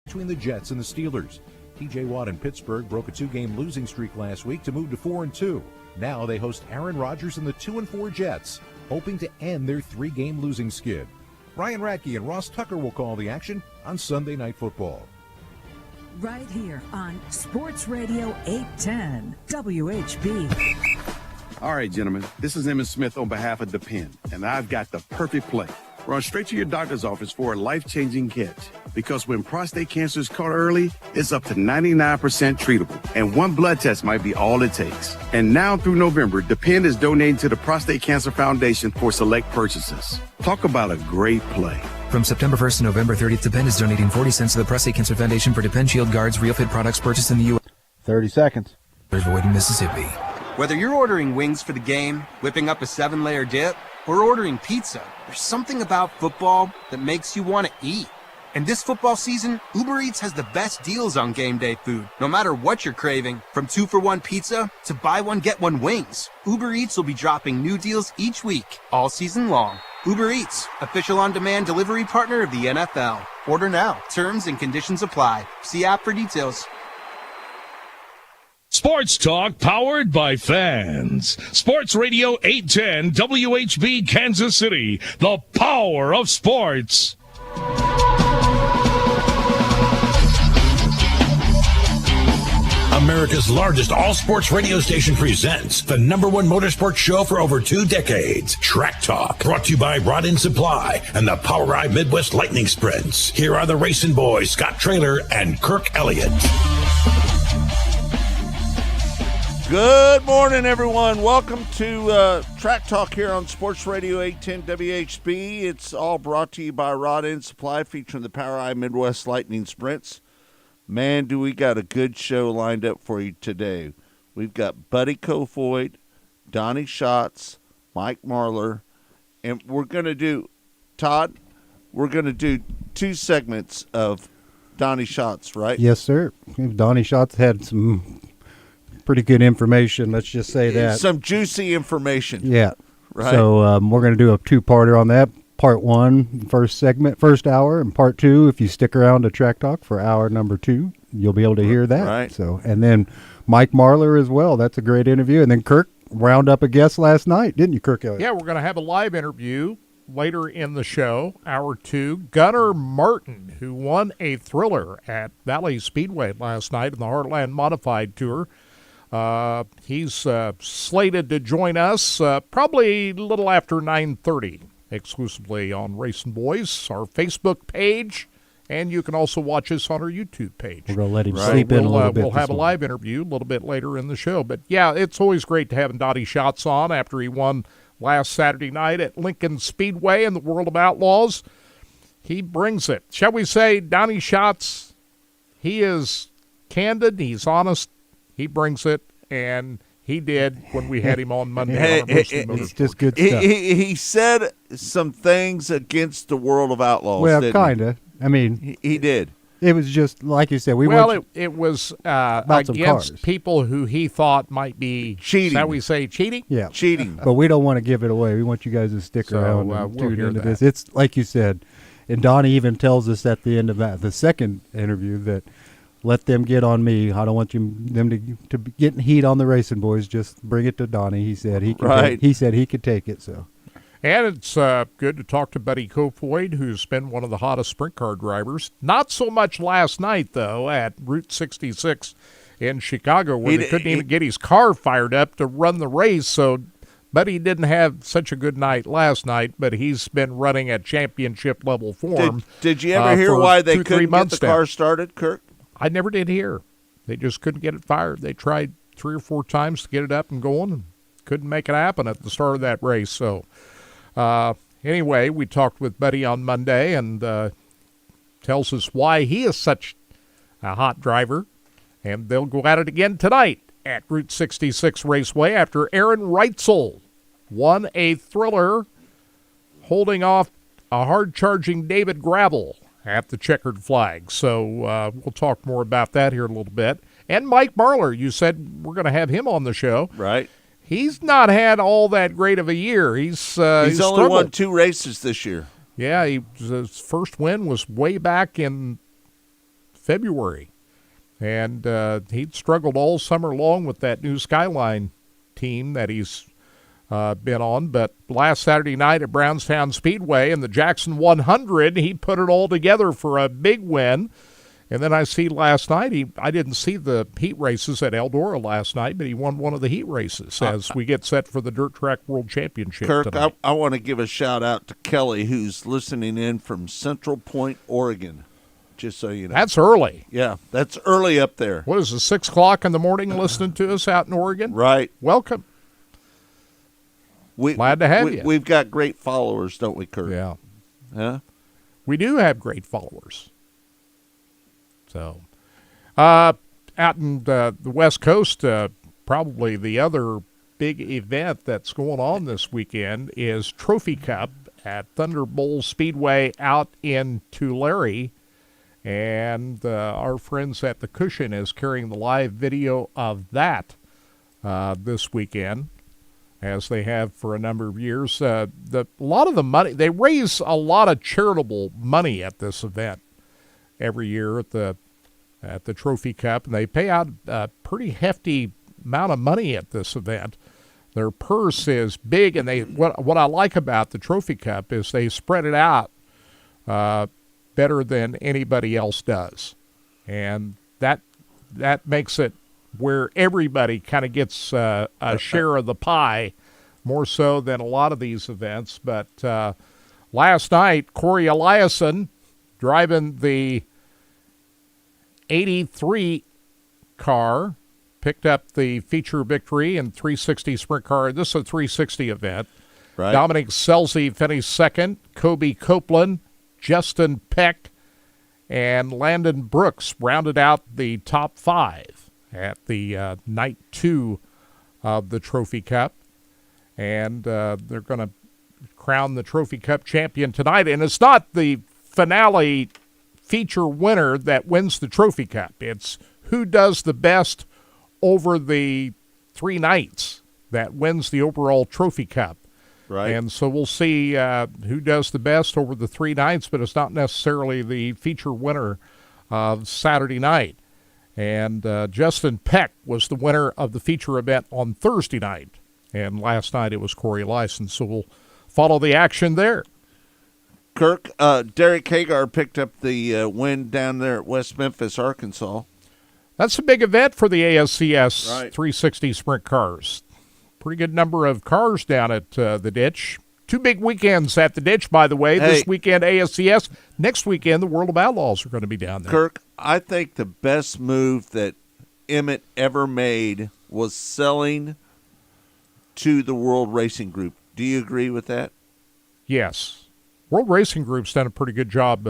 between the Jets and the Steelers. T.J. Watt and Pittsburgh broke a 2-game losing streak last week to move to 4-2. Now they host Aaron Rodgers and the 2-4 Jets, hoping to end their 3-game losing skid. Ryan Radke and Ross Tucker will call the action on Sunday Night Football. Right here on Sports Radio 810 WHB. All right, gentlemen, this is Emmitt Smith on behalf of Depend, and I've got the perfect play. Run straight to your doctor's office for a life-changing catch. Because when prostate cancer is caught early, it's up to 99% treatable. And one blood test might be all it takes. And now through November, Depend is donating to the Prostate Cancer Foundation for select purchases. Talk about a great play. From September 1st to November 30th, Depend is donating 40 cents to the Prostate Cancer Foundation for Depend Shield Guards Real Fit products purchased in the U.S. 30 seconds. Avoiding Mississippi. Whether you're ordering wings for the game, whipping up a 7-layer dip, or ordering pizza, there's something about football that makes you want to eat. And this football season, Uber Eats has the best deals on game day food. No matter what you're craving, from 2-for-1 pizza to buy one, get one wings, Uber Eats will be dropping new deals each week, all season long. Uber Eats, official on-demand delivery partner of the NFL. Order now. Terms and conditions apply. See app for details. Sports Talk powered by fans. Sports Radio 810 WHB Kansas City. The power of sports. America's largest all-sports radio station presents the #1 motorsports show for over 2 decades, Track Talk, brought to you by Rod End Supply and the Power Ride Midwest Lightning Sprints. Here are the racing boys, Scott Traylor and Kirk Elliott. Good morning, everyone. Welcome to Track Talk here on Sports Radio 810 WHB. It's all brought to you by Rod End Supply, featuring the Power Eye Midwest Lightning Sprints. Man, do we got a good show lined up for you today. We've got Buddy Kofoid, Donnie Schatz, Mike Marlar, and we're going to do, Todd, we're going to do 2 segments of Donnie Schatz, right? Yes, sir. Donnie Schatz had some pretty good information, let's just say that. Some juicy information. Yeah. Right. So we're going to do a 2-parter on that. Part 1, first segment, first hour, and part 2, if you stick around to Track Talk for hour number 2, you'll be able to hear that. Right. So, and then Mike Marlar as well. That's a great interview. And then Kirk round up a guest last night, didn't you, Kirk Elliott? Yeah, we're going to have a live interview later in the show, hour 2. Gunnar Martin, who won a thriller at Valley Speedway last night in the Heartland Modified Tour. He's slated to join us probably a little after 9:30. Exclusively on Racing Boys, our Facebook page, and you can also watch us on our YouTube page. We're going to let him sleep in a little bit. We'll have a live interview a little bit later in the show. But, yeah, it's always great to have Donnie Schatz on after he won last Saturday night at Lincoln Speedway in the World of Outlaws. He brings it. Shall we say Donnie Schatz, he is candid, he's honest, he brings it, and he did when we had him on Monday. It's just good stuff. He said some things against the World of Outlaws. Well, kind of. I mean, he did. It was just like you said. It was against cars. people who he thought might be cheating. Shall we say cheating? Yeah, cheating. But we don't want to give it away. We want you guys to stick around and we'll tune into that. this. It's like you said, and Donnie even tells us at the end of the second interview that let them get on me. I don't want them to get in heat on the Racing Boys. Just bring it to Donnie. He said he could. He said he could take it. So. And it's good to talk to Buddy Kofoid, who's been one of the hottest sprint car drivers. Not so much last night, though, at Route 66 in Chicago, where they couldn't even get his car fired up to run the race. So Buddy didn't have such a good night last night, but he's been running at championship-level form. Did you ever hear why they couldn't get the car started, Kirk? I never did hear. They just couldn't get it fired. They tried 3 or 4 times to get it up and going and couldn't make it happen at the start of that race. So anyway, we talked with Buddy on Monday and tells us why he is such a hot driver. And they'll go at it again tonight at Route 66 Raceway after Aaron Reitzel won a thriller holding off a hard-charging David Gravel at the checkered flag. So we'll talk more about that here in a little bit. And Mike Marlar, you said we're going to have him on the show. Right. He's not had all that great of a year. He's only won 2 races this year. Yeah, his first win was way back in February. And he'd struggled all summer long with that new Skyline team that he's been on. But last Saturday night at Brownstown Speedway in the Jackson 100, he put it all together for a big win. And then I see last night, I didn't see the heat races at Eldora last night, but he won one of the heat races as we get set for the Dirt Track World Championship Kirk, tonight. I want to give a shout-out to Kelly, who's listening in from Central Point, Oregon. Just so you know. That's early. Yeah, that's early up there. What is it, 6 o'clock in the morning listening to us out in Oregon? Right. Welcome. Glad to have you. We've got great followers, don't we, Kirk? Yeah. Huh? We do have great followers. So, out in the West Coast, probably the other big event that's going on this weekend is Trophy Cup at Thunderbolt Speedway out in Tulare. And our friends at the Cushion is carrying the live video of that this weekend, as they have for a number of years. A lot of the money, they raise a lot of charitable money at this event every year at the Trophy Cup, and they pay out a pretty hefty amount of money at this event. Their purse is big, and what I like about the Trophy Cup is they spread it out better than anybody else does, and that makes it where everybody kind of gets a share of the pie, more so than a lot of these events. But last night, Corey Eliason, driving the 83 car, picked up the feature victory in 360 sprint car. This is a 360 event. Right. Dominic Scelzi finished second. Kobe Copeland, Justin Peck, and Landon Brooks rounded out the top five at the night two of the Trophy Cup. And they're going to crown the Trophy Cup champion tonight. And it's not the finale feature winner that wins the Trophy Cup. It's who does the best over the 3 nights that wins the overall Trophy Cup. Right. And so we'll see who does the best over the 3 nights, but it's not necessarily the feature winner of Saturday night. And Justin Peck was the winner of the feature event on Thursday night. And last night it was Corey Eliason. So we'll follow the action there. Kirk, Derek Hagar picked up the win down there at West Memphis, Arkansas. That's a big event for the ASCS Right. 360 sprint cars. Pretty good number of cars down at the ditch. 2 big weekends at the ditch, by the way. Hey. This weekend, ASCS. Next weekend, the World of Outlaws are going to be down there. Kirk, I think the best move that Emmett ever made was selling to the World Racing Group. Do you agree with that? Yes. World Racing Group's done a pretty good job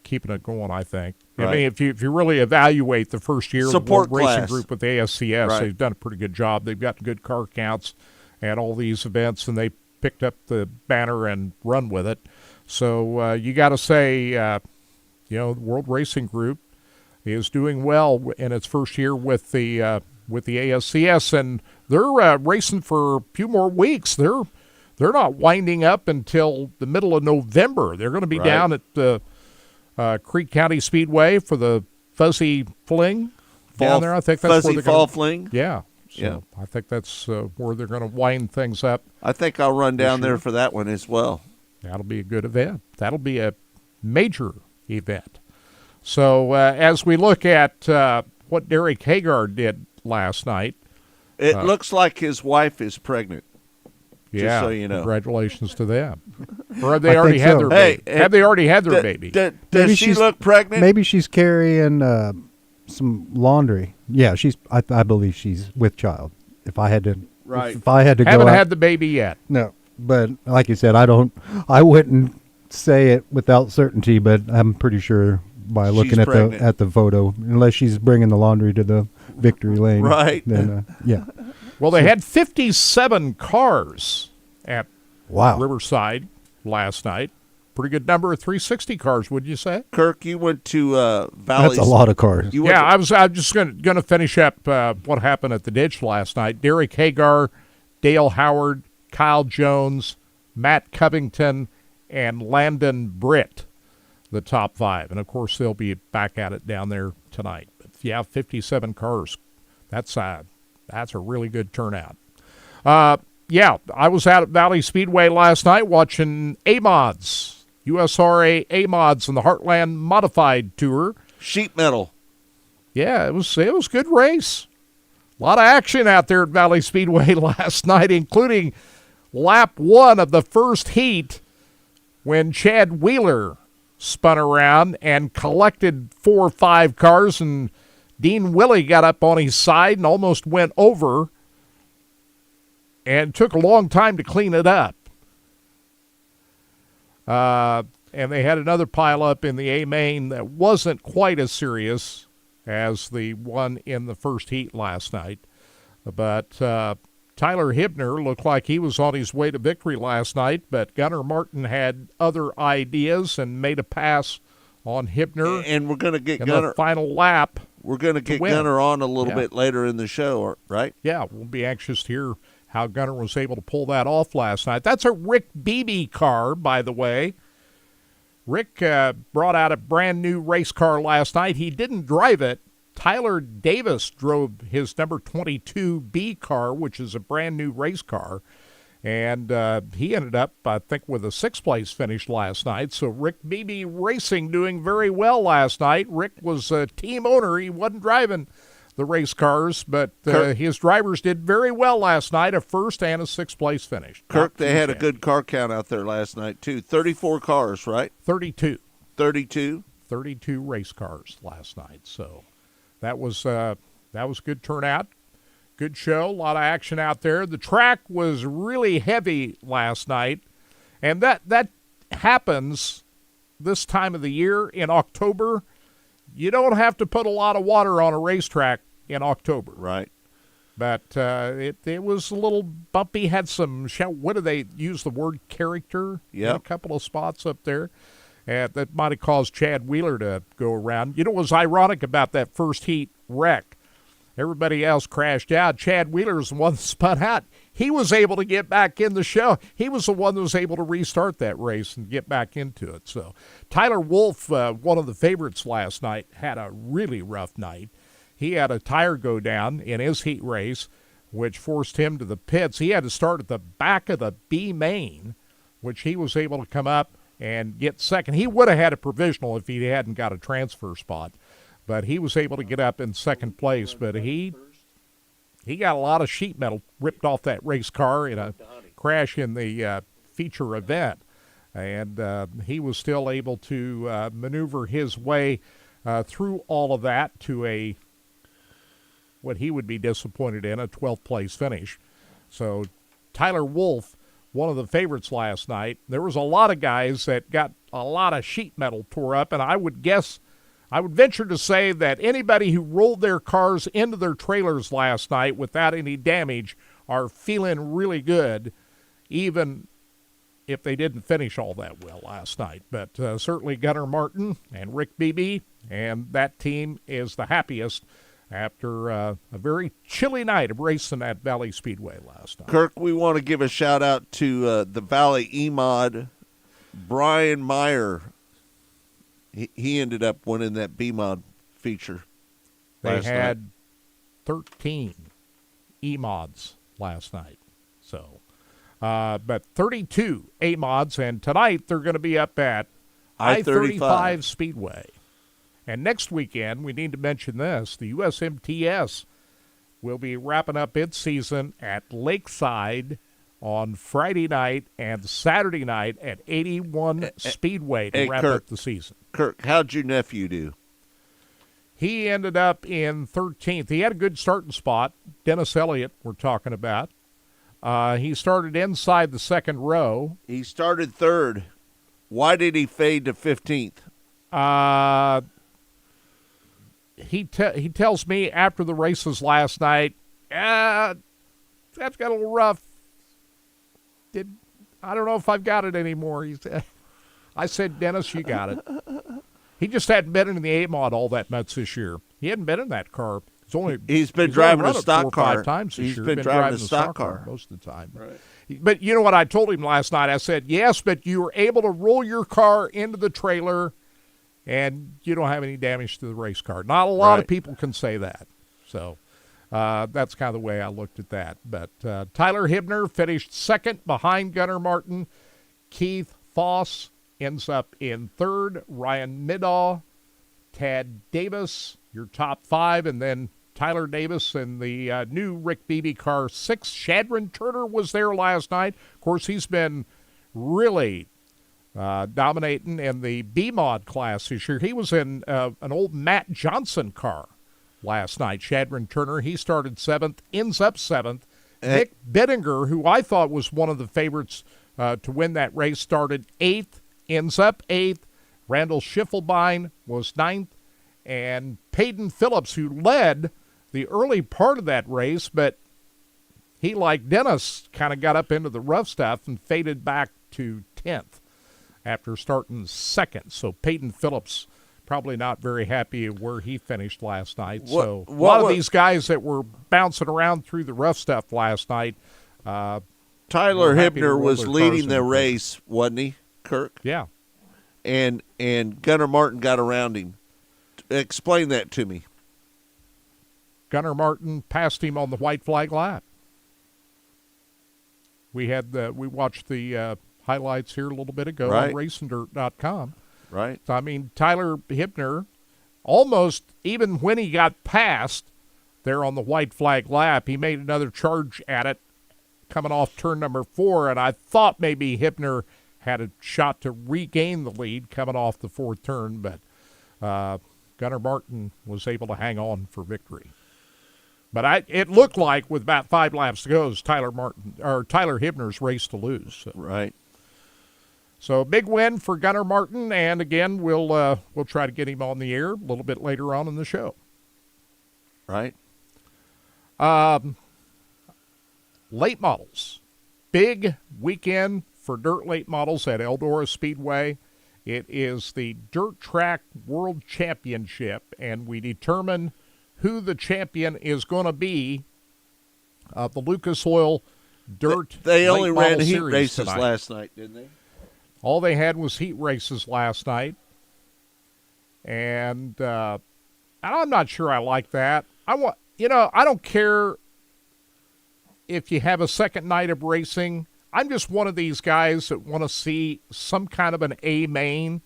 keeping it going, I think. Right. I mean, if you really evaluate the first year Support of the World Racing class. Group with the ASCS, Right. they've done a pretty good job. They've got good car counts at all these events, and they picked up the banner and run with it. So you got to say, the World Racing Group is doing well in its first year with the ASCS, and they're racing for a few more weeks. They're not winding up until the middle of November. They're going to be Right. down at the Creek County Speedway for the Fuzzy Fling down there. I think that's Fuzzy where they're Fall gonna, Fling. Yeah. So Yeah. I think that's where they're going to wind things up. I think I'll run down year. there for that one as well. That'll be a good event. That'll be a major event. So as we look at what Derek Hagar did last night. It looks like his wife is pregnant. Yeah, Just so you know. Congratulations to them. Or have they I already think had so. their baby? Hey, Have they already had their baby? Does Maybe she she's- look pregnant? Maybe she's carrying some laundry. Yeah, I believe she's with child. If I had to, Right. If I had to Haven't go out, had the baby yet. no. But like you said, I wouldn't say it without certainty, but I'm pretty sure by looking She's at pregnant. the photo, unless she's bringing the laundry to the victory lane, Right. Then yeah, Well, they had 57 cars at wow. Riverside last night. Pretty good number of 360 cars, would you say? Kirk, you went to Valley. That's a lot of cars. You went Yeah, to- I'm just going to finish up what happened at the ditch last night. Derek Hagar, Dale Howard, Kyle Jones, Matt Covington, and Landon Britt. the top 5. And, of course, they'll be back at it down there tonight. But, yeah, 57 cars. That's a really good turnout. Yeah, I was out at Valley Speedway last night watching A-Mods, USRA A-Mods in the Heartland Modified Tour. Sheet metal. Yeah, it was a good race. A lot of action out there at Valley Speedway last night, including lap 1 of the first heat when Chad Wheeler spun around and collected 4 or 5 cars, and Dean Willey got up on his side and almost went over, and took a long time to clean it up. And they had another pileup in the A-Main that wasn't quite as serious as the one in the first heat last night. But Tyler Hibner looked like he was on his way to victory last night, but Gunnar Martin had other ideas and made a pass on Hibner. And we're going to get in Gunnar. the final lap. We're going to get Gunnar on a little bit later in the show, right? Yeah, we'll be anxious to hear how Gunnar was able to pull that off last night. That's a Rick Beebe car, by the way. Rick brought out a brand-new race car last night. He didn't drive it. Tyler Davis drove his number 22B car, which is a brand-new race car. And he ended up, I think, with a 6th-place finish last night. So Rick Beebe Racing doing very well last night. Rick was a team owner. He wasn't driving the race cars, but his drivers did very well last night, a 1st and a 6th-place finish. Kirk, they had a good car count out there last night, too. 34 cars, right? 32. 32? 32 race cars last night. So that was good turnout. Good show, a lot of action out there. The track was really heavy last night, and that happens this time of the year in October. You don't have to put a lot of water on a racetrack in October. Right. But it was a little bumpy, had some, what do they use the word, character? Yeah. In a couple of spots up there. And that might have caused Chad Wheeler to go around. You know what was ironic about that first heat wreck? Everybody else crashed out. Chad Wheeler's the one that spun out. He was able to get back in the show. He was the one that was able to restart that race and get back into it. So Tyler Wolf, one of the favorites last night, had a really rough night. He had a tire go down in his heat race, which forced him to the pits. He had to start at the back of the B main, which he was able to come up and get second. He would have had a provisional if he hadn't got a transfer spot. But he was able to get up in second place. But he got a lot of sheet metal ripped off that race car in a crash in the feature event. And he was still able to maneuver his way through all of that to what he would be disappointed in, a 12th place finish. So Tyler Wolf, one of the favorites last night. There was a lot of guys that got a lot of sheet metal tore up, and I would venture to say that anybody who rolled their cars into their trailers last night without any damage are feeling really good, even if they didn't finish all that well last night. But certainly Gunnar Martin and Rick Beebe and that team is the happiest after a very chilly night of racing at Valley Speedway last night. Kirk, we want to give a shout-out to the Valley E-Mod, Brian Meyer. He ended up winning that B-Mod feature. They had 13 E-Mods last night. So, but 32 A-Mods, and tonight they're going to be up at I-35 Speedway. And next weekend, we need to mention this, the USMTS will be wrapping up its season at Lakeside on Friday night and Saturday night at 81 Speedway to wrap up the season. Kirk, how'd your nephew do? He ended up in 13th. He had a good starting spot. Dennis Elliott, we're talking about. He started inside the second row. He started third. Why did he fade to 15th? He tells me after the races last night, that's got a little rough. I don't know if I've got it anymore. He said, I said, Dennis, you got it. He just hadn't been in the A-Mod all that much this year. He hadn't been in that car. He's been driving a stock car 4 or 5 times this year. He's been driving a stock car most of the time. Right. But you know what I told him last night? I said, yes, but you were able to roll your car into the trailer and you don't have any damage to the race car. Not a lot of Right. people can say that. So that's kind of the way I looked at that. But Tyler Hibner finished second behind Gunnar Martin. Keith Foss ends up in third. Ryan Middaugh, Tad Davis, your top five, and then Tyler Davis in the new Rick Beebe car 6. Shadron Turner was there last night. Of course, he's been really dominating in the B-Mod class this year. He was in an old Matt Johnson car last night. Shadron Turner, he started 7th, ends up 7th. Nick Bittinger, who I thought was one of the favorites to win that race, started 8th, ends up 8th. Randall Schiffelbein was 9th. And Peyton Phillips, who led the early part of that race, but he, like Dennis, kind of got up into the rough stuff and faded back to 10th after starting 2nd. So Peyton Phillips probably not very happy where he finished last night. So a lot of these guys that were bouncing around through the rough stuff last night. Tyler happy to Hibner roll was their leading cars the in. race, wasn't he, Kirk? Yeah. And Gunnar Martin got around him. Explain that to me. Gunnar Martin passed him on the white flag lap. We watched the highlights here a little bit ago Right. on RacingDirt.com. Right. So, I mean, Tyler Hibner, almost even when he got past there on the white flag lap, he made another charge at it coming off turn number 4, and I thought maybe Hibner had a shot to regain the lead coming off the 4th turn, but Gunnar Martin was able to hang on for victory. But it looked like with about 5 laps to go, it was Tyler Hibner's race to lose. So. Right. So big win for Gunnar Martin, and again we'll try to get him on the air a little bit later on in the show. Right. Late models, big weekend for dirt late models at Eldora Speedway. It is the Dirt Track World Championship, and we determine who the champion is going to be of the Lucas Oil Dirt. They only Late ran Model heat Series races tonight. last night, didn't they? All they had was heat races last night. And I'm not sure I like that. I don't care if you have a second night of racing. I'm just one of these guys that want to see some kind of an A main.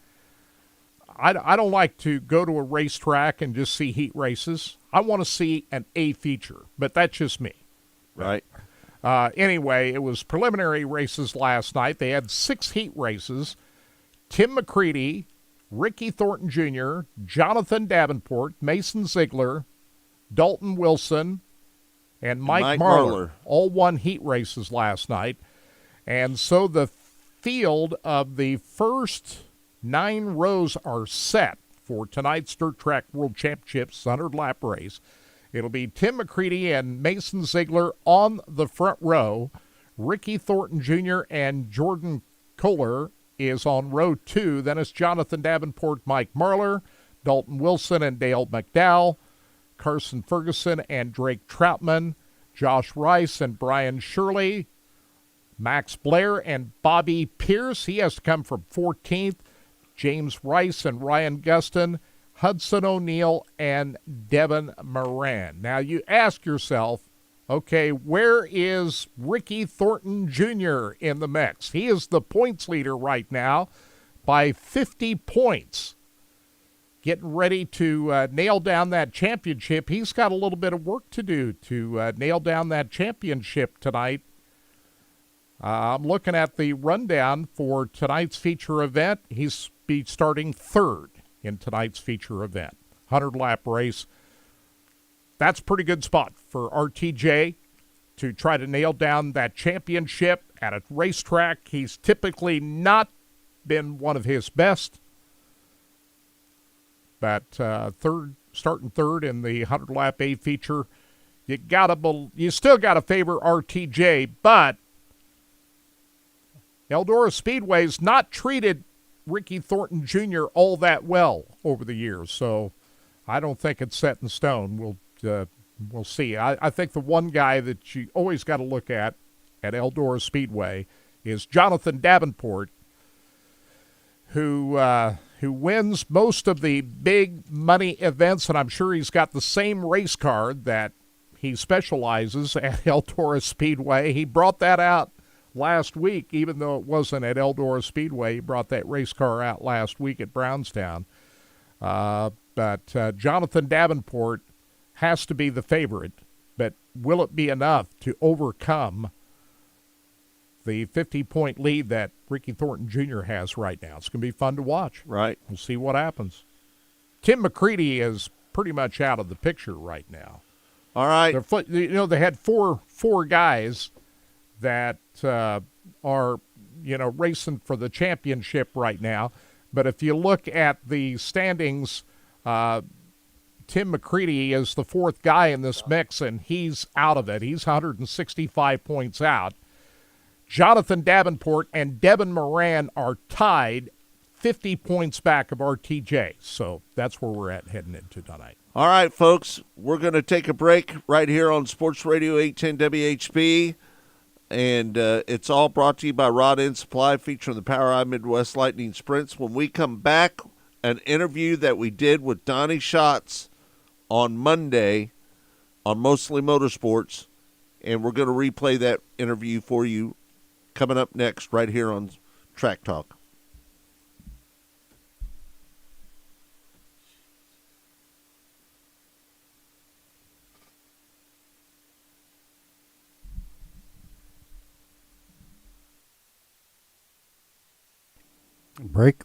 I don't like to go to a racetrack and just see heat races. I want to see an A feature, but that's just me. Right. Anyway, it was preliminary races last night. They had 6 heat races. Tim McCready, Ricky Thornton Jr., Jonathan Davenport, Mason Ziegler, Dalton Wilson, and Mike Marlar all won heat races last night. And so the field of the first 9 rows are set for tonight's Dirt Track World Championships 100-lap race. It'll be Tim McCready and Mason Ziegler on the front row. Ricky Thornton Jr. and Jordan Kohler is on row 2. Then it's Jonathan Davenport, Mike Marlar, Dalton Wilson and Dale McDowell, Carson Ferguson and Drake Troutman, Josh Rice and Brian Shirley, Max Blair and Bobby Pierce. He has to come from 14th. James Rice and Ryan Guston, Hudson O'Neill, and Devin Moran. Now you ask yourself, okay, where is Ricky Thornton Jr. in the mix? He is the points leader right now by 50 points. Getting ready to nail down that championship. He's got a little bit of work to do to nail down that championship tonight. I'm looking at the rundown for tonight's feature event. He's be starting 3rd in tonight's feature event. 100-lap race. That's a pretty good spot for RTJ to try to nail down that championship at a racetrack. He's typically not been one of his best. But starting third in the 100-lap A feature, you still got to favor RTJ, but Eldora Speedway's not treated Ricky Thornton Jr. all that well over the years, so I don't think it's set in stone. We'll see. I think the one guy that you always got to look at Eldora Speedway is Jonathan Davenport, who who wins most of the big money events, and I'm sure he's got the same race car that he specializes at Eldora Speedway. He brought that out last week, even though it wasn't at Eldora Speedway. He brought that race car out last week at Brownstown. But Jonathan Davenport has to be the favorite. But will it be enough to overcome the 50-point lead that Ricky Thornton Jr. has right now? It's going to be fun to watch. Right. We'll see what happens. Tim McCready is pretty much out of the picture right now. All right. They had four guys that are, racing for the championship right now. But if you look at the standings, Tim McCready is the fourth guy in this mix, and he's out of it. He's 165 points out. Jonathan Davenport and Devin Moran are tied 50 points back of RTJ. So that's where we're at heading into tonight. All right, folks, we're going to take a break right here on Sports Radio 810 WHB. And it's all brought to you by Rod End Supply, featuring the POWRi Midwest Lightning Sprints. When we come back, an interview that we did with Donnie Schatz on Monday on Mostly Motorsports, and we're going to replay that interview for you coming up next right here on Track Talk. Break.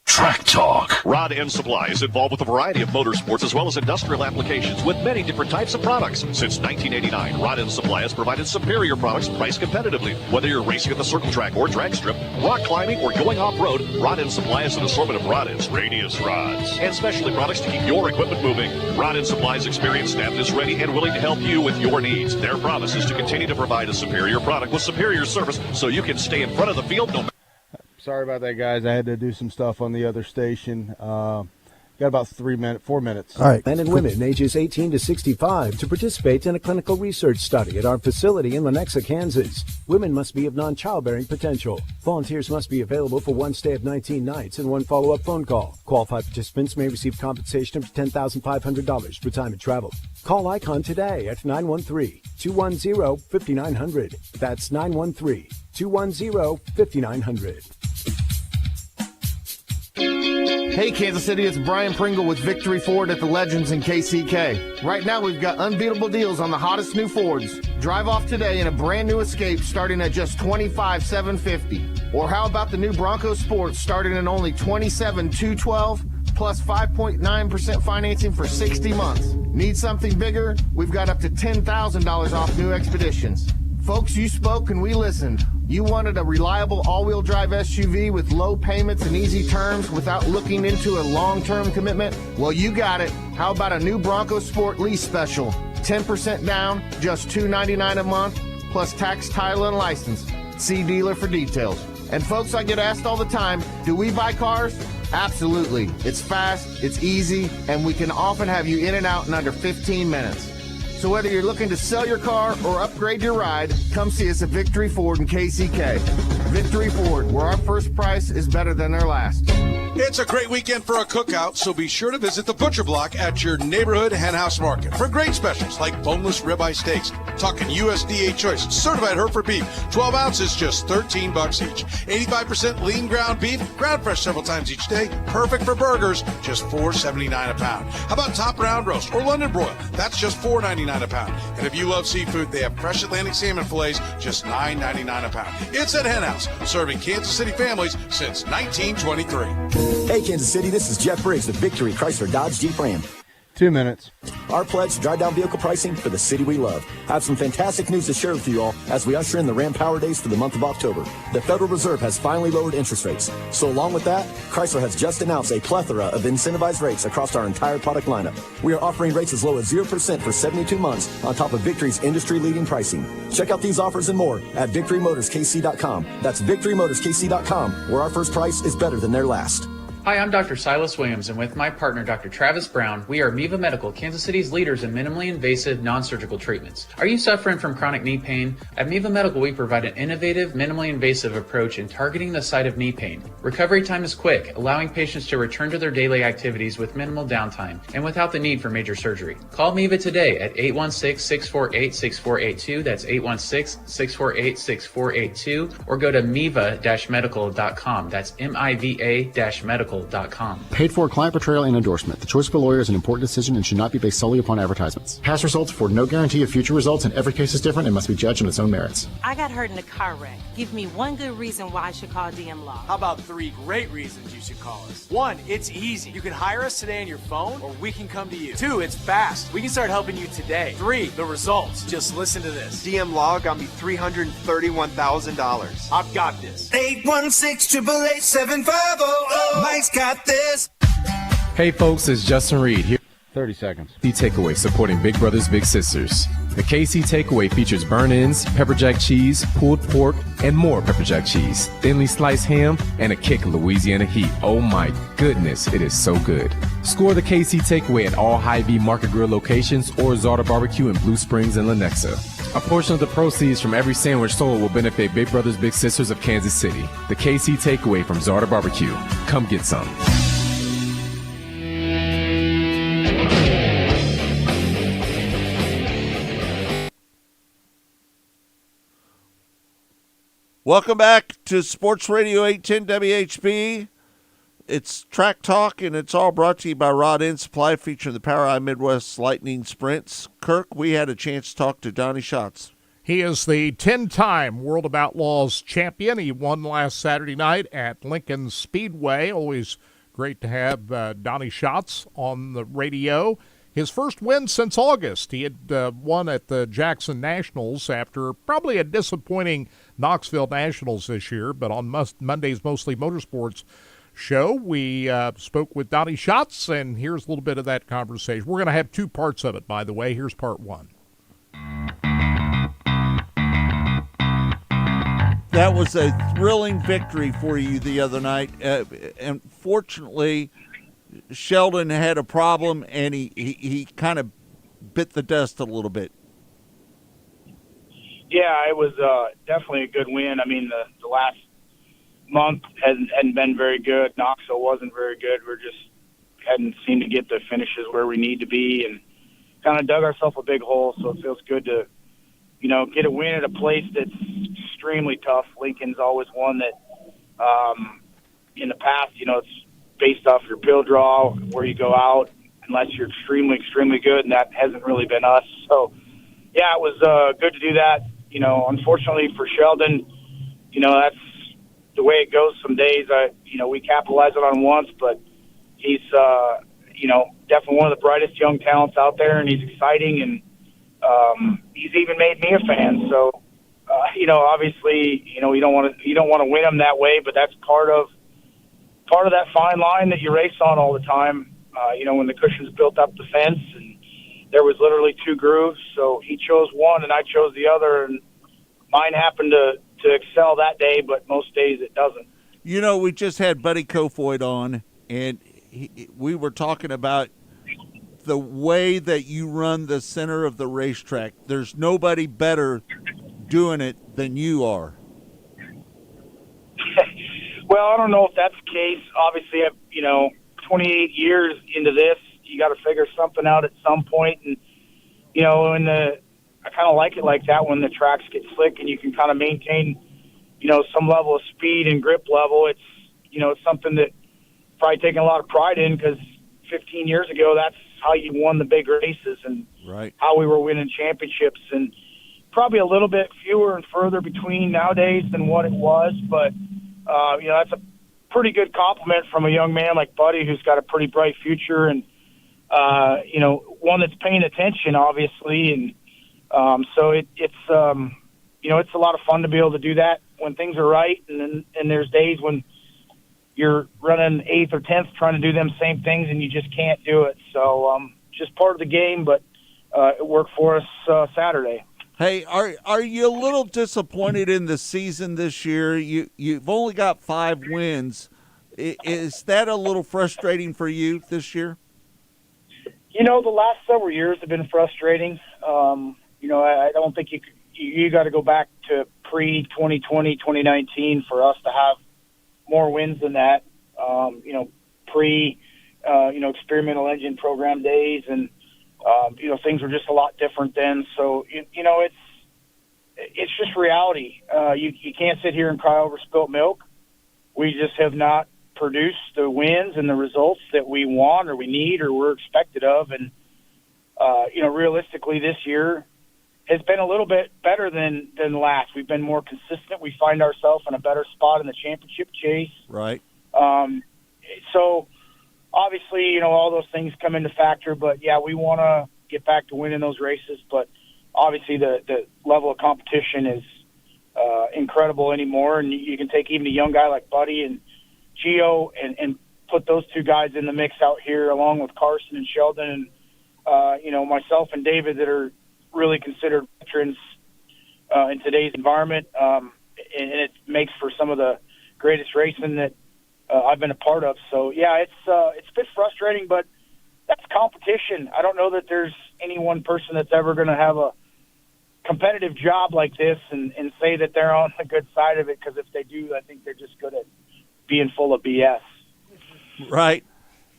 Track Talk. Rod End Supply is involved with a variety of motorsports as well as industrial applications with many different types of products. Since 1989, Rod End Supply has provided superior products priced competitively. Whether you're racing at the circle track or drag strip, rock climbing, or going off-road, Rod End Supply has an assortment of rod ends, radius rods, and specialty products to keep your equipment moving. Rod End Supply's experienced staff is ready and willing to help you with your needs. Their promise is to continue to provide a superior product with superior service so you can stay in front of the field no matter. Sorry about that, guys. I had to do some stuff on the other station. Got about 4 minutes. All right. Men and women ages 18 to 65 to participate in a clinical research study at our facility in Lenexa, Kansas. Women must be of non-childbearing potential. Volunteers must be available for one stay of 19 nights and one follow-up phone call. Qualified participants may receive compensation up to $10,500 for time and travel. Call ICON today at 913-210-5900. That's 913-210-5900. Hey Kansas City, it's Brian Pringle with Victory Ford at the Legends in KCK. Right now we've got unbeatable deals on the hottest new Fords. Drive off today in a brand new Escape starting at just $25,750. Or how about the new Bronco Sport starting at only $27,212 plus 5.9% financing for 60 months. Need something bigger? We've got up to $10,000 off new Expeditions. Folks, you spoke and we listened. You wanted a reliable all-wheel drive SUV with low payments and easy terms without looking into a long-term commitment? Well, you got it. How about a new Bronco Sport lease special? 10% down, just $299 a month, plus tax, title, and license. See dealer for details. And folks, I get asked all the time, do we buy cars? Absolutely. It's fast, it's easy, and we can often have you in and out in under 15 minutes. So whether you're looking to sell your car or upgrade your ride, come see us at Victory Ford in KCK. Victory Ford, where our first first price is better than their last. It's a great weekend for a cookout, so be sure to visit the Butcher Block at your neighborhood hen house market for great specials like boneless ribeye steaks, talking USDA choice, certified Hereford beef, 12 ounces, just $13 each. 85% lean ground beef, ground fresh several times each day, perfect for burgers, just $4.79 a pound. How about top round roast or London broil? That's just $4.99 a pound. And if you love seafood, they have fresh Atlantic salmon fillets, just $9.99 a pound. It's at Hen House, serving Kansas City families since 1923. Hey, Kansas City, this is Jeff Briggs with Victory Chrysler Dodge Jeep Ram. 2 minutes. Our pledge to drive down vehicle pricing for the city we love. I have some fantastic news to share with you all as we usher in the Ram Power Days for the month of October. The Federal Reserve has finally lowered interest rates. So along with that, Chrysler has just announced a plethora of incentivized rates across our entire product lineup. We are offering rates as low as 0% for 72 months on top of Victory's industry-leading pricing. Check out these offers and more at VictoryMotorsKC.com. That's VictoryMotorsKC.com, where our first price is better than their last. Hi, I'm Dr. Silas Williams, and with my partner, Dr. Travis Brown, we are Miva Medical, Kansas City's leaders in minimally invasive, non-surgical treatments. Are you suffering from chronic knee pain? At Miva Medical, we provide an innovative, minimally invasive approach in targeting the site of knee pain. Recovery time is quick, allowing patients to return to their daily activities with minimal downtime and without the need for major surgery. Call Miva today at 816-648-6482. That's 816-648-6482. Or go to miva-medical.com. That's MIVA-medical.com. Paid for client portrayal and endorsement. The choice of a lawyer is an important decision and should not be based solely upon advertisements. Past results afford no guarantee of future results, and every case is different and must be judged on its own merits. I got hurt in a car wreck. Give me one good reason why I should call DM Law. How about 3 great reasons you should call us? 1, it's easy. You can hire us today on your phone, or we can come to you. 2, it's fast. We can start helping you today. 3, the results. Just listen to this. DM Law got me $331,000. I've got this. 816-888-7500. Mike's got this. Hey folks, it's Justin Reed here. 30 seconds. The Takeaway, supporting Big Brothers Big Sisters. The KC Takeaway features burn-ins, pepper jack cheese, pulled pork, and more pepper jack cheese, thinly sliced ham, and a kick of Louisiana heat. Oh my goodness, it is so good. Score the KC Takeaway at all Hy-Vee Market Grill locations or Zarda Barbecue in Blue Springs and Lenexa. A portion of the proceeds from every sandwich sold will benefit Big Brothers Big Sisters of Kansas City. The KC Takeaway from Zarda Barbecue. Come get some. Welcome back to Sports Radio 810 WHB. It's Track Talk, and it's all brought to you by Rod End Supply, featuring the POWRi Midwest Lightning Sprints. Kirk, we had a chance to talk to Donnie Schatz. He is the 10-time World of Outlaws champion. He won last Saturday night at Lincoln Speedway. Always great to have Donnie Schatz on the radio. His first win since August. He had won at the Jackson Nationals after probably a disappointing Knoxville Nationals this year. But on Monday's Mostly Motorsports show, we spoke with Donnie Schatz, and here's a little bit of that conversation. We're going to have 2 parts of it, by the way. Here's part 1. That was a thrilling victory for you the other night. Unfortunately, Sheldon had a problem, and he kind of bit the dust a little bit. Yeah, it was definitely a good win. I mean, the last month hadn't been very good. Knoxville wasn't very good. We just hadn't seemed to get the finishes where we need to be, and kind of dug ourselves a big hole. So it feels good to, get a win at a place that's extremely tough. Lincoln's always one that, in the past, it's based off your pill draw, where you go out, unless you're extremely, extremely good, and that hasn't really been us. So, yeah, it was good to do that. Unfortunately for Sheldon, that's the way it goes some days. We capitalize it on once, but he's, definitely one of the brightest young talents out there, and he's exciting, and he's even made me a fan. So, obviously, you don't want to win him that way, but that's part of that fine line that you race on all the time. When the cushion's built up the fence, and there was literally 2 grooves, so he chose one and I chose the other, and mine happened to excel that day, but most days it doesn't. We just had Buddy Kofoid on, and we were talking about the way that you run the center of the racetrack. There's nobody better doing it than you are. Well, I don't know if that's the case. Obviously, 28 years into this, you got to figure something out at some point. And, I kind of like it like that when the tracks get slick and you can kind of maintain, some level of speed and grip level. It's, it's something that probably taking a lot of pride in because 15 years ago, that's how you won the big races and how we were winning championships. And probably a little bit fewer and further between nowadays than what it was. But, that's a pretty good compliment from a young man like Buddy who's got a pretty bright future and, one that's paying attention, obviously. And so it's a lot of fun to be able to do that when things are right. And there's days when you're running 8th or 10th trying to do them same things and you just can't do it. So just part of the game, but it worked for us Saturday. Hey, are you a little disappointed in the season this year? You've only got 5 wins. Is that a little frustrating for you this year? The last several years have been frustrating. I don't think you got to go back to pre-2020, 2019 for us to have more wins than that. Experimental engine program days and, things were just a lot different then. So, it's just reality. You can't sit here and cry over spilt milk. We just have not produced the wins and the results that we want or we need or we're expected of. And, realistically this year has been a little bit better than last. We've been more consistent. We find ourselves in a better spot in the championship chase. Right. So obviously, all those things come into factor, but yeah, we want to get back to winning those races. But obviously the level of competition is incredible anymore. And you can take even a young guy like Buddy and Gio and put those two guys in the mix out here along with Carson and Sheldon and, myself and David that are really considered veterans in today's environment. And it makes for some of the greatest racing that I've been a part of. So yeah, it's a bit frustrating, but that's competition. I don't know that there's any one person that's ever going to have a competitive job like this and say that they're on the good side of it. Because if they do, I think they're just good at being full of BS. Right.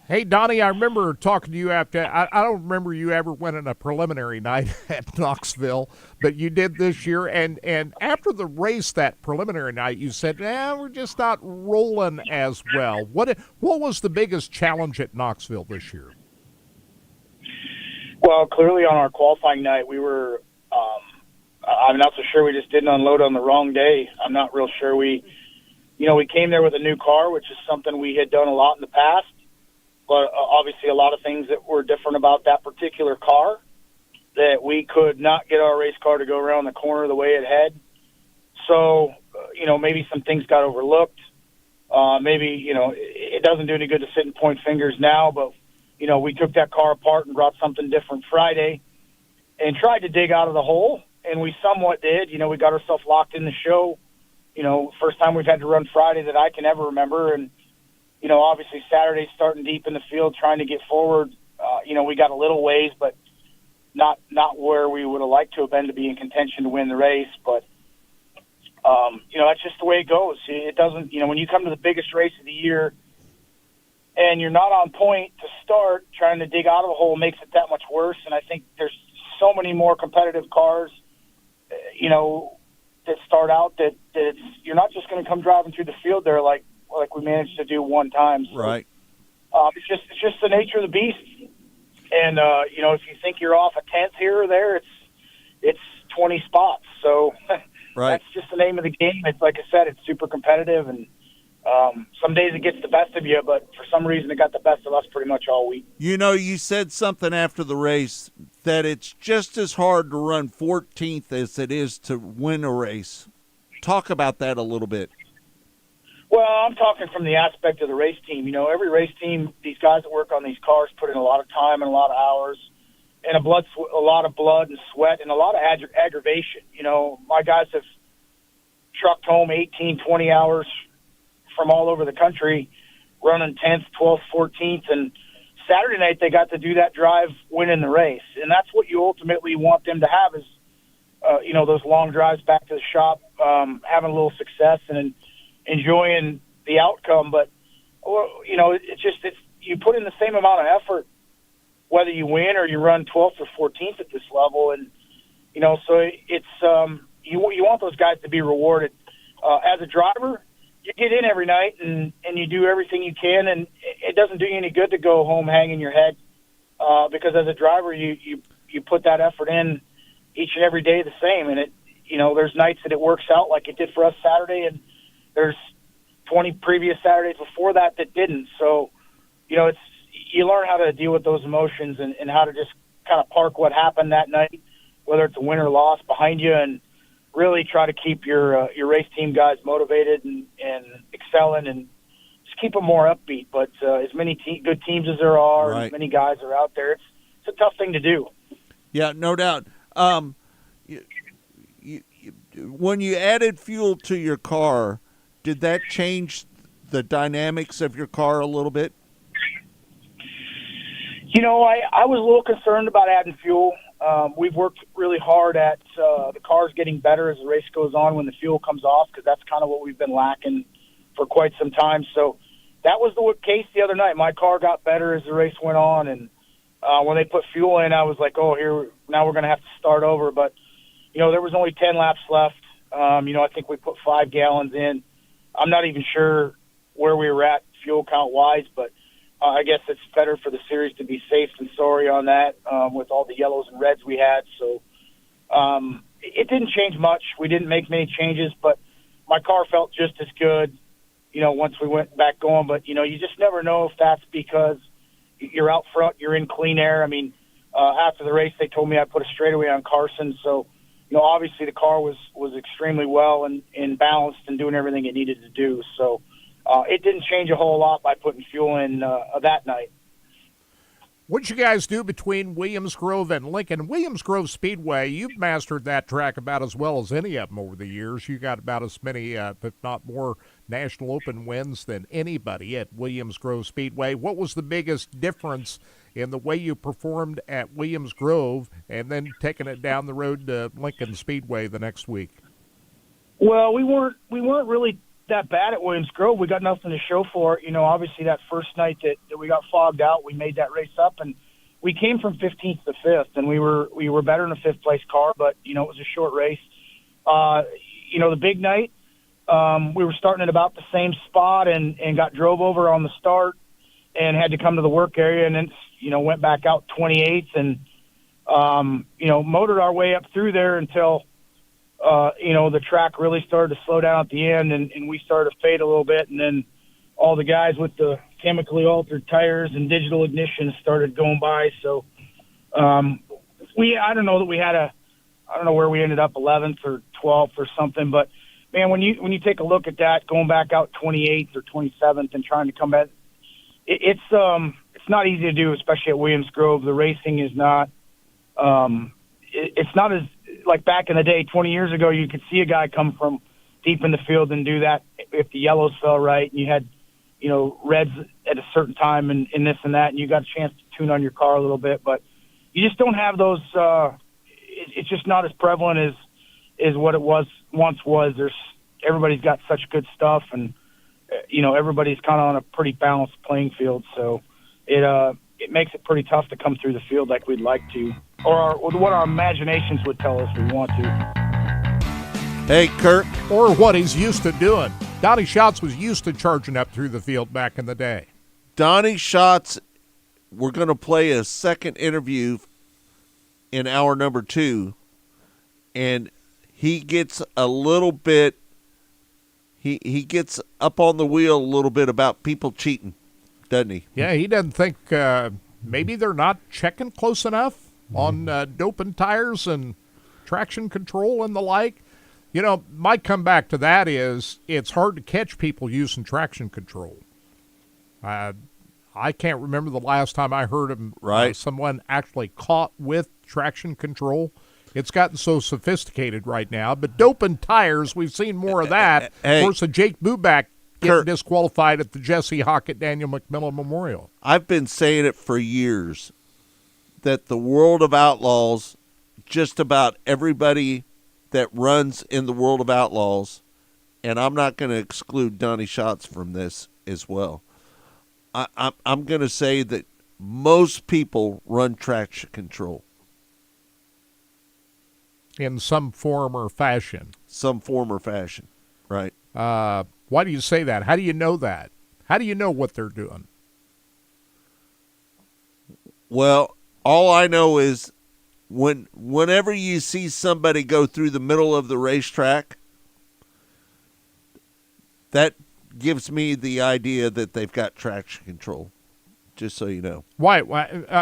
Hey, Donnie, I remember talking to you after. I don't remember you ever winning a preliminary night at Knoxville, but you did this year. And after the race, that preliminary night, you said, we're just not rolling as well. What was the biggest challenge at Knoxville this year? Well, clearly on our qualifying night, we were I'm not so sure we just didn't unload on the wrong day. I'm not real sure we came there with a new car, which is something we had done a lot in the past. But obviously a lot of things that were different about that particular car that we could not get our race car to go around the corner the way it had. So, maybe some things got overlooked. Maybe, it doesn't do any good to sit and point fingers now, but, we took that car apart and brought something different Friday and tried to dig out of the hole, and we somewhat did. We got ourselves locked in the show. First time we've had to run Friday that I can ever remember, and obviously Saturday starting deep in the field, trying to get forward. We got a little ways, but not where we would have liked to have been to be in contention to win the race. But, that's just the way it goes. It doesn't, when you come to the biggest race of the year and you're not on point to start, trying to dig out of the hole makes it that much worse. And I think there's so many more competitive cars, that start out that it's, you're not just going to come driving through the field there like we managed to do one time. So, right. It's just the nature of the beast. And, if you think you're off a 10th here or there, it's 20 spots. So right. That's just the name of the game. It's like I said, it's super competitive, and some days it gets the best of you, but for some reason it got the best of us pretty much all week. You said something after the race that it's just as hard to run 14th as it is to win a race. Talk about that a little bit. Well, I'm talking from the aspect of the race team. Every race team, these guys that work on these cars put in a lot of time and a lot of hours and a lot of blood and sweat and a lot of aggravation. My guys have trucked home 18, 20 hours from all over the country running 10th, 12th, 14th, and Saturday night they got to do that drive winning the race. And that's what you ultimately want them to have is, those long drives back to the shop, having a little success and enjoying, the outcome. But you know, it's you put in the same amount of effort whether you win or you run 12th or 14th at this level, and you know, so it's you want those guys to be rewarded. As a driver, you get in every night and you do everything you can, and it doesn't do you any good to go home hanging your head because as a driver, you put that effort in each and every day the same, and you know, there's nights that it works out like it did for us Saturday, and there's 20 previous Saturdays before that didn't. So, you know, you learn how to deal with those emotions and how to just kind of park what happened that night, whether it's a win or loss, behind you, and really try to keep your race team guys motivated and excelling, and just keep them more upbeat. But as many good teams as there are, right, as many guys are out there, it's a tough thing to do. Yeah, no doubt. When you added fuel to your car, did that change the dynamics of your car a little bit? You know, I was a little concerned about adding fuel. We've worked really hard at the cars getting better as the race goes on when the fuel comes off, because that's kind of what we've been lacking for quite some time. So that was the case the other night. My car got better as the race went on, and when they put fuel in, I was like, oh, now we're going to have to start over. But, you know, there was only 10 laps left. You know, I think we put 5 gallons in. I'm not even sure where we were at fuel count-wise, but I guess it's better for the series to be safe than sorry on that with all the yellows and reds we had. So it didn't change much. We didn't make many changes, but my car felt just as good, you know, once we went back going. But, you know, you just never know if that's because you're out front, you're in clean air. I mean, after the race, they told me I put a straightaway on Carson. So, you know, obviously the car was extremely well and balanced and doing everything it needed to do. So it didn't change a whole lot by putting fuel in that night. What'd you guys do between Williams Grove and Lincoln? Williams Grove Speedway, you've mastered that track about as well as any of them over the years. You got about as many, if not more, National Open wins than anybody at Williams Grove Speedway. What was the biggest difference in the way you performed at Williams Grove and then taking it down the road to Lincoln Speedway the next week? Well, we weren't really that bad at Williams Grove. We got nothing to show for it. You know, obviously that first night that we got fogged out, we made that race up, and we came from 15th to 5th, and we were better than a 5th place car, but, you know, it was a short race. You know, the big night, we were starting at about the same spot and got drove over on the start and had to come to the work area, and then, you know, went back out 28th and, you know, motored our way up through there until, you know, the track really started to slow down at the end, and we started to fade a little bit, and then all the guys with the chemically altered tires and digital ignition started going by. So I don't know that we had I don't know where we ended up, 11th or 12th or something, but man, when you take a look at that, going back out 28th or 27th and trying to come back, it's not easy to do, especially at Williams Grove. The racing is not it's not as like back in the day, 20 years ago, you could see a guy come from deep in the field and do that if the yellows fell right and you had, you know, reds at a certain time and this and that, and you got a chance to tune on your car a little bit. But you just don't have those it's just not as prevalent as what it once was. Everybody's got such good stuff, and you know, everybody's kind of on a pretty balanced playing field, so it makes it pretty tough to come through the field like we'd like to, or what our imaginations would tell us we want to. Hey, Kirk. Or what he's used to doing. Donnie Schatz was used to charging up through the field back in the day. Donnie Schatz, we're going to play a second interview in hour number 2, and he gets a little bit, he gets up on the wheel a little bit about people cheating, doesn't he? Yeah, he doesn't think maybe they're not checking close enough on doping tires and traction control and the like. You know, my comeback to that is it's hard to catch people using traction control. I can't remember the last time I heard of someone actually caught with traction control. It's gotten so sophisticated right now. But doping tires, we've seen more of that. Of course, Jake Buback getting disqualified at the Jesse Hockett Daniel McMillan Memorial. I've been saying it for years that the World of Outlaws, just about everybody that runs in the World of Outlaws and I'm not going to exclude Donnie Schatz from this as well. I'm going to say that most people run traction control. In some form or fashion. Some form or fashion, right. Why do you say that? How do you know that? How do you know what they're doing? Well, all I know is whenever you see somebody go through the middle of the racetrack, that gives me the idea that they've got traction control, just so you know. Why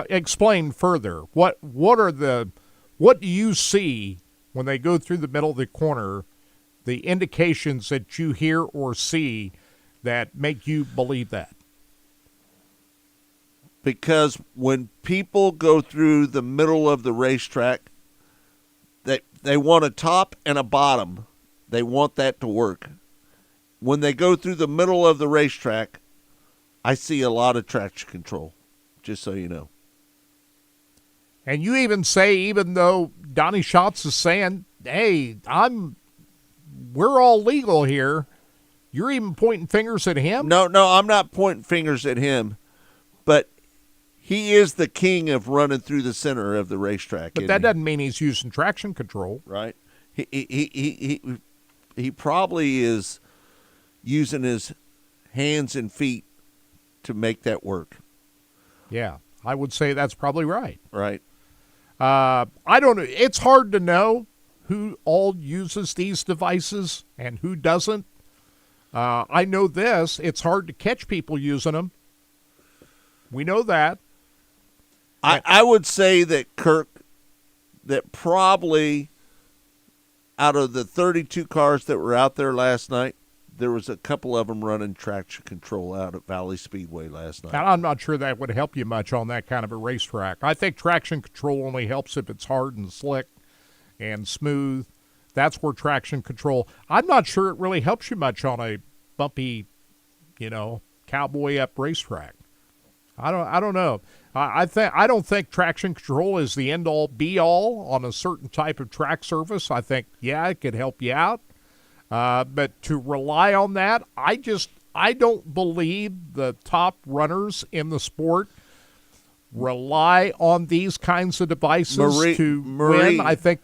explain further. What do you see when they go through the middle of the corner, the indications that you hear or see that make you believe that? Because when people go through the middle of the racetrack, they want a top and a bottom. They want that to work. When they go through the middle of the racetrack, I see a lot of traction control, just so you know. And you even say, even though Donnie Schatz is saying, hey, we're all legal here, you're even pointing fingers at him? No, I'm not pointing fingers at him, but he is the king of running through the center of the racetrack. But that doesn't mean he's using traction control. Right. He probably is using his hands and feet to make that work. Yeah, I would say that's probably right. Right. I don't know. It's hard to know who all uses these devices and who doesn't. I know this. It's hard to catch people using them. We know that. I would say that, Kirk, that probably out of the 32 cars that were out there last night, there was a couple of them running traction control out at Valley Speedway last night. And I'm not sure that would help you much on that kind of a racetrack. I think traction control only helps if it's hard and slick and smooth. That's where traction control. I'm not sure it really helps you much on a bumpy, cowboy up racetrack. I don't know. I don't think traction control is the end all be all on a certain type of track surface. I think it could help you out. But to rely on that, I don't believe the top runners in the sport rely on these kinds of devices to win. I think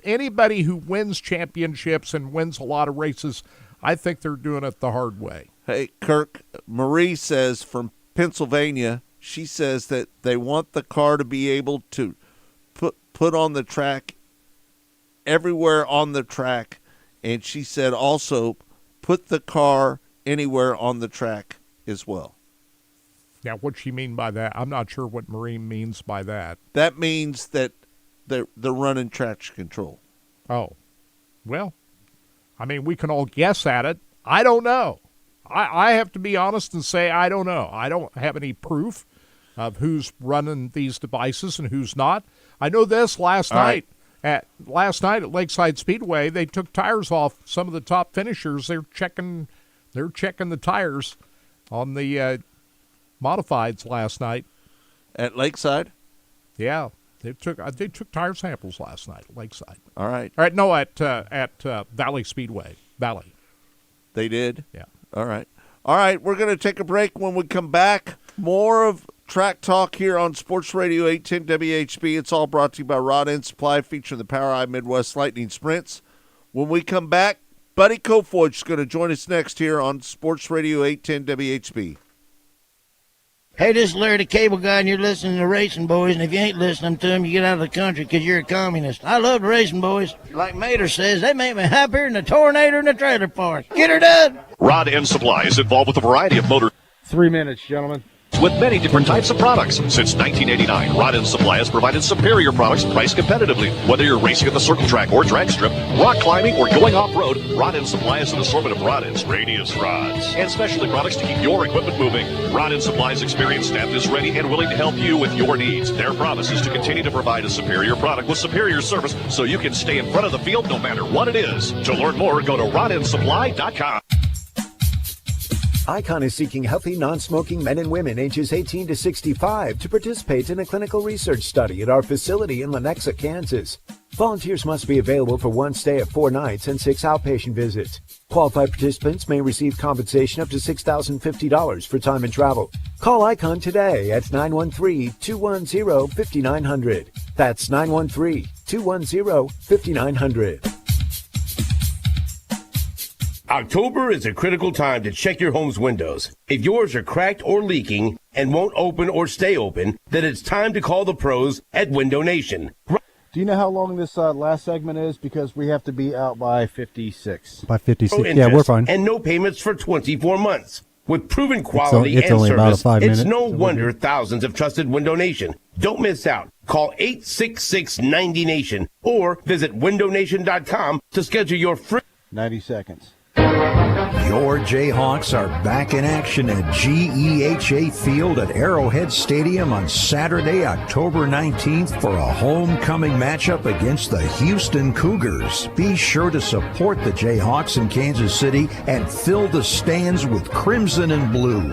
anybody who wins championships and wins a lot of races, I think they're doing it the hard way. Hey, Kirk, Marie says from Pennsylvania, she says that they want the car to be able to put on the track everywhere on the track. And she said also put the car anywhere on the track as well. Now, what she mean by that? I'm not sure what Marie means by that. That means that they're running traction control. Oh. Well, I mean, we can all guess at it. I don't know. I have to be honest and say I don't know. I don't have any proof of who's running these devices and who's not. I know this last night. Last night at Lakeside Speedway, they took tires off some of the top finishers. They're checking the tires on the modifieds last night at Lakeside. Yeah, they took tire samples last night at Lakeside. All right. No, at Valley Speedway. Valley. They did. Yeah. All right. We're going to take a break. When we come back, more of Track Talk here on Sports Radio 810 WHB. It's all brought to you by Rod End Supply, featuring the POWRi Midwest Lightning Sprints. When we come back, Buddy Kofoid is going to join us next here on Sports Radio 810 WHB. Hey, this is Larry the Cable Guy, and you're listening to Racing Boys, and if you ain't listening to them, you get out of the country because you're a communist. I love the Racing Boys. Like Mater says, they make me happier than a tornado in a trailer park. Get her done! Rod End Supply is involved with a variety of motor... 3 minutes, gentlemen. With many different types of products. Since 1989, Rod End Supply has provided superior products priced competitively. Whether you're racing at the circle track or drag strip, rock climbing, or going off-road, Rod End Supply has an assortment of rod ends, radius rods, and specialty products to keep your equipment moving. Rod End Supply's experienced staff is ready and willing to help you with your needs. Their promise is to continue to provide a superior product with superior service so you can stay in front of the field no matter what it is. To learn more, go to rodendsupply.com. Icon is seeking healthy, non-smoking men and women ages 18 to 65 to participate in a clinical research study at our facility in Lenexa, Kansas. Volunteers must be available for one stay of 4 nights and 6 outpatient visits. Qualified participants may receive compensation up to $6,050 for time and travel. Call ICON today at 913-210-5900. That's 913-210-5900. October is a critical time to check your home's windows. If yours are cracked or leaking and won't open or stay open, then it's time to call the pros at Window Nation. Do you know how long this last segment is? Because we have to be out by 56. By 56, No yeah, we're interest fine. And no payments for 24 months. With proven quality it's and only about service, 5 it's minutes. no wonder thousands have trusted Window Nation. Don't miss out. Call 866-90-NATION or visit windownation.com to schedule your free 90 seconds. Your Jayhawks are back in action at GEHA Field at Arrowhead Stadium on Saturday, October 19th for a homecoming matchup against the Houston Cougars. Be sure to support the Jayhawks in Kansas City and fill the stands with crimson and blue.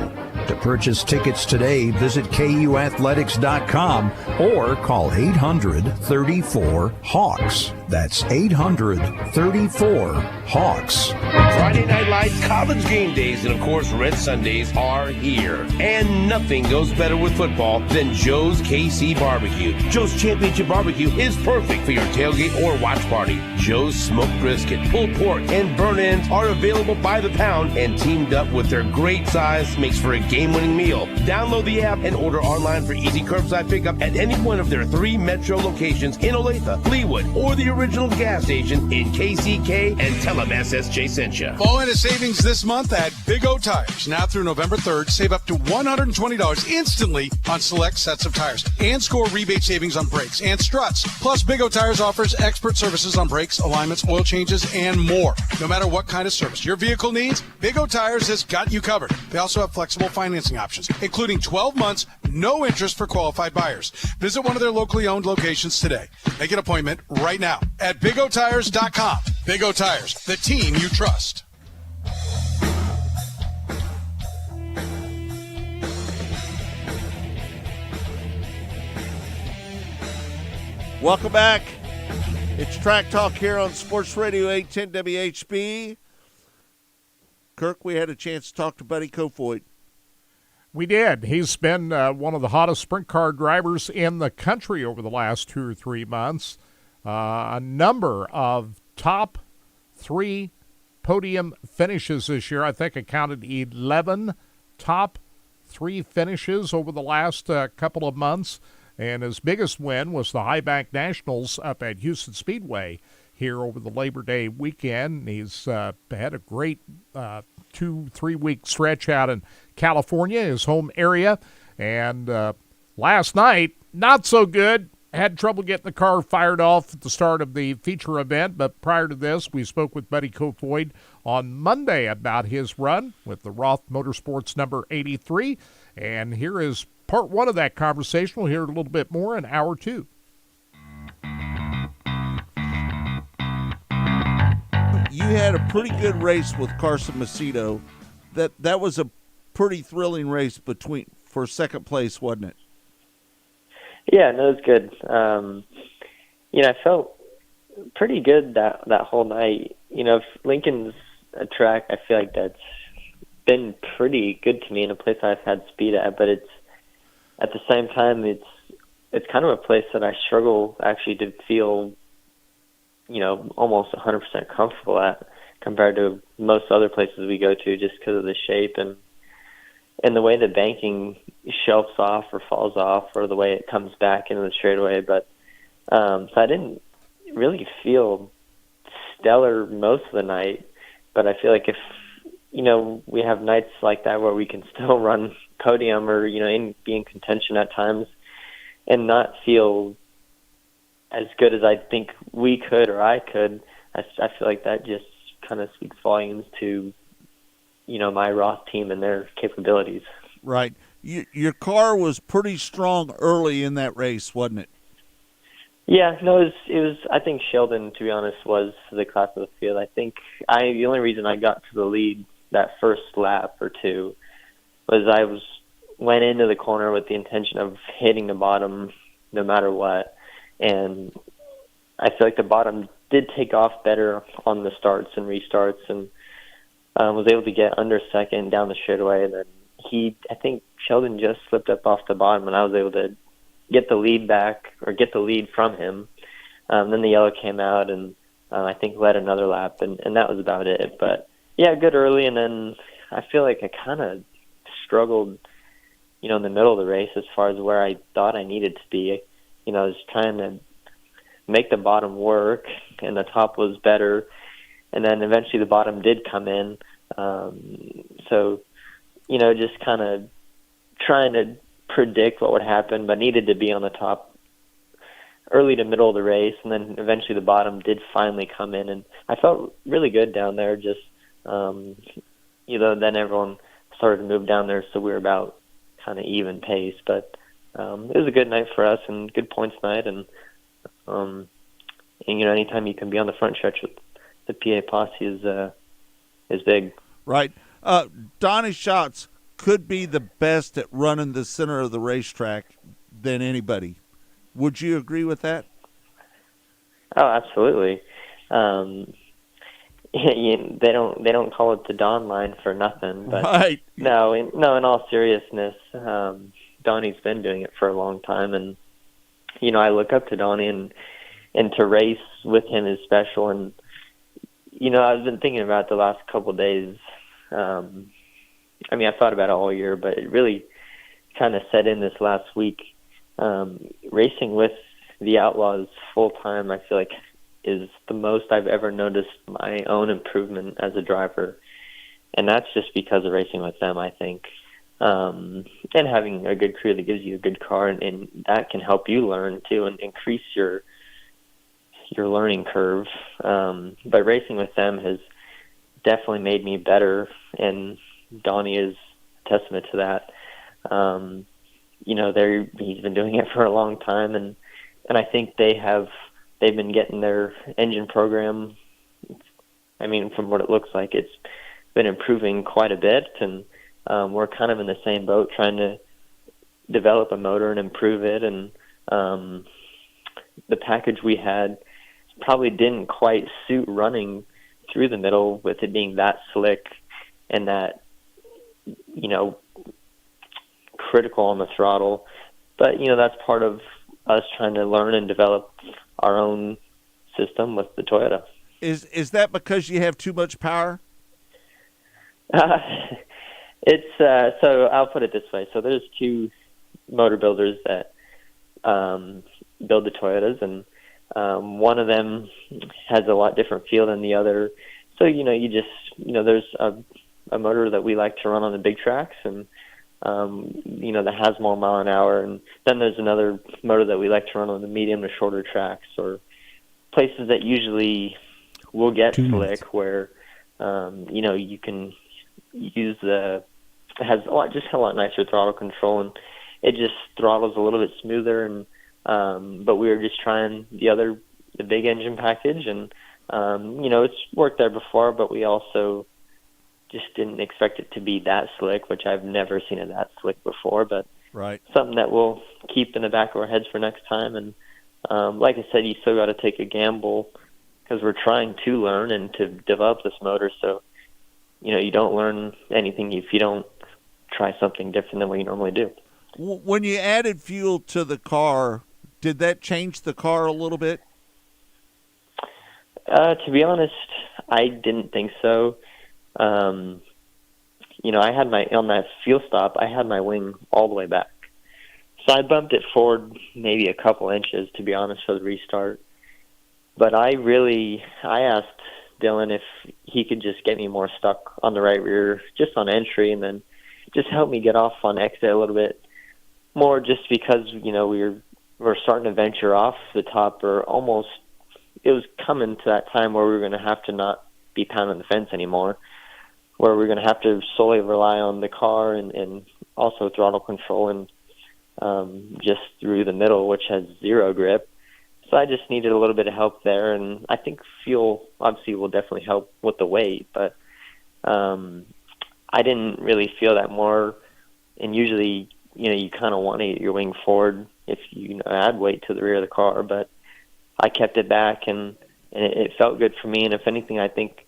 To purchase tickets today, visit KUathletics.com or call 800-34-HAWKS. That's 800-34-HAWKS. Friday Night Lights, college game days, and of course Red Sundays are here. And nothing goes better with football than Joe's KC Barbecue. Joe's Championship Barbecue is perfect for your tailgate or watch party. Joe's smoked brisket, pulled pork, and burnt-ends are available by the pound and teamed up with their great size makes for a game-winning meal. Download the app and order online for easy curbside pickup at any one of their 3 metro locations in Olathe, Leawood, or the original gas station in KCK, and tell them SSJ sent you. Fall into savings this month at Big O Tires. Now through November 3rd, save up to $120 instantly on select sets of tires and score rebate savings on brakes and struts. Plus, Big O Tires offers expert services on brakes, alignments, oil changes, and more. No matter what kind of service your vehicle needs, Big O Tires has got you covered. They also have flexible financing options, including 12 months, no interest for qualified buyers. Visit one of their locally owned locations today. Make an appointment right now at BigOTires.com. Big O Tires, the team you trust. Welcome back. It's Track Talk here on Sports Radio 810 WHB. Kirk, we had a chance to talk to Buddy Kofoid. We did. He's been one of the hottest sprint car drivers in the country over the last 2 or 3 months. A number of top 3 podium finishes this year. I think I counted 11 top 3 finishes over the last couple of months. And his biggest win was the High Bank Nationals up at Houston Speedway here over the Labor Day weekend. He's had a great 2-3 week stretch out in California, his home area. And last night, not so good. Had trouble getting the car fired off at the start of the feature event, but prior to this, we spoke with Buddy Kofoid on Monday about his run with the Roth Motorsports number 83. And here is part 1 of that conversation. We'll hear a little bit more in hour 2. You had a pretty good race with Carson Macedo. That was a pretty thrilling race for second place, wasn't it? Yeah, no, it was good. I felt pretty good that whole night. If Lincoln's a track, I feel like that's been pretty good to me in a place I've had speed at, but it's at the same time it's kind of a place that I struggle actually to feel, almost 100% comfortable at compared to most other places we go to, just because of the shape and the way the banking shelves off or falls off, or the way it comes back into the straightaway. But so I didn't really feel stellar most of the night, but I feel like if we have nights like that where we can still run podium or be in contention at times and not feel as good as I think we could or I could, I feel like that just kind of speaks volumes to my Roth team and their capabilities. Right. Your car was pretty strong early in that race, wasn't it? Yeah, no, it was. I think Sheldon, to be honest, was the class of the field. I think the only reason I got to the lead that first lap or two was I went into the corner with the intention of hitting the bottom no matter what, and I feel like the bottom did take off better on the starts and restarts, and was able to get under second down the straightaway. And then I think Sheldon just slipped up off the bottom, and I was able to get the lead back, or get the lead from him. Then the yellow came out, and I think led another lap, and that was about it. But yeah, good early, and then I feel like I kind of struggled, in the middle of the race as far as where I thought I needed to be. I was trying to make the bottom work, and the top was better, and then eventually the bottom did come in. So, just kind of trying to predict what would happen, but needed to be on the top early to middle of the race, and then eventually the bottom did finally come in, and I felt really good down there. Just, then everyone started to move down there, so we were about kind of even pace, but it was a good night for us and good points night, and anytime you can be on the front stretch with the PA posse is big. Right. Donnie Schatz could be the best at running the center of the racetrack than anybody. Would you agree with that? Oh, absolutely. They don't call it the Don line for nothing. But right. No. In all seriousness, Donnie's been doing it for a long time, and I look up to Donnie, and to race with him is special. And I've been thinking about it the last couple of days. I thought about it all year, but it really kind of set in this last week. Racing with the Outlaws full time, I feel like, is the most I've ever noticed my own improvement as a driver, and that's just because of racing with them, I think. And having a good crew that gives you a good car, and that can help you learn too, and increase your learning curve. But racing with them has definitely made me better, and Donnie is a testament to that. He's been doing it for a long time, and I think they've been getting their engine program. From what it looks like, it's been improving quite a bit, and we're kind of in the same boat, trying to develop a motor and improve it. And the package we had probably didn't quite suit running through the middle, with it being that slick and that, critical on the throttle. But, that's part of us trying to learn and develop our own system with the Toyota. Is that because you have too much power? It's so I'll put it this way. So there's two motor builders that build the Toyotas, and one of them has a lot different feel than the other. So there's a motor that we like to run on the big tracks, and that has more mile an hour, and then there's another motor that we like to run on the medium to shorter tracks, or places that usually will get slick, where you can use it has a lot nicer throttle control, and it just throttles a little bit smoother. And but we were just trying the big engine package, and it's worked there before, but we also just didn't expect it to be that slick, which I've never seen it that slick before. But right, something that we'll keep in the back of our heads for next time. And like I said, you still got to take a gamble, because we're trying to learn and to develop this motor. So you don't learn anything if you don't try something different than what you normally do. When you added fuel to the car, did that change the car a little bit? To be honest, I didn't think so. I had on that fuel stop, I had my wing all the way back. So I bumped it forward maybe a couple inches, to be honest, for the restart. But I asked Dylan if he could just get me more stuck on the right rear, just on entry, and then just help me get off on exit a little bit more, just because, we're starting to venture off the top, or almost, it was coming to that time where we were going to have to not be pounding the fence anymore, where we're going to have to solely rely on the car and also throttle control, and just through the middle, which has zero grip. So I just needed a little bit of help there, and I think fuel obviously will definitely help with the weight, but I didn't really feel that more. And usually, you kind of want to get your wing forward if you add weight to the rear of the car, but I kept it back, and it felt good for me. And if anything, I think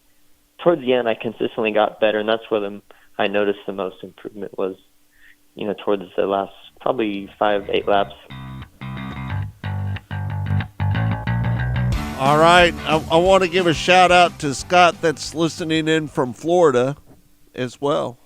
towards the end I consistently got better, and that's where I noticed the most improvement was, towards the last probably 5-8 laps. All right, I want to give a shout out to Scott that's listening in from Florida as well.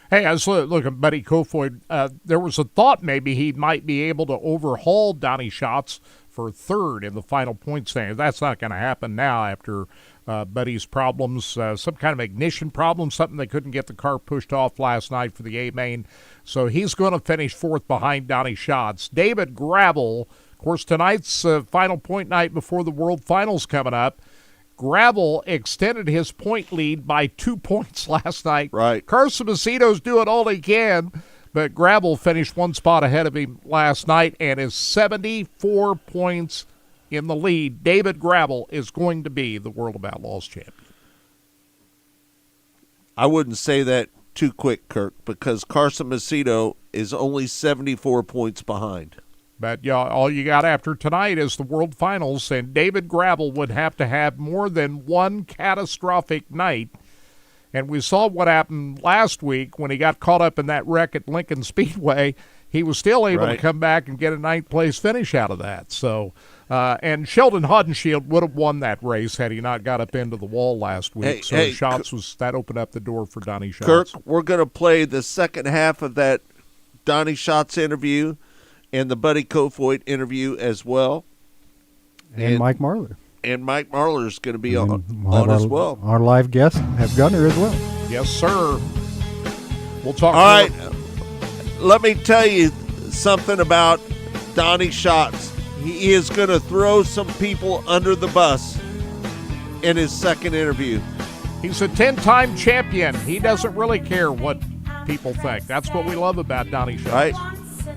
Hey, I was looking at Buddy Kofoid. There was a thought maybe he might be able to overhaul Donnie Schatz for third in the final point standings. That's not going to happen now after Buddy's problems, some kind of ignition problem, something they couldn't get the car pushed off last night for the A-Main. So he's going to finish fourth behind Donnie Schatz. David Gravel, of course, tonight's final point night before the World Finals coming up. Gravel extended his point lead by 2 points last night. Right. Carson Macedo's doing all he can, but Gravel finished one spot ahead of him last night and is 74 points in the lead. David Gravel is going to be the World of Outlaws champion. I wouldn't say that too quick, Kirk, because Carson Macedo is only 74 points behind. But yeah, all you got after tonight is the World Finals, and David Gravel would have to have more than one catastrophic night. And we saw what happened last week when he got caught up in that wreck at Lincoln Speedway. He was still able to come back and get a ninth-place finish out of that. So, and Sheldon Haudenschild would have won that race had he not got up into the wall last week. That opened up the door for Donnie Schatz. Kirk, we're going to play the second half of that Donnie Schatz interview and the Buddy Kofoid interview as well. And Mike Marlar. And Mike Marlar is going to be on as well. Our live guests have Gunner as well. Yes, sir. We'll talk. All right. Let me tell you something about Donnie Schatz. He is going to throw some people under the bus in his second interview. He's a 10-time champion. He doesn't really care what people think. That's what we love about Donnie Schatz. Right.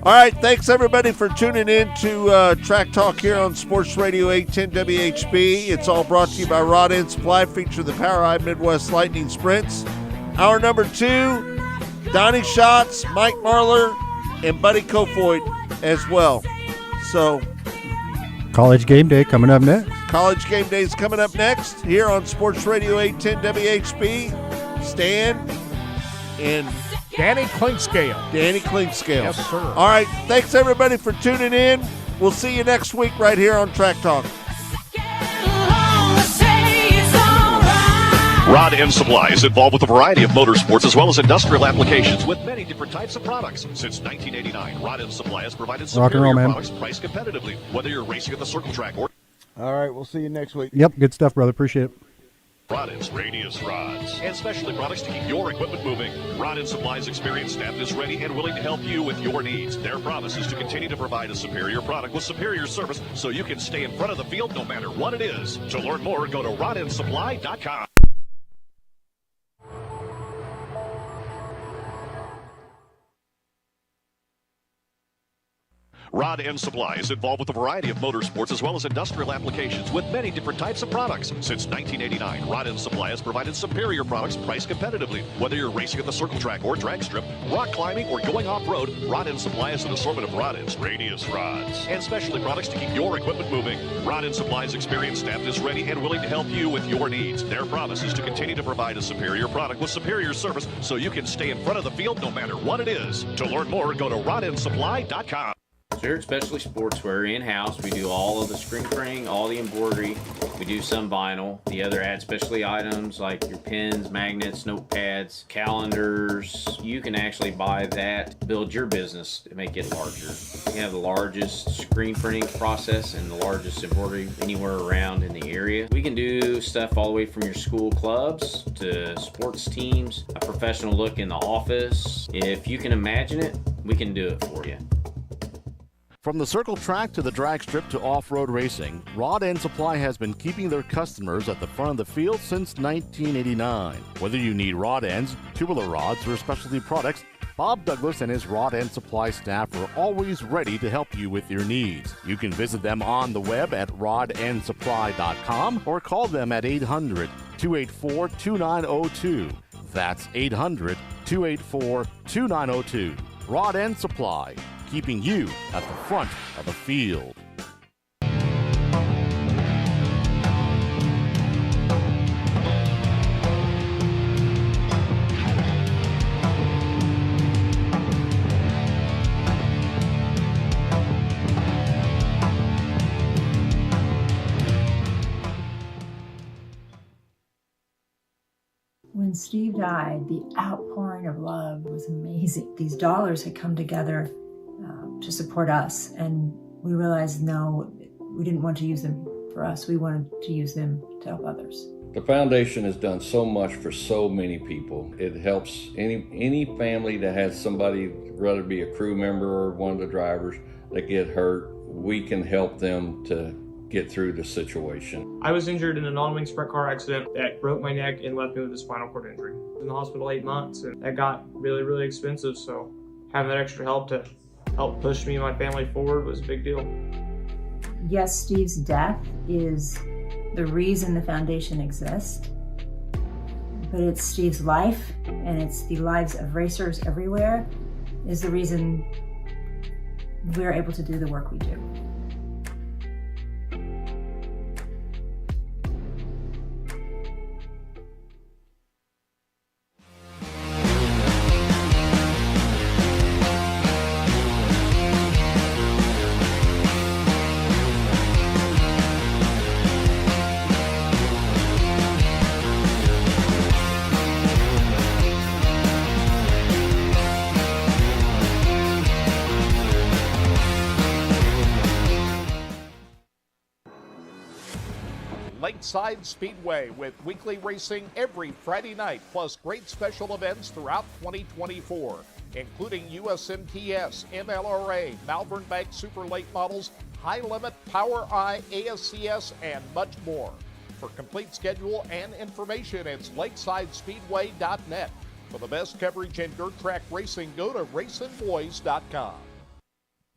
All right, thanks everybody for tuning in to Track Talk here on Sports Radio 810 WHB. It's all brought to you by Rod End Supply, featuring the POWRi Midwest Lightning Sprints. Hour number 2, Donnie Schatz, Mike Marlar, and Buddy Kofoid as well. So, College Game Day coming up next. College Game Day is coming up next here on Sports Radio 810 WHB. Stan and Danny Clinkscale. Yes, sir. All right, thanks everybody for tuning in. We'll see you next week right here on Track Talk. Rod End Supply is involved with a variety of motorsports as well as industrial applications with many different types of products. Since 1989, Rod End Supply has provided superior products priced competitively, whether you're racing at the circle track or... All right, we'll see you next week. Yep, good stuff, brother. Appreciate it. Rod End's Radius Rods and specialty products to keep your equipment moving. Rod End Supply's experienced staff is ready and willing to help you with your needs. Their promise is to continue to provide a superior product with superior service so you can stay in front of the field no matter what it is. To learn more, go to rodendsupply.com. Rod End Supply is involved with a variety of motorsports as well as industrial applications with many different types of products. Since 1989, Rod End Supply has provided superior products priced competitively. Whether you're racing at the circle track or drag strip, rock climbing, or going off-road, Rod End Supply has an assortment of Rod End's Radius Rods and specialty products to keep your equipment moving. Rod End Supply's experienced staff is ready and willing to help you with your needs. Their promise is to continue to provide a superior product with superior service so you can stay in front of the field no matter what it is. To learn more, go to rodendsupply.com. Spirit Specialty Sportswear in-house. We do all of the screen printing, all the embroidery. We do some vinyl. The other add specialty items like your pens, magnets, notepads, calendars. You can actually buy that, build your business to make it larger. We have the largest screen printing process and the largest embroidery anywhere around in the area. We can do stuff all the way from your school clubs to sports teams, a professional look in the office. If you can imagine it, we can do it for you. From the circle track to the drag strip to off-road racing, Rod End Supply has been keeping their customers at the front of the field since 1989. Whether you need rod ends, tubular rods, or specialty products, Bob Douglas and his Rod End Supply staff are always ready to help you with your needs. You can visit them on the web at rodendsupply.com or call them at 800-284-2902. That's 800-284-2902. Rod End Supply, keeping you at the front of the field. Steve died, the outpouring of love was amazing. These dollars had come together to support us, and we realized, no, we didn't want to use them for us. We wanted to use them to help others. The foundation has done so much for so many people. It helps any family that has somebody, whether it be a crew member or one of the drivers, that get hurt. We can help them to get through the situation. I was injured in a non-wing sprint car accident that broke my neck and left me with a spinal cord injury. I was in the hospital 8 months, and that got really, really expensive. So having that extra help to help push me and my family forward was a big deal. Yes, Steve's death is the reason the foundation exists, but it's Steve's life, and it's the lives of racers everywhere, is the reason we're able to do the work we do. Lakeside Speedway with weekly racing every Friday night, plus great special events throughout 2024, including USMTS, MLRA, Malvern Bank Super Late Models, High Limit, Power I, ASCS, and much more. For complete schedule and information, it's lakesidespeedway.net. For the best coverage in dirt track racing, go to racinboys.com.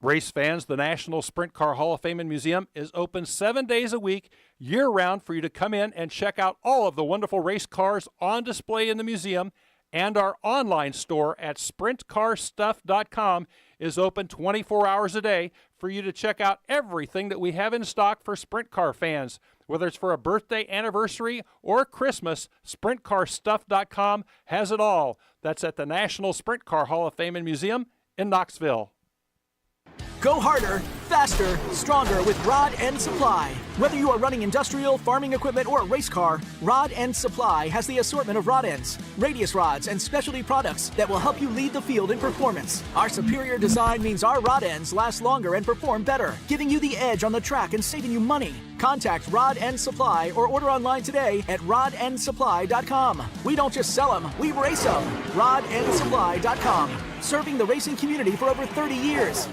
Race fans, the National Sprint Car Hall of Fame and Museum is open 7 days a week, year-round, for you to come in and check out all of the wonderful race cars on display in the museum. And our online store at sprintcarstuff.com is open 24 hours a day for you to check out everything that we have in stock for sprint car fans. Whether it's for a birthday, anniversary, or Christmas, sprintcarstuff.com has it all. That's at the National Sprint Car Hall of Fame and Museum in Knoxville. Go harder, faster, stronger with Rod End Supply. Whether you are running industrial, farming equipment, or a race car, Rod End Supply has the assortment of rod ends, radius rods, and specialty products that will help you lead the field in performance. Our superior design means our rod ends last longer and perform better, giving you the edge on the track and saving you money. Contact Rod End Supply or order online today at rodendsupply.com. We don't just sell them, we race them. rodendsupply.com. Serving the racing community for over 30 years.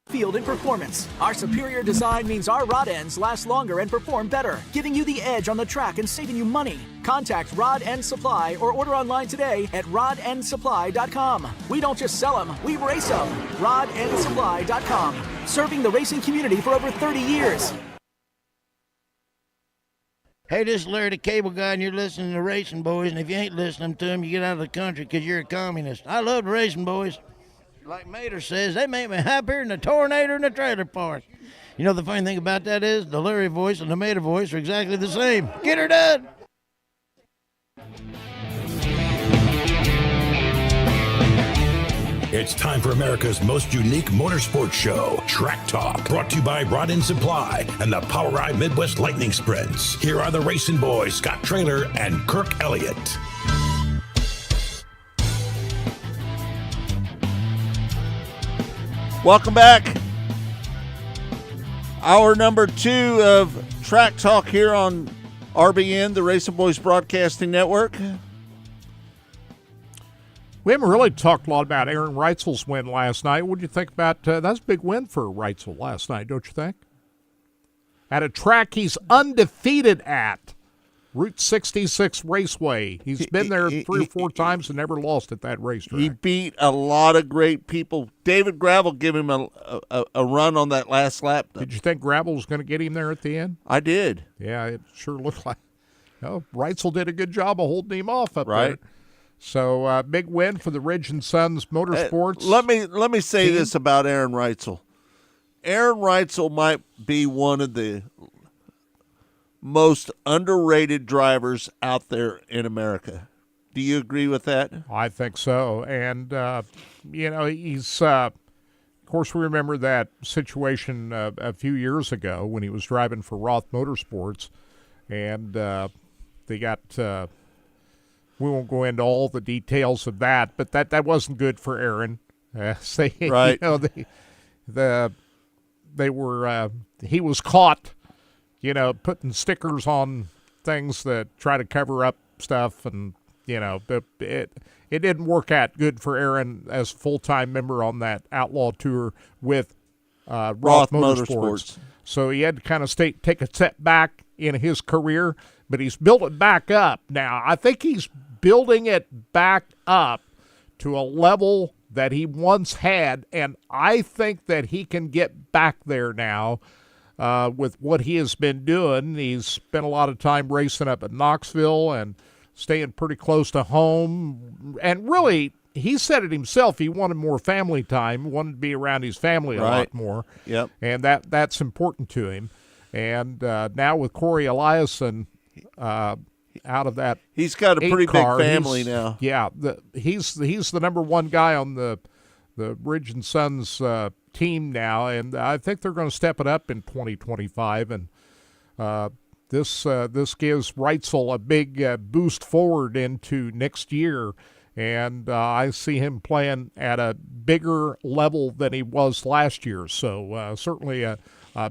Field in performance. Our superior design means our rod ends last longer and perform better, giving you the edge on the track and saving you money. Contact Rod End Supply or order online today at rodendsupply.com. We don't just sell them, we race them. rodendsupply.com. Serving the racing community for over 30 years. Hey, this is Larry the Cable Guy, and you're listening to Racing Boys, and if you ain't listening to them, you get out of the country because you're a communist. I love the Racing Boys. Like Mater says, they make me happier than a tornado in a trailer park. You know, the funny thing about that is the Larry voice and the Mater voice are exactly the same. Get her done! It's time for America's most unique motorsports show, Track Talk, brought to you by Rod End Supply and the Power Ride Midwest Lightning Sprints. Here are the Racing Boys, Scott Traylor and Kirk Elliott. Welcome back. Hour number 2 of Track Talk here on RBN, the Racing Boys Broadcasting Network. We haven't really talked a lot about Aaron Reutzel's win last night. What do you think about that's a big win for Reutzel last night, don't you think? At a track he's undefeated at, Route 66 Raceway. He's been there 3 or 4 times and never lost at that racetrack. He beat a lot of great people. David Gravel gave him a run on that last lap. Did you think Gravel was going to get him there at the end? I did. Yeah, it sure looked like. Well, Reutzel did a good job of holding him off up right there. So big win for the Ridge and Sons Motorsports. Let me say this about Aaron Reutzel. Aaron Reutzel might be one of the most underrated drivers out there in America. Do you agree with that? I think so. And, he's course, we remember that situation a few years ago when he was driving for Roth Motorsports, and they got. We won't go into all the details of that, but that wasn't good for Aaron. Right. You know, they were. He was caught, you know, putting stickers on things that try to cover up stuff, and you know, it didn't work out good for Aaron as a full-time member on that Outlaw Tour with Roth Motorsports. So he had to kind of take a step back in his career, but he's built it back up. Now, I think he's building it back up to a level that he once had, and I think that he can get back there now with what he has been doing. He's spent a lot of time racing up at Knoxville and staying pretty close to home. And really, he said it himself, he wanted more family time, wanted to be around his family a lot more. Yep. And that's important to him. And now with Corey Eliason out of that, he's got a pretty big family now. Yeah, he's the number one guy on the Ridge and Sons team now, and I think they're going to step it up in 2025. And this gives Reitzel a big boost forward into next year, and I see him playing at a bigger level than he was last year. So certainly a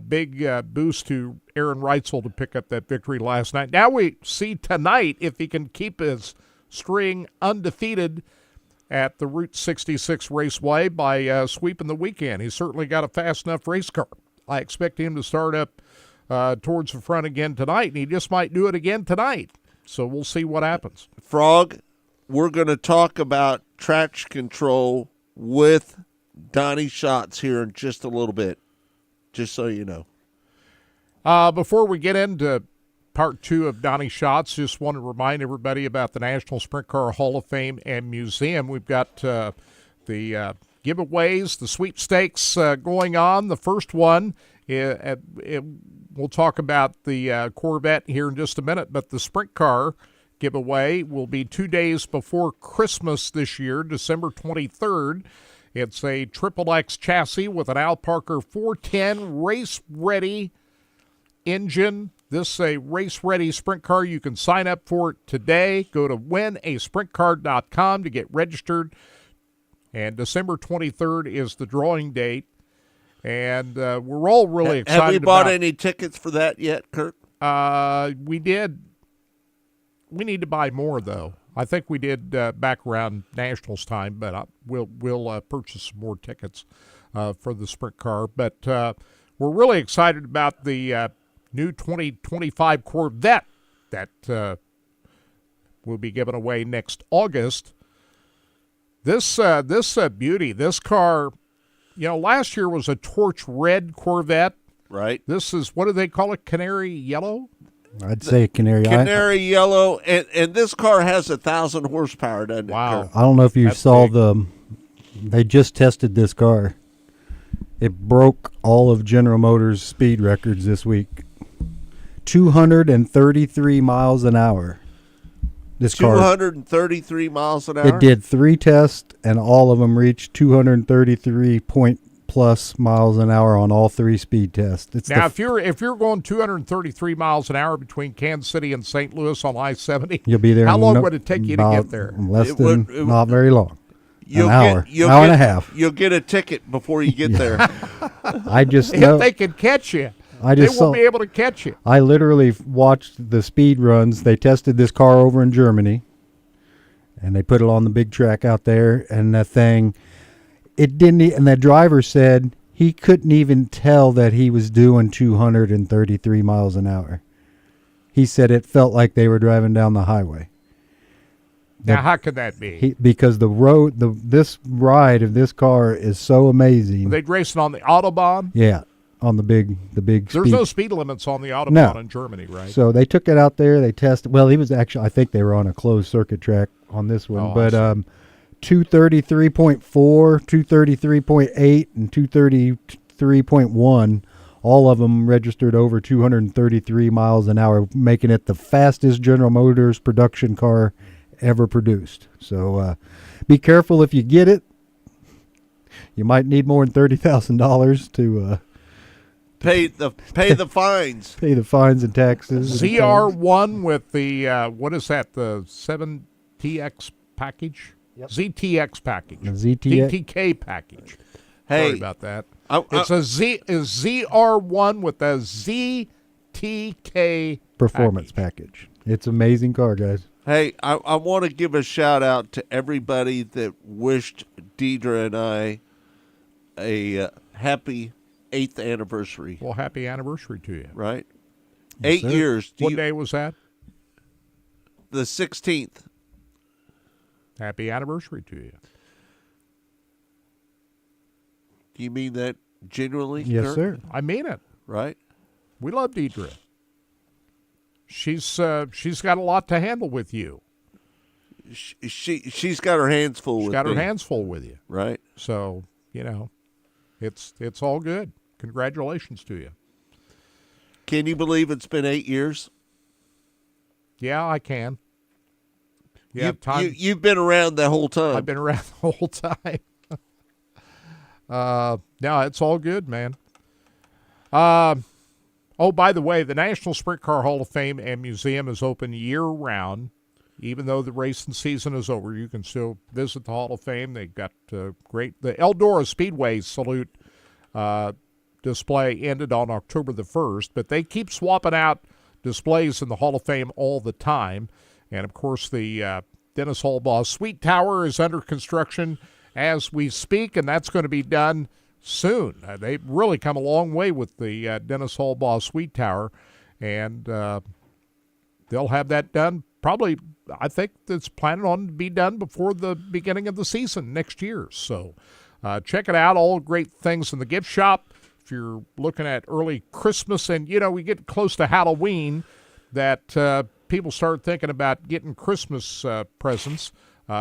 big boost to Aaron Reitzel to pick up that victory last night. Now we see tonight if he can keep his string undefeated at the Route 66 Raceway by sweeping the weekend. He's certainly got a fast enough race car. I expect him to start up towards the front again tonight, and he just might do it again tonight. So we'll see what happens. Frog, we're going to talk about traction control with Donnie Schatz here in just a little bit, just so you know. Before we get into part two of Donnie Schatz, just want to remind everybody about the National Sprint Car Hall of Fame and Museum. We've got the giveaways, the sweepstakes going on. The first one, we'll talk about the Corvette here in just a minute, but the Sprint Car giveaway will be 2 days before Christmas this year, December 23rd. It's a XXX chassis with an Al Parker 410 race-ready engine. This is a race-ready sprint car. You can sign up for it today. Go to winasprintcar.com to get registered. And December 23rd is the drawing date. And we're all really excited. Have we bought any tickets for that yet, Kirk? We did. We need to buy more, though. I think we did back around Nationals time, but we'll purchase some more tickets for the sprint car. But we're really excited about the new 2025 Corvette that will be given away next August. This beauty, this car, you know, last year was a torch red Corvette. Right. This is, what do they call it, canary yellow? I'd say canary yellow, and this car has 1,000 horsepower, doesn't it? Wow. I don't know if you saw they just tested this car. It broke all of General Motors' speed records this week. 233 miles an hour. This car. 233 miles an hour? It did 3 tests, and all of them reached 233+ miles an hour on all 3 speed tests. Now, if you're going 233 miles an hour between Kansas City and St. Louis on I-70, you'll be there. How long would it take you to get there? Not very long. An hour and a half. You'll get a ticket before you get there. I just know. If they can catch you, they won't be able to catch you. I literally watched the speed runs. They tested this car over in Germany, and they put it on the big track out there, and the thing, it didn't. And the driver said he couldn't even tell that he was doing 233 miles an hour. He said it felt like they were driving down the highway. Now, how could that be? Because this ride of this car is so amazing. Were they racing on the Autobahn? Yeah, on the big. There's no speed limits on the Autobahn in Germany, right? So they took it out there. They tested. Well, he was actually. I think they were on a closed circuit track on this one, but 233.4, 233.8, and 233.1. All of them registered over 233 miles an hour, making it the fastest General Motors production car ever produced. So be careful if you get it. you might need more than $30,000 to pay the fines. Pay the fines and taxes. ZR1 with the what is that? The 7TX package. Yep. ZTX package. ZTK package. Hey, sorry about that. It's a ZR1 with a ZTK performance package. It's an amazing car, guys. Hey, I want to give a shout out to everybody that wished Deidre and I a happy 8th anniversary. Well, happy anniversary to you. Right? Yes, 8 sir. years. What day was that? The 16th. Happy anniversary to you. Do you mean that genuinely? Yes, Kirk? sir. I mean it. Right? We love Deidre. She's got a lot to handle with you. She's got her hands full. She's got her hands full with you. Right. So it's all good. Congratulations to you. Can you believe it's been 8 years? Yeah, I can. You've been around the whole time. I've been around the whole time. No, it's all good, man. Oh, by the way, the National Sprint Car Hall of Fame and Museum is open year-round. Even though the racing season is over, you can still visit the Hall of Fame. They've got the Eldora Speedway Salute display ended on October the 1st, but they keep swapping out displays in the Hall of Fame all the time. And, of course, the Dennis Hallbaugh Suite Tower is under construction as we speak, and that's going to be done soon. They've really come a long way with the Dennis Hallbaugh Suite Tower, and they'll have that done probably, I think it's planning on to be done before the beginning of the season next year. So check it out. All great things in the gift shop. If you're looking at early Christmas, and, we get close to Halloween, that people start thinking about getting Christmas presents,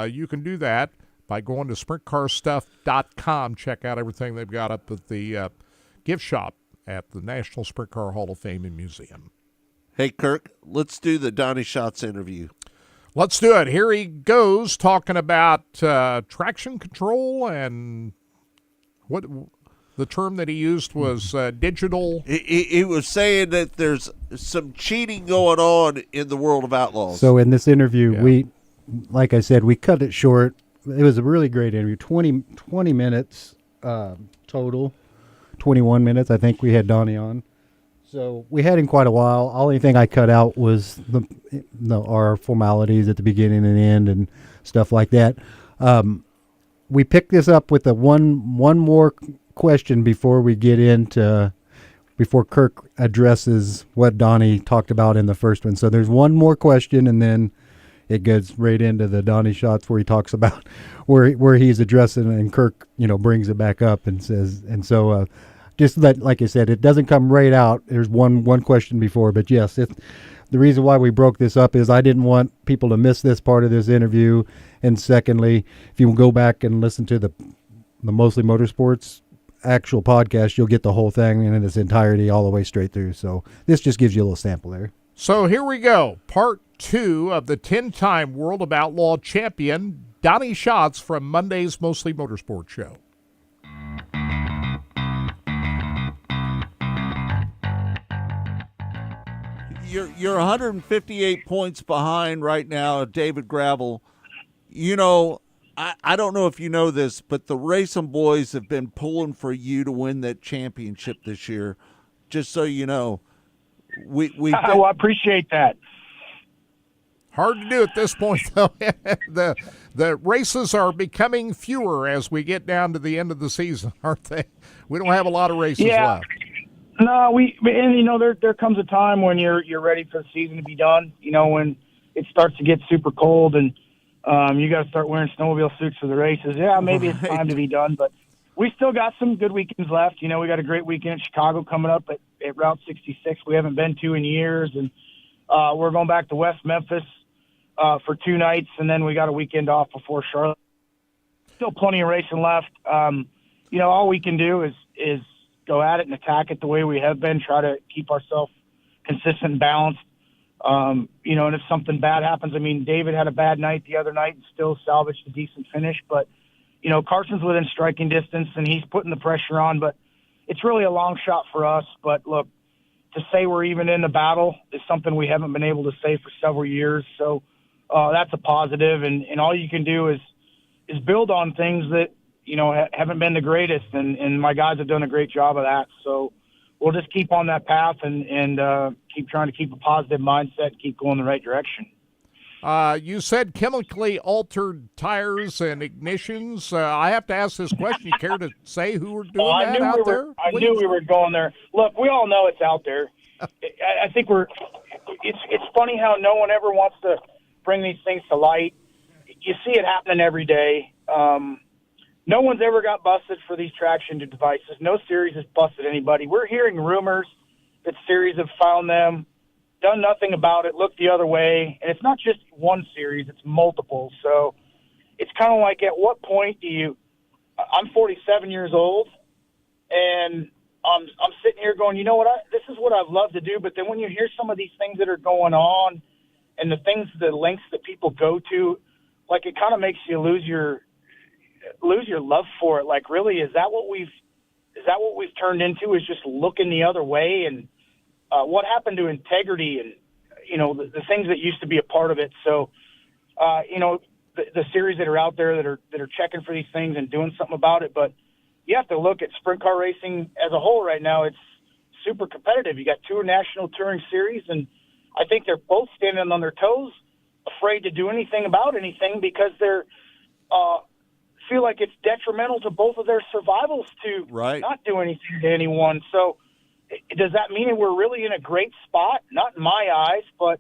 you can do that by going to sprintcarstuff.com. Check out everything they've got up at the gift shop at the National Sprint Car Hall of Fame and Museum. Hey, Kirk, let's do the Donnie Schatz interview. Let's do it. Here he goes talking about traction control and what the term that he used was digital. He was saying that there's some cheating going on in the world of outlaws. So in this interview, like I said, we cut it short. It was a really great interview, 20 minutes total, 21 minutes. I think we had Donnie on. So we had him quite a while. Only thing I cut out was our formalities at the beginning and end and stuff like that. We picked this up with one more question before we get into before Kirk addresses what Donnie talked about in the first one. So there's one more question, and then it goes right into the Donnie Schatz where he talks about where he's addressing, and Kirk, brings it back up and says, and so just like I said, it doesn't come right out. There's one question before, but yes, the reason why we broke this up is I didn't want people to miss this part of this interview, and secondly, if you go back and listen to the Mostly Motorsports actual podcast, you'll get the whole thing in its entirety all the way straight through. So this just gives you a little sample there. So here we go. Part 2 of the 10-time World of Outlaw champion, Donnie Schatz from Monday's Mostly Motorsports show. You're 158 points behind right now, David Gravel. I don't know if you know this, but the Racing Boys have been pulling for you to win that championship this year. Just so you know, I appreciate that. Hard to do at this point, though. The races are becoming fewer as we get down to the end of the season, aren't they? We don't have a lot of races left. No, there comes a time when you're ready for the season to be done. When it starts to get super cold and you got to start wearing snowmobile suits for the races. Yeah, maybe it's time to be done, but we still got some good weekends left. We got a great weekend in Chicago coming up at Route 66. We haven't been to in years, and we're going back to West Memphis for 2 nights, and then we got a weekend off before Charlotte. Still plenty of racing left. All we can do is go at it and attack it the way we have been, try to keep ourselves consistent and balanced. And if something bad happens, David had a bad night the other night and still salvaged a decent finish, but, Carson's within striking distance, and he's putting the pressure on, but it's really a long shot for us. But, look, to say we're even in the battle is something we haven't been able to say for several years. So that's a positive, and all you can do is build on things that, haven't been the greatest, and my guys have done a great job of that. So we'll just keep on that path and keep trying to keep a positive mindset, keep going the right direction. You said chemically altered tires and ignitions. I have to ask this question. You care to say who were doing that out there? I knew we were going there. Look, we all know it's out there. I think it's funny how no one ever wants to bring these things to light. You see it happening every day. No one's ever got busted for these traction devices. No series has busted anybody. We're hearing rumors that series have found them, done nothing about it, looked the other way. And it's not just one series, it's multiple. So it's kind of like, at what point do I'm 47 years old, and I'm sitting here going, you know what, this is what I've loved to do. But then when you hear some of these things that are going on and the lengths that people go to, like, it kind of makes you lose your love for it. Like, really, is that what we've turned into, is just looking the other way? And what happened to integrity and, the things that used to be a part of it? So, the series that are out there that are checking for these things and doing something about it. But you have to look at sprint car racing as a whole right now. It's super competitive. You got two national touring series, and I think they're both standing on their toes, afraid to do anything about anything because they're feel like it's detrimental to both of their survivals to not do anything to anyone. So does that mean that we're really in a great spot? Not in my eyes, but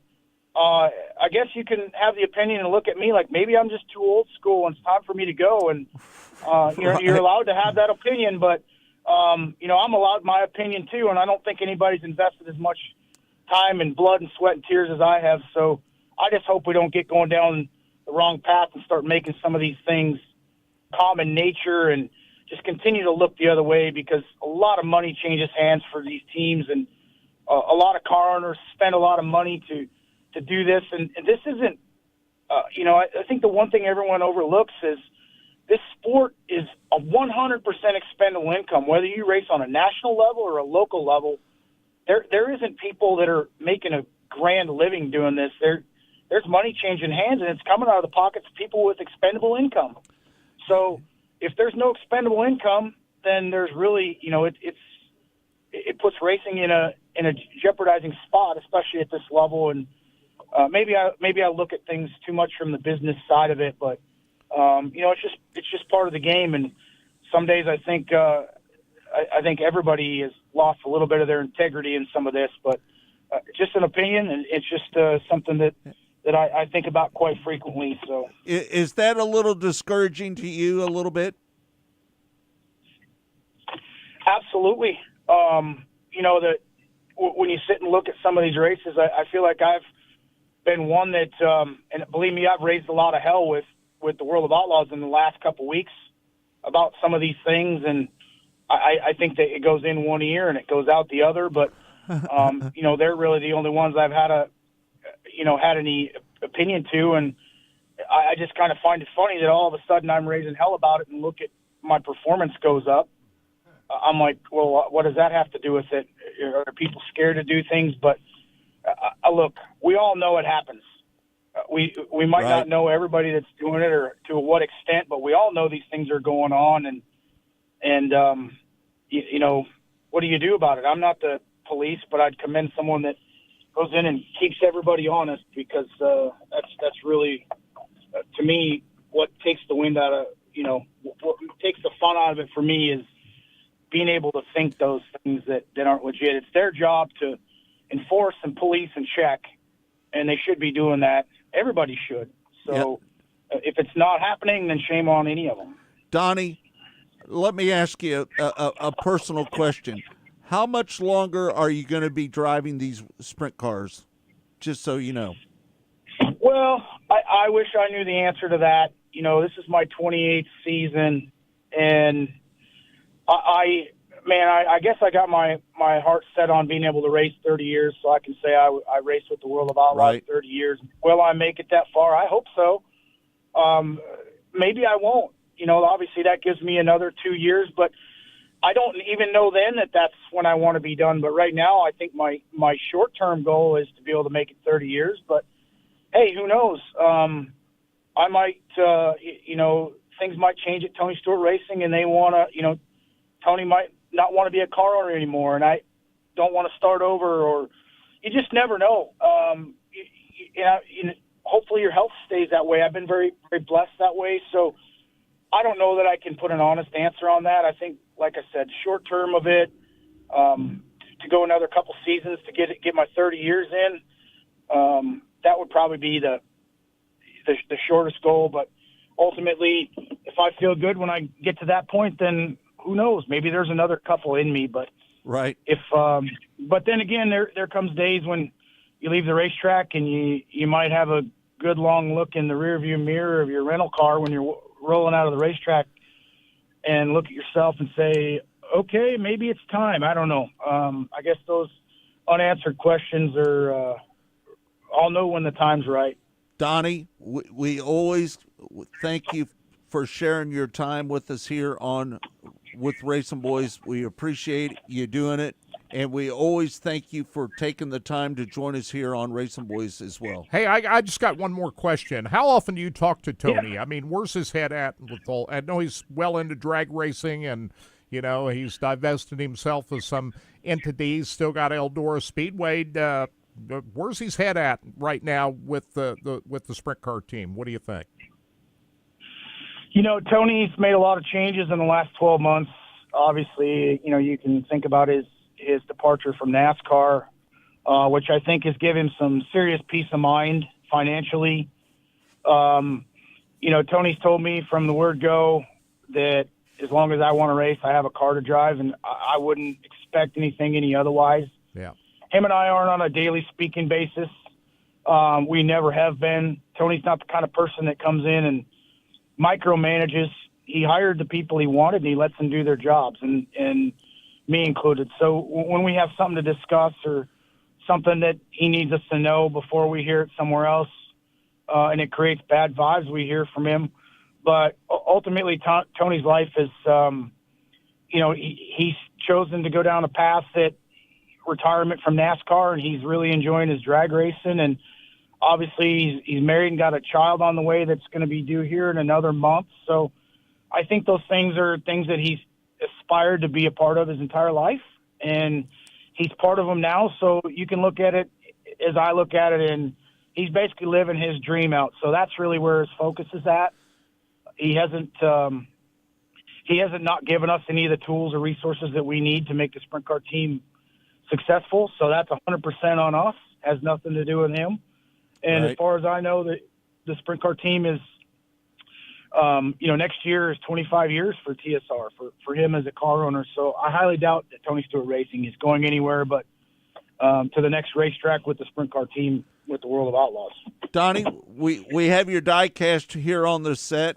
I guess you can have the opinion and look at me like maybe I'm just too old school and it's time for me to go. And you're allowed to have that opinion, but I'm allowed my opinion too. And I don't think anybody's invested as much time and blood and sweat and tears as I have. So I just hope we don't get going down the wrong path and start making some of these things common nature and just continue to look the other way, because a lot of money changes hands for these teams, and a lot of car owners spend a lot of money to do this. And this isn't, I think the one thing everyone overlooks is this sport is a 100% expendable income, whether you race on a national level or a local level. There isn't people that are making a grand living doing this. There's money changing hands, and it's coming out of the pockets of people with expendable income. So if there's no expendable income, then there's really, it puts racing in a jeopardizing spot, especially at this level. And maybe I look at things too much from the business side of it, but it's just part of the game. And some days I think everybody has lost a little bit of their integrity in some of this, but just an opinion, and it's just something that I think about quite frequently. So, is that a little discouraging to you, a little bit? Absolutely. That when you sit and look at some of these races, I feel like I've been one that, and believe me, I've raised a lot of hell with the World of Outlaws in the last couple of weeks about some of these things, and I think that it goes in one ear and it goes out the other. But they're really the only ones I've had any opinion to, and I just kind of find it funny that all of a sudden I'm raising hell about it, and look at my performance goes up. I'm like, well, what does that have to do with it? Are people scared to do things? But look, we all know it happens. We might not know everybody that's doing it or to what extent, but we all know these things are going on, and what do you do about it? I'm not the police, but I'd commend someone that goes in and keeps everybody honest, because that's really, to me, what takes the wind out of, what takes the fun out of it for me is being able to think those things that aren't legit. It's their job to enforce and police and check, and they should be doing that. Everybody should. So if it's not happening, then shame on any of them. Donnie, let me ask you a personal question. How much longer are you going to be driving these sprint cars, just so you know? Well, I wish I knew the answer to that. This is my 28th season, and I guess I got my heart set on being able to race 30 years, so I can say I raced with the World of Outlaws 30 years. Will I make it that far? I hope so. Maybe I won't. obviously that gives me another 2 years, but I don't even know then that that's when I want to be done. But right now, I think my short-term goal is to be able to make it 30 years. But, hey, who knows? I might, things might change at Tony Stewart Racing, and they want to, Tony might not want to be a car owner anymore, and I don't want to start over, or you just never know. Hopefully your health stays that way. I've been very, very blessed that way. So I don't know that I can put an honest answer on that. I think, like I said, short term of it, to go another couple seasons to get my 30 years in, that would probably be the shortest goal. But ultimately, if I feel good when I get to that point, then who knows? Maybe there's another couple in me. But right. But then again, there comes days when you leave the racetrack and you might have a good long look in the rearview mirror of your rental car when you're rolling out of the racetrack and look at yourself and say, okay, maybe it's time. I don't know. I guess those unanswered questions are, I'll know when the time's right. Donnie, we always thank you for sharing your time with us here with Racing Boys. We appreciate you doing it. And we always thank you for taking the time to join us here on Racing Boys as well. Hey, I just got one more question. How often do you talk to Tony? Yeah. I mean, where's his head at with all? I know he's well into drag racing, and he's divested himself of some entities. Still got Eldora Speedway. Where's his head at right now with the sprint car team? What do you think? Tony's made a lot of changes in the last 12 months. Obviously, you can think about his departure from NASCAR, which I think has given him some serious peace of mind financially. Tony's told me from the word go that as long as I want to race, I have a car to drive, and I wouldn't expect anything any otherwise. Yeah. Him and I aren't on a daily speaking basis. We never have been. Tony's not the kind of person that comes in and micromanages. He hired the people he wanted, and he lets them do their jobs, and me included. So when we have something to discuss or something that he needs us to know before we hear it somewhere else, and it creates bad vibes, we hear from him. But ultimately, Tony's life is, he's chosen to go down a path that retirement from NASCAR, and he's really enjoying his drag racing. And obviously, he's married and got a child on the way that's going to be due here in another month. So I think those things are things that he's aspired to be a part of his entire life, and he's part of them now. So you can look at it as I look at it, and he's basically living his dream out. So that's really where his focus is at. He hasn't not given us any of the tools or resources that we need to make the sprint car team successful. So that's 100% on us. Has nothing to do with him. And right. As far as I know, the sprint car team is, next year is 25 years for TSR, for him as a car owner. So I highly doubt that Tony Stewart Racing is going anywhere but to the next racetrack with the sprint car team with the World of Outlaws. Donnie, we have your die cast here on the set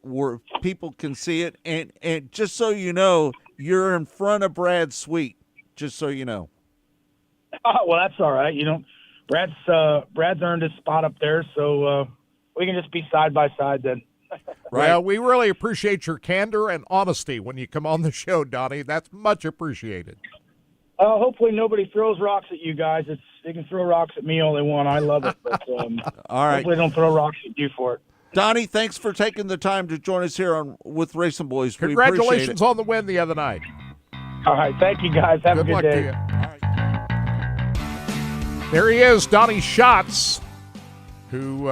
where people can see it. And just so you know, you're in front of Brad's suite, just so you know. Well, that's all right. Brad's earned his spot up there, so we can just be side by side then. Right. Well, we really appreciate your candor and honesty when you come on the show, Donnie. That's much appreciated. Hopefully nobody throws rocks at you guys. They can throw rocks at me all they want. I love it. But, all right. Hopefully they don't throw rocks at you for it. Donnie, thanks for taking the time to join us here with Racing Boys. Congratulations on the win the other night. All right. Thank you, guys. Have a good luck day. to you. All right. There he is, Donnie Schatz, who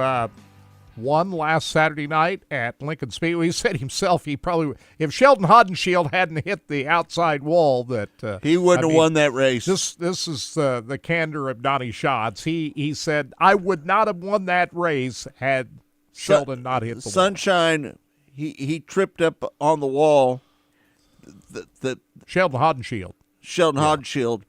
won last Saturday night at Lincoln Speedway. He said himself he probably, if Sheldon Hodenshield hadn't hit the outside wall, that he wouldn't have won that race. This is the candor of Donnie Schatz. He said, I would not have won that race had Sheldon not hit the Sunshine, wall. He tripped up on the wall. The Sheldon Hodenshield. Hodenshield.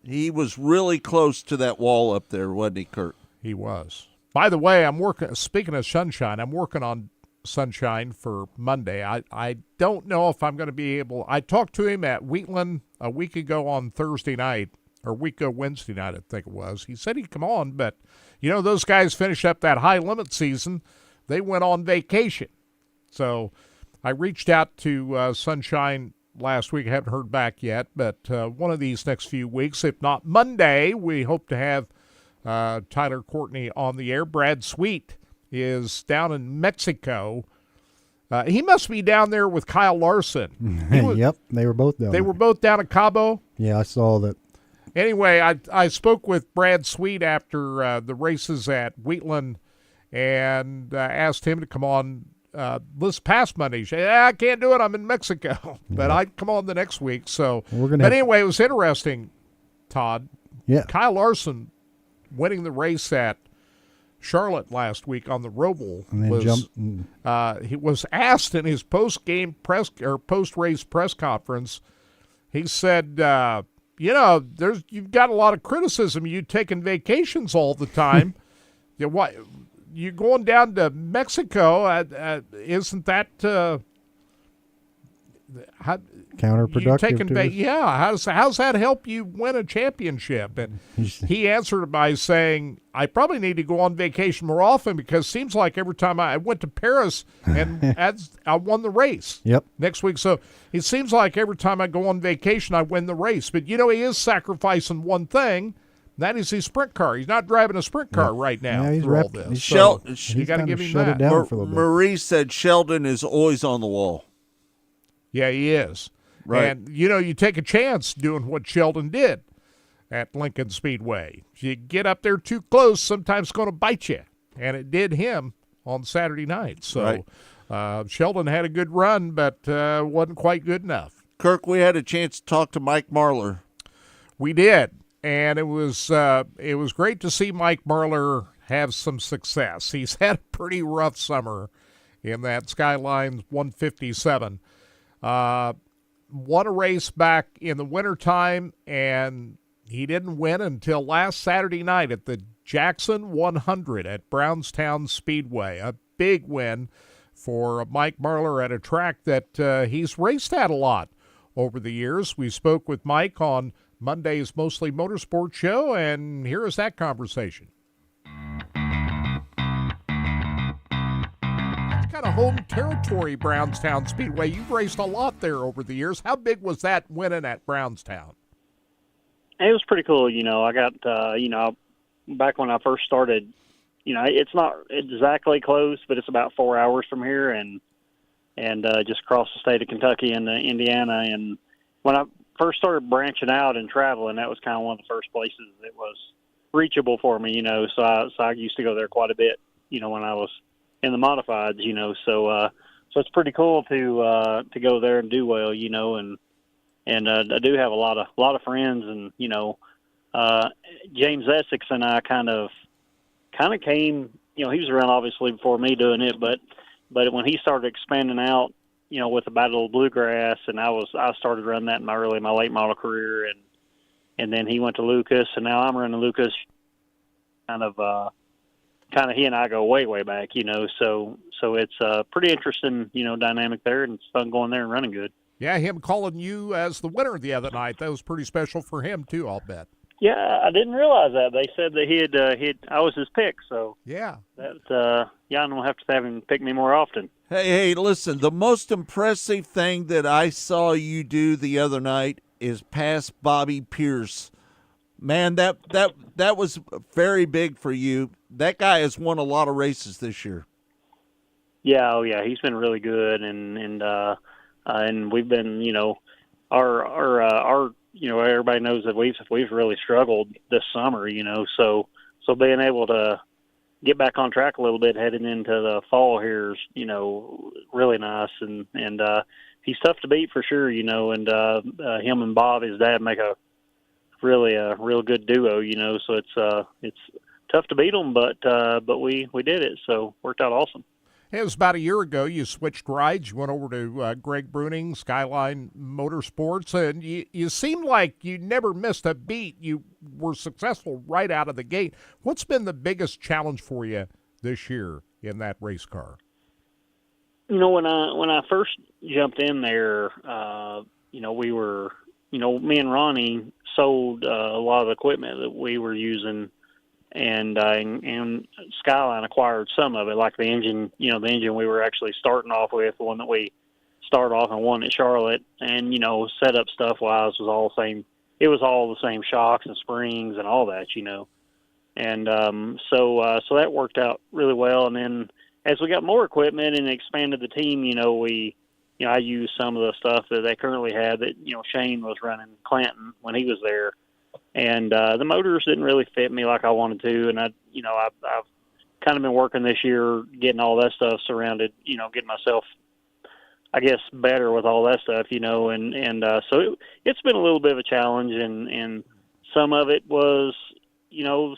He was really close to that wall up there, wasn't he, Kurt? He was. By the way, speaking of Sunshine, I'm working on Sunshine for Monday. I don't know if I'm going to be able. I talked to him at Wheatland a week ago on Thursday night, or week ago Wednesday night, I think it was. He said he'd come on, but, those guys finished up that high limit season. They went on vacation. So I reached out to Sunshine last week. I haven't heard back yet, but one of these next few weeks, if not Monday, we hope to have Tyler Courtney on the air. Brad Sweet is down in Mexico. He must be down there with Kyle Larson. Yep, they were both down. They were both down at Cabo. Yeah, I saw that. Anyway, I spoke with Brad Sweet after the races at Wheatland and asked him to come on this past Monday. He said, I can't do it. I'm in Mexico. But I'd come on the next week. So, anyway, it was interesting, Todd. Yeah. Kyle Larson winning the race at Charlotte last week on the Roval he was asked in his post-race press conference. He said, you've got a lot of criticism. You taking vacations all the time. You're going down to Mexico? Isn't that counterproductive? How's that help you win a championship? And he answered by saying, I probably need to go on vacation more often because it seems like every time I went to Paris and I won the race next week. So it seems like every time I go on vacation, I win the race. But, he is sacrificing one thing. That is his sprint car. He's not driving a sprint car right now. Yeah, through all this. You got to give him that. Marie said Sheldon is always on the wall. Yeah, he is. Right. And, you take a chance doing what Sheldon did at Lincoln Speedway. If you get up there too close, sometimes it's going to bite you. And it did him on Saturday night. So Sheldon had a good run, but wasn't quite good enough. Kirk, we had a chance to talk to Mike Marlar. We did. And it was great to see Mike Marlar have some success. He's had a pretty rough summer in that Skyline 157. Won a race back in the wintertime, and he didn't win until last Saturday night at the Jackson 100 at Brownstown Speedway. A big win for Mike Marlar at a track that he's raced at a lot over the years. We spoke with Mike on Monday's Mostly Motorsports show, and here is that conversation. It's kind of home territory, Brownstown Speedway. You've raced a lot there over the years. How big was that winning at Brownstown? It was pretty cool. I got, back when I first started, it's not exactly close, but it's about 4 hours from here and just across the state of Kentucky into Indiana. And when I first started branching out and traveling, that was kind of one of the first places that was reachable for me, so I used to go there quite a bit, when I was in the modifieds, so it's pretty cool to go there and do well, and I do have a lot of friends, and James Essex and I kind of came, he was around obviously before me doing it, but when he started expanding out, with the Battle of Bluegrass, and I started running that in my late model career, and then he went to Lucas, and now I'm running Lucas. Kind of he and I go way back, so it's pretty interesting, dynamic there, and it's fun going there and running good. Yeah, him calling you as the winner the other night, that was pretty special for him too, I'll bet. Yeah, I didn't realize that. They said that I was his pick, so yeah, I'm gonna have to have him pick me more often. Hey, listen, the most impressive thing that I saw you do the other night is pass Bobby Pierce. Man, that was very big for you. That guy has won a lot of races this year. Yeah, he's been really good, and we've been, our everybody knows that we've really struggled this summer, so being able to get back on track a little bit heading into the fall here is, really nice, and he's tough to beat for sure, and him and Bob, his dad, make a real good duo, so it's tough to beat them, but we did it, so worked out awesome. It was about a year ago you switched rides. You went over to Greg Bruning, Skyline Motorsports, and you seemed like you never missed a beat. You were successful right out of the gate. What's been the biggest challenge for you this year in that race car? When I first jumped in there, we were, me and Ronnie sold a lot of equipment that we were using and Skyline acquired some of it, like the engine. The engine we were actually starting off with, the one that we started off and won at Charlotte, and setup stuff wise was all the same. It was all the same shocks and springs and all that, and so that worked out really well. And then as we got more equipment and expanded the team, I used some of the stuff that they currently had that Shane was running Clanton when he was there. And the motors didn't really fit me like I wanted to, and I've kind of been working this year getting all that stuff surrounded, getting myself, I guess, better with all that stuff, so it's been a little bit of a challenge, and some of it was,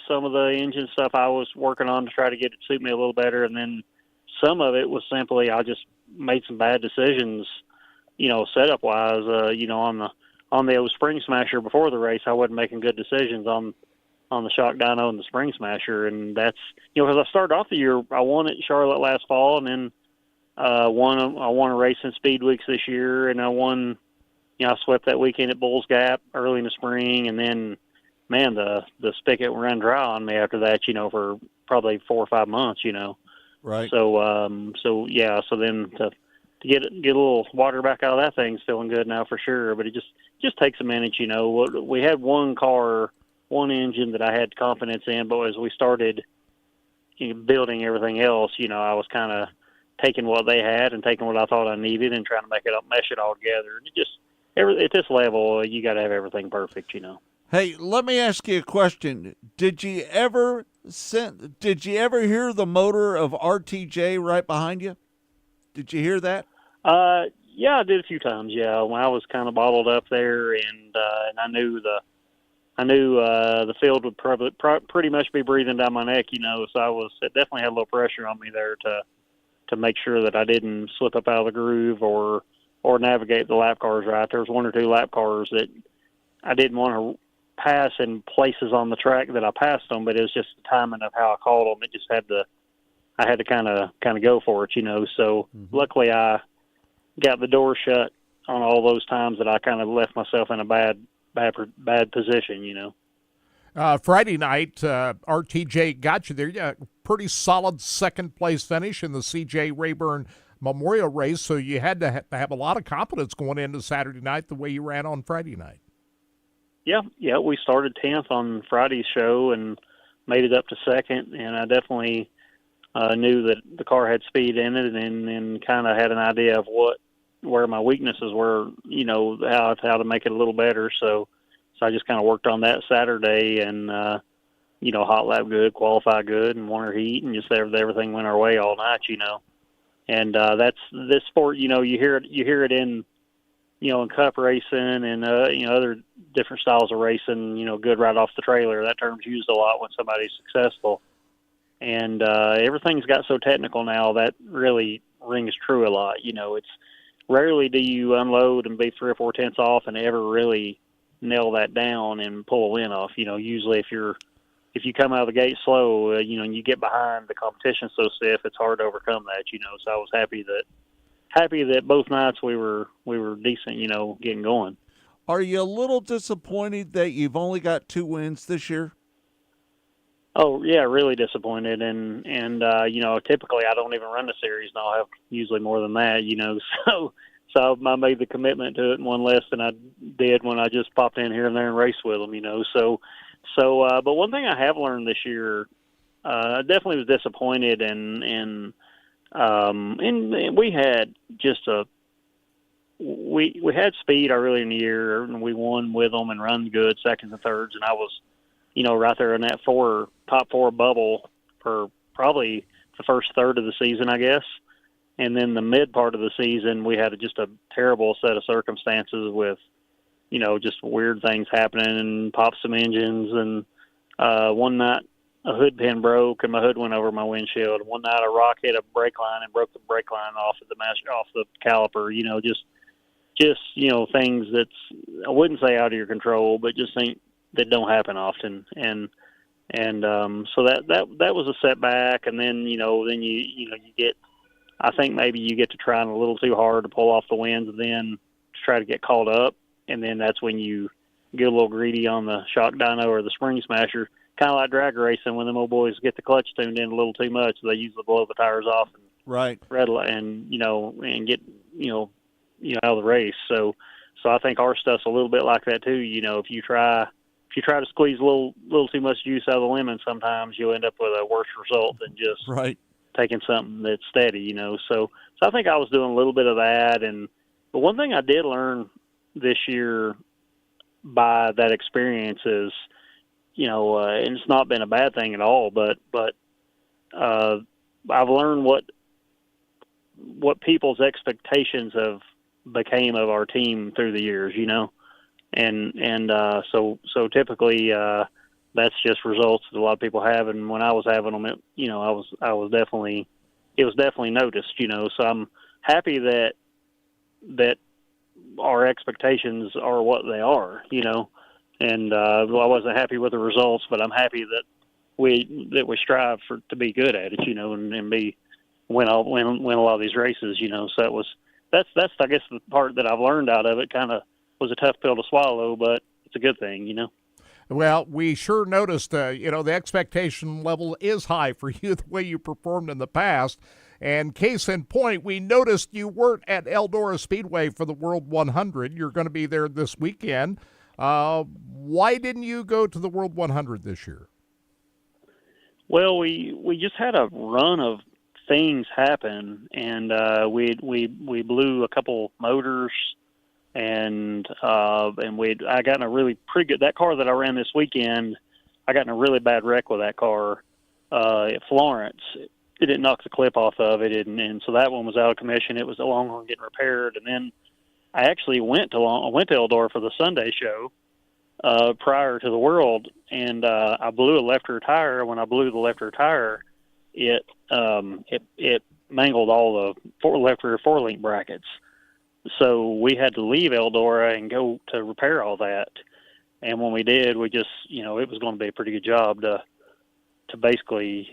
some of the engine stuff I was working on to try to get it to suit me a little better, and then some of it was simply I just made some bad decisions, setup wise, on the old Spring Smasher before the race. I wasn't making good decisions on the shock dyno and the Spring Smasher, and that's because I started off the year, I won at Charlotte last fall, and then I won a race in Speed Weeks this year, and I won. I swept that weekend at Bulls Gap early in the spring, and then man, the spigot ran dry on me after that. For probably 4 or 5 months. Right. So yeah. So then to get a little water back out of that thing's feeling good now for sure. But it just takes a minute. We had one engine that I had confidence in, but as we started building everything else, I was kind of taking what they had and taking what I thought I needed and trying to mesh it all together. And at this level, you got to have everything perfect. Hey, let me ask you a question. Did you ever hear the motor of RTJ right behind you? Did you hear that? Yeah, I did a few times. Yeah, when I was kind of bottled up there, and I knew the field would pretty much be breathing down my neck. So it definitely had a little pressure on me there to make sure that I didn't slip up out of the groove or navigate the lap cars right. There was 1 or 2 lap cars that I didn't want to pass in places on the track that I passed them, but it was just the timing of how I called them. It just I had to kind of go for it, So luckily I got the door shut on all those times that I kind of left myself in a bad position, Friday night, RTJ got you there. Yeah, pretty solid second place finish in the C.J. Rayburn Memorial Race, so you had to have a lot of confidence going into Saturday night the way you ran on Friday night. Yeah, we started 10th on Friday's show and made it up to second, and I definitely knew that the car had speed in it, and kind of had an idea of where my weaknesses were, how to make it a little better. So I just kind of worked on that Saturday, and hot lap good, qualify good, and won our heat, and just everything went our way all night, And that's this sport, you hear it in in cup racing and other different styles of racing, good right off the trailer. That term's used a lot when somebody's successful. And everything's got so technical now that really rings true a lot. It's rarely do you unload and be 3 or 4 tenths off and ever really nail that down and pull a win off. Usually if you come out of the gate slow, and you get behind, the competition so stiff, it's hard to overcome that. So I was happy that both nights we were decent, getting going. Are you a little disappointed that you've only got 2 wins this year? Oh yeah, really disappointed, and typically I don't even run the series, and I'll have usually more than that, So I made the commitment to it and won less than I did when I just popped in here and there and raced with them, But one thing I have learned this year, I definitely was disappointed, and we had just we had speed early in the year, and we won with them and run good seconds and thirds, and I was, right there in that top 4 bubble for probably the first third of the season, I guess. And then the mid part of the season, we had just a terrible set of circumstances with, just weird things happening and popped some engines. And one night a hood pin broke and my hood went over my windshield. One night a rock hit a brake line and broke the brake line off of the caliper. Just things that's, I wouldn't say out of your control, but just think that don't happen often. And so that was a setback. And then you get, I think maybe you get to trying a little too hard to pull off the wins and then to try to get caught up. And then that's when you get a little greedy on the shock dyno or the Spring Smasher. kind of like drag racing when them old boys get the clutch tuned in a little too much. They usually blow the tires off and right, and and get out of the race. So I think our stuff's a little bit like that too. If you try to squeeze a little too much juice out of the lemon, sometimes you'll end up with a worse result than just right. taking something that's steady. So I think I was doing a little bit of that. But one thing I did learn this year by that experience is, and it's not been a bad thing at all, but I've learned what people's expectations have became of our team through the years, and so typically that's just results that a lot of people have. And when I was having them, it was definitely noticed, So I'm happy that our expectations are what they are, And I wasn't happy with the results, but I'm happy that we strive to be good at it, and win a lot of these races, So that's I guess the part that I've learned out of it. Kind of was a tough pill to swallow, but it's a good thing, Well, we sure noticed, the expectation level is high for you the way you performed in the past. And case in point, we noticed you weren't at Eldora Speedway for the World 100. You're going to be there this weekend. Why didn't you go to the World 100 this year? Well, we just had a run of things happen, and we blew a couple motors, and I got in a really pretty good, that car that I ran this weekend, I got in a really bad wreck with that car at Florence. It didn't knock the clip off of it, and so that one was out of commission. It was a long one getting repaired, and then I actually went to Eldora for the Sunday show prior to the World, and I blew a left rear tire. When I blew the left rear tire, it mangled all the left rear four-link brackets. So we had to leave Eldora and go to repair all that. And when we did, we just, it was going to be a pretty good job to basically,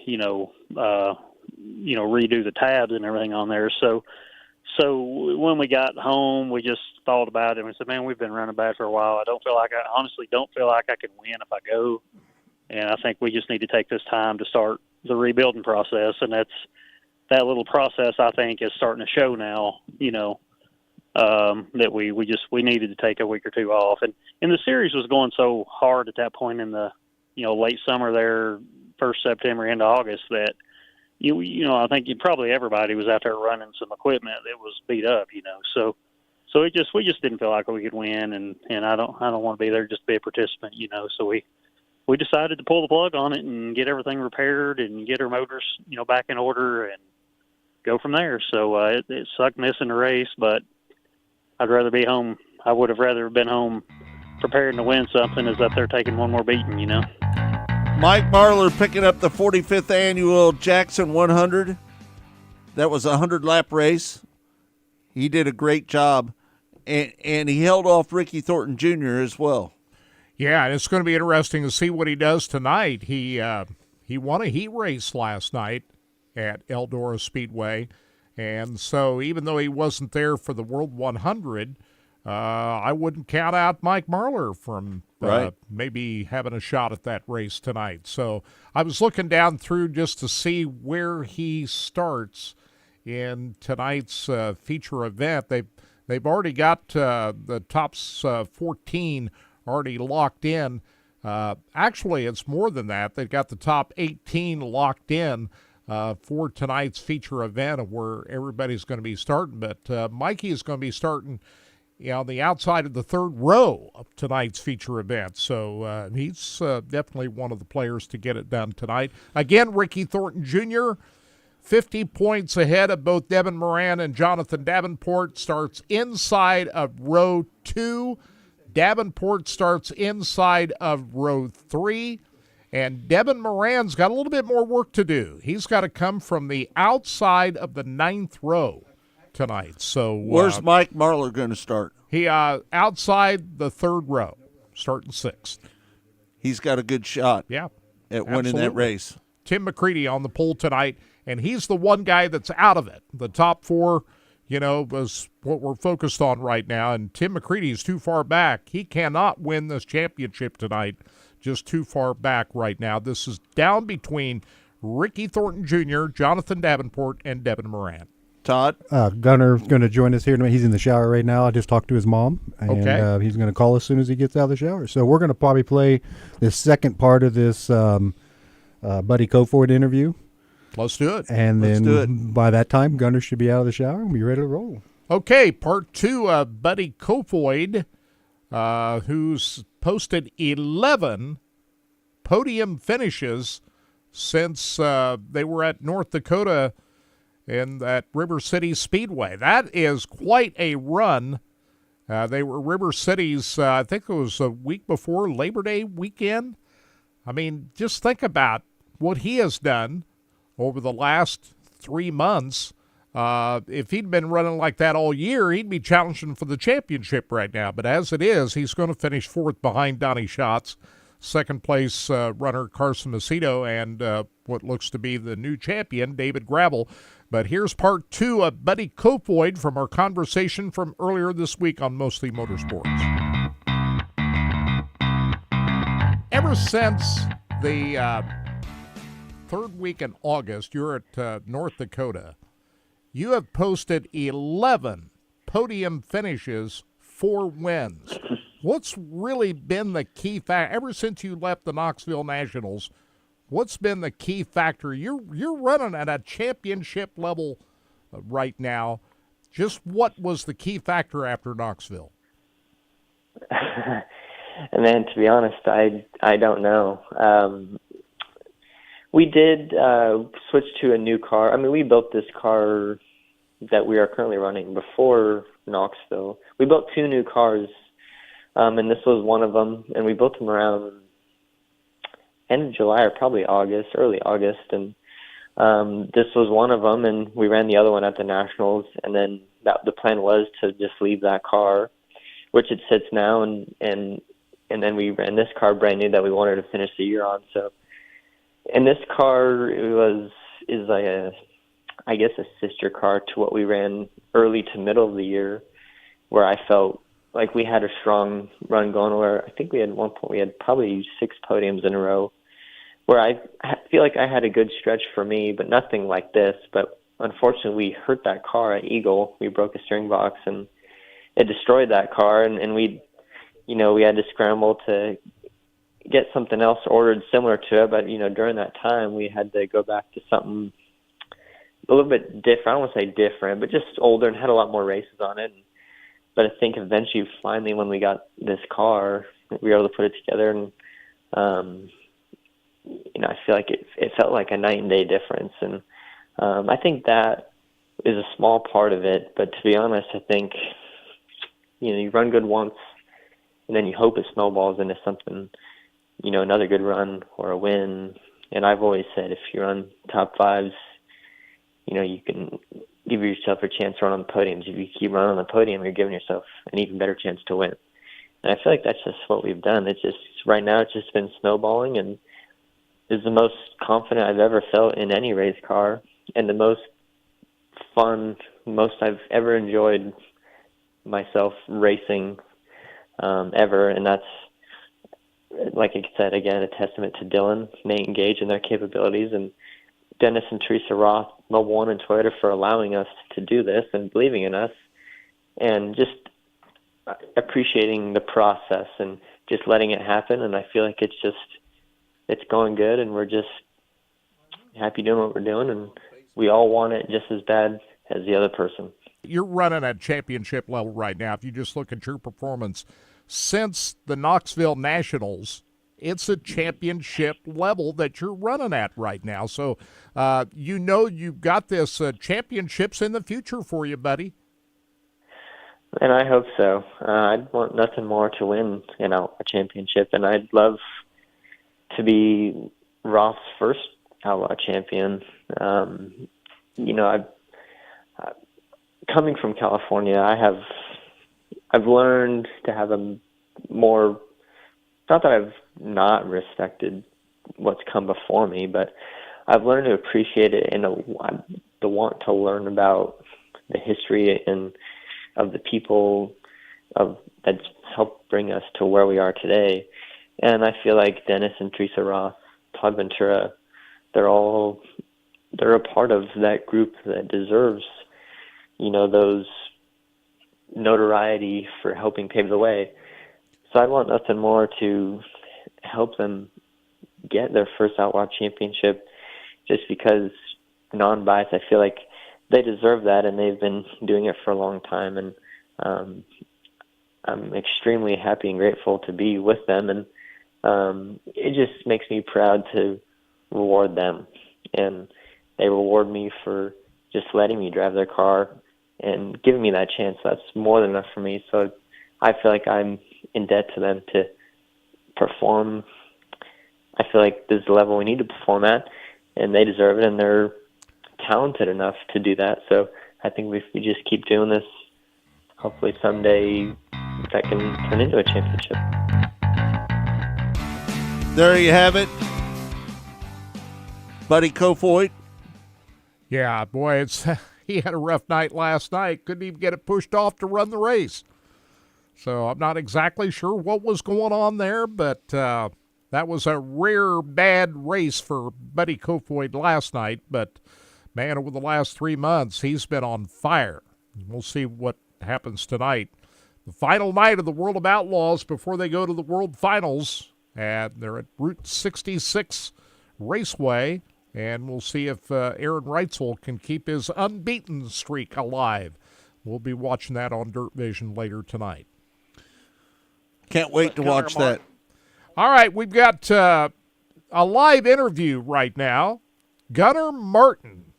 redo the tabs and everything on there. So when we got home, we just thought about it and we said, man, we've been running bad for a while. I honestly don't feel like I can win if I go. And I think we just need to take this time to start the rebuilding process. And that little process, I think, is starting to show now, that we needed to take a week or two off. And the series was going so hard at that point in the, late summer there, 1st September into August, that I think probably everybody was out there running some equipment that was beat up, So we just didn't feel like we could win, and I don't want to be there just to be a participant, So we decided to pull the plug on it and get everything repaired and get our motors, back in order and go from there. So it sucked missing the race, but I'd rather be home. I would have rather been home preparing to win something as up there taking one more beating, Mike Marlar picking up the 45th annual Jackson 100. That was a 100-lap race. He did a great job, and he held off Ricky Thornton Jr. as well. Yeah, and it's going to be interesting to see what he does tonight. He won a heat race last night at Eldora Speedway, and so even though he wasn't there for the World 100, I wouldn't count out Mike Marlar from maybe having a shot at that race tonight. So I was looking down through just to see where he starts in tonight's feature event. They've already got the top 14 already locked in. Actually, it's more than that. They've got the top 18 locked in for tonight's feature event where everybody's going to be starting. But Mikey is going to be starting on the outside of the third row of tonight's feature event. So he's definitely one of the players to get it done tonight. Again, Ricky Thornton Jr., 50 points ahead of both Devin Moran and Jonathan Davenport, starts inside of row 2. Davenport starts inside of row 3. And Devin Moran's got a little bit more work to do. He's got to come from the outside of the 9th row tonight. So where's Mike Marlar going to start? He outside the 3rd row, starting 6th. He's got a good shot. Yeah, at winning that race. Tim McCready on the pole tonight, and he's the one guy that's out of it. The top 4, was what we're focused on right now. And Tim McCready is too far back. He cannot win this championship tonight just too far back right now. This is down between Ricky Thornton Jr., Jonathan Davenport, and Devin Moran. Todd? Gunner's going to join us here. He's in the shower right now. I just talked to his mom, and Okay. He's going to call as soon as he gets out of the shower. So we're going to probably play the second part of this Buddy Kofoid interview. Let's do it. And Let's then do it. by that time, Gunner should be out of the shower and be ready to roll. Okay, part 2 of Buddy Kofoid, who's posted 11 podium finishes since they were at North Dakota in that River City Speedway. That is quite a run. They were River City's, I think it was a week before Labor Day weekend. I mean, just think about what he has done over the last 3 months. If he'd been running like that all year, he'd be challenging for the championship right now. But as it is, he's going to finish 4th behind Donnie Schatz, second place runner Carson Macedo, and what looks to be the new champion, David Gravel. But here's part 2 of Buddy Kofoid from our conversation from earlier this week on Mostly Motorsports. Ever since the third week in August, you're at North Dakota. You have posted 11 podium finishes, 4 wins. What's really been the key factor ever since you left the Knoxville Nationals? What's been the key factor? You're running at a championship level right now. Just what was the key factor after Knoxville? And man, to be honest, I don't know. We did switch to a new car. I mean, we built this car that we are currently running before Knoxville. We built 2 new cars, and this was one of them. And we built them around end of July or probably August, early August. And this was one of them, and we ran the other one at the Nationals. And then the plan was to just leave that car, which it sits now, and then we ran this car brand new that we wanted to finish the year on. So, and this car is like a sister car to what we ran early to middle of the year, where I felt like we had a strong run going. Where I think we had one point we had probably 6 podiums in a row, where I feel like I had a good stretch for me, but nothing like this. But unfortunately, we hurt that car at Eagle. We broke a steering box, and it destroyed that car, and we had to scramble to get something else ordered similar to it. But, during that time, we had to go back to something a little bit different. I don't want to say different, but just older and had a lot more races on it. But I think eventually, finally, when we got this car, we were able to put it together. And, I feel like it felt like a night and day difference. And I think that is a small part of it. But to be honest, I think, you run good once, and then you hope it snowballs into something, another good run or a win. And I've always said, if you run top 5s, you can give yourself a chance to run on the podiums. If you keep running on the podium, you're giving yourself an even better chance to win. And I feel like that's just what we've done. It's just, right now, it's just been snowballing, and is the most confident I've ever felt in any race car, and the most fun, most I've ever enjoyed myself racing ever. And that's, like I said, again, a testament to Dylan, Nate, and Gage and their capabilities, and Dennis and Teresa Roth, Mobile One and Toyota, for allowing us to do this and believing in us, and just appreciating the process and just letting it happen. And I feel like it's going good, and we're just happy doing what we're doing, and we all want it just as bad as the other person. You're running at championship level right now. If you just look at your performance since the Knoxville Nationals, it's a championship level that you're running at right now. So, you've got this championships in the future for you, buddy. And I hope so. I'd want nothing more to win, a championship, and I'd love to be Roth's first Outlaw champion. Coming from California, I've learned to have a more, not that I've not respected what's come before me, but I've learned to appreciate it, and the want to learn about the history and of the people that's helped bring us to where we are today. And I feel like Dennis and Teresa Ross, Todd Ventura, they're a part of that group that deserves, those notoriety for helping pave the way. So I want nothing more to help them get their first Outlaw championship, just because, non-biased, I feel like they deserve that, and they've been doing it for a long time. And I'm extremely happy and grateful to be with them, and it just makes me proud to reward them. And they reward me for just letting me drive their car and giving me that chance. That's more than enough for me. So I feel like I'm in debt to them to perform. I feel like this is the level we need to perform at, and they deserve it, and they're talented enough to do that. So I think if we just keep doing this, hopefully someday that can turn into a championship. There you have it. Buddy Kofoid. Yeah, boy, he had a rough night last night. Couldn't even get it pushed off to run the race. So I'm not exactly sure what was going on there, but that was a rare bad race for Buddy Kofoid last night. But, man, over the last 3 months, he's been on fire. We'll see what happens tonight. The final night of the World of Outlaws before they go to the World Finals. And they're at Route 66 Raceway. And we'll see if Aaron Reitzel can keep his unbeaten streak alive. We'll be watching that on Dirt Vision later tonight. Can't wait to watch that. All right, we've got a live interview right now. Gunnar Martin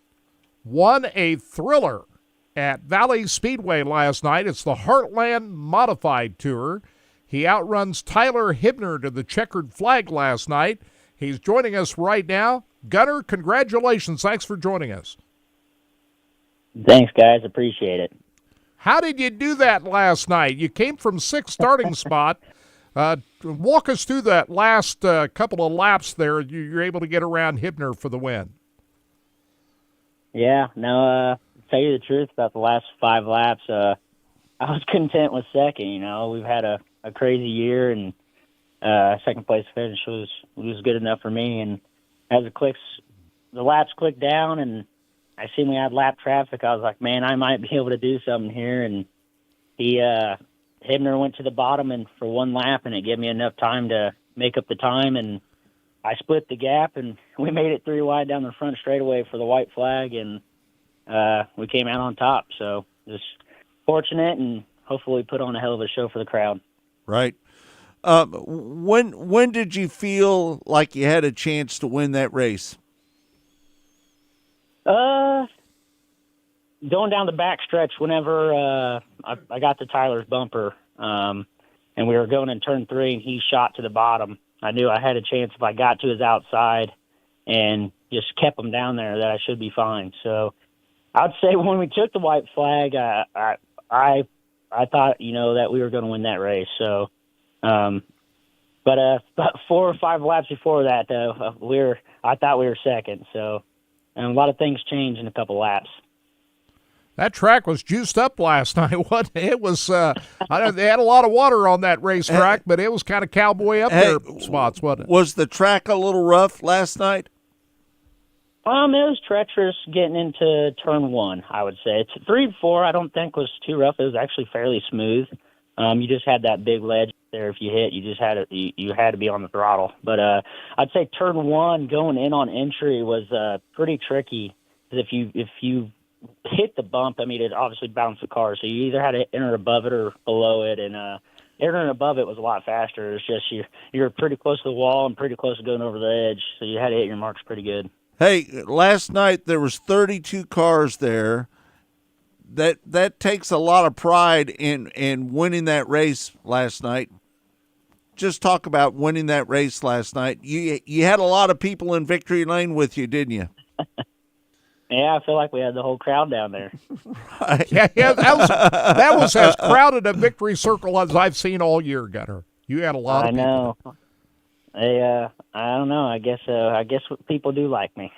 won a thriller at Valley Speedway last night. It's the Heartland Modified Tour. He outruns Tyler Hibner to the checkered flag last night. He's joining us right now. Gunnar, congratulations. Thanks for joining us. Thanks, guys. Appreciate it. How did you do that last night? You came from sixth starting spot. Walk us through that last couple of laps there. You're able to get around Hibner for the win. Yeah, no, tell you the truth, about the last 5 laps, I was content with second. We've had a crazy year, and second place finish was good enough for me. And as the laps clicked down and I seen we had lap traffic, I was like, man, I might be able to do something here. And Hibner went to the bottom and for 1 lap, and it gave me enough time to make up the time, and I split the gap, and we made it 3 wide down the front straightaway for the white flag, and we came out on top. So just fortunate, and hopefully put on a hell of a show for the crowd. Right. When did you feel like you had a chance to win that race? Going down the back stretch, whenever I got to Tyler's bumper, and we were going in turn 3, and he shot to the bottom, I knew I had a chance if I got to his outside and just kept him down there that I should be fine. So I'd say when we took the white flag, I thought, that we were going to win that race. So, but about 4 or 5 laps before that, I thought we were second. So, and a lot of things changed in a couple laps. That track was juiced up last night. It was, they had a lot of water on that racetrack, but it was kind of cowboy up there spots, wasn't it? Was the track a little rough last night? It was treacherous getting into turn 1, I would say. It's 3 and 4, I don't think was too rough. It was actually fairly smooth. You just had that big ledge there. If you hit, you just had you had to be on the throttle. But I'd say turn 1 going in on entry was pretty tricky, because if you hit the bump, it obviously bounced the car. So you either had to enter above it or below it, and entering above it was a lot faster. It's just you're pretty close to the wall and pretty close to going over the edge, so you had to hit your marks pretty good. Hey, last night there was 32 cars there. That takes a lot of pride in winning that race last night. Just talk about winning that race last night. You had a lot of people in victory lane with you, didn't you? Yeah, I feel like we had the whole crowd down there. Right. Yeah, that was as crowded a victory circle as I've seen all year, Gunnar. You had a lot of people. I don't know. I guess people do like me.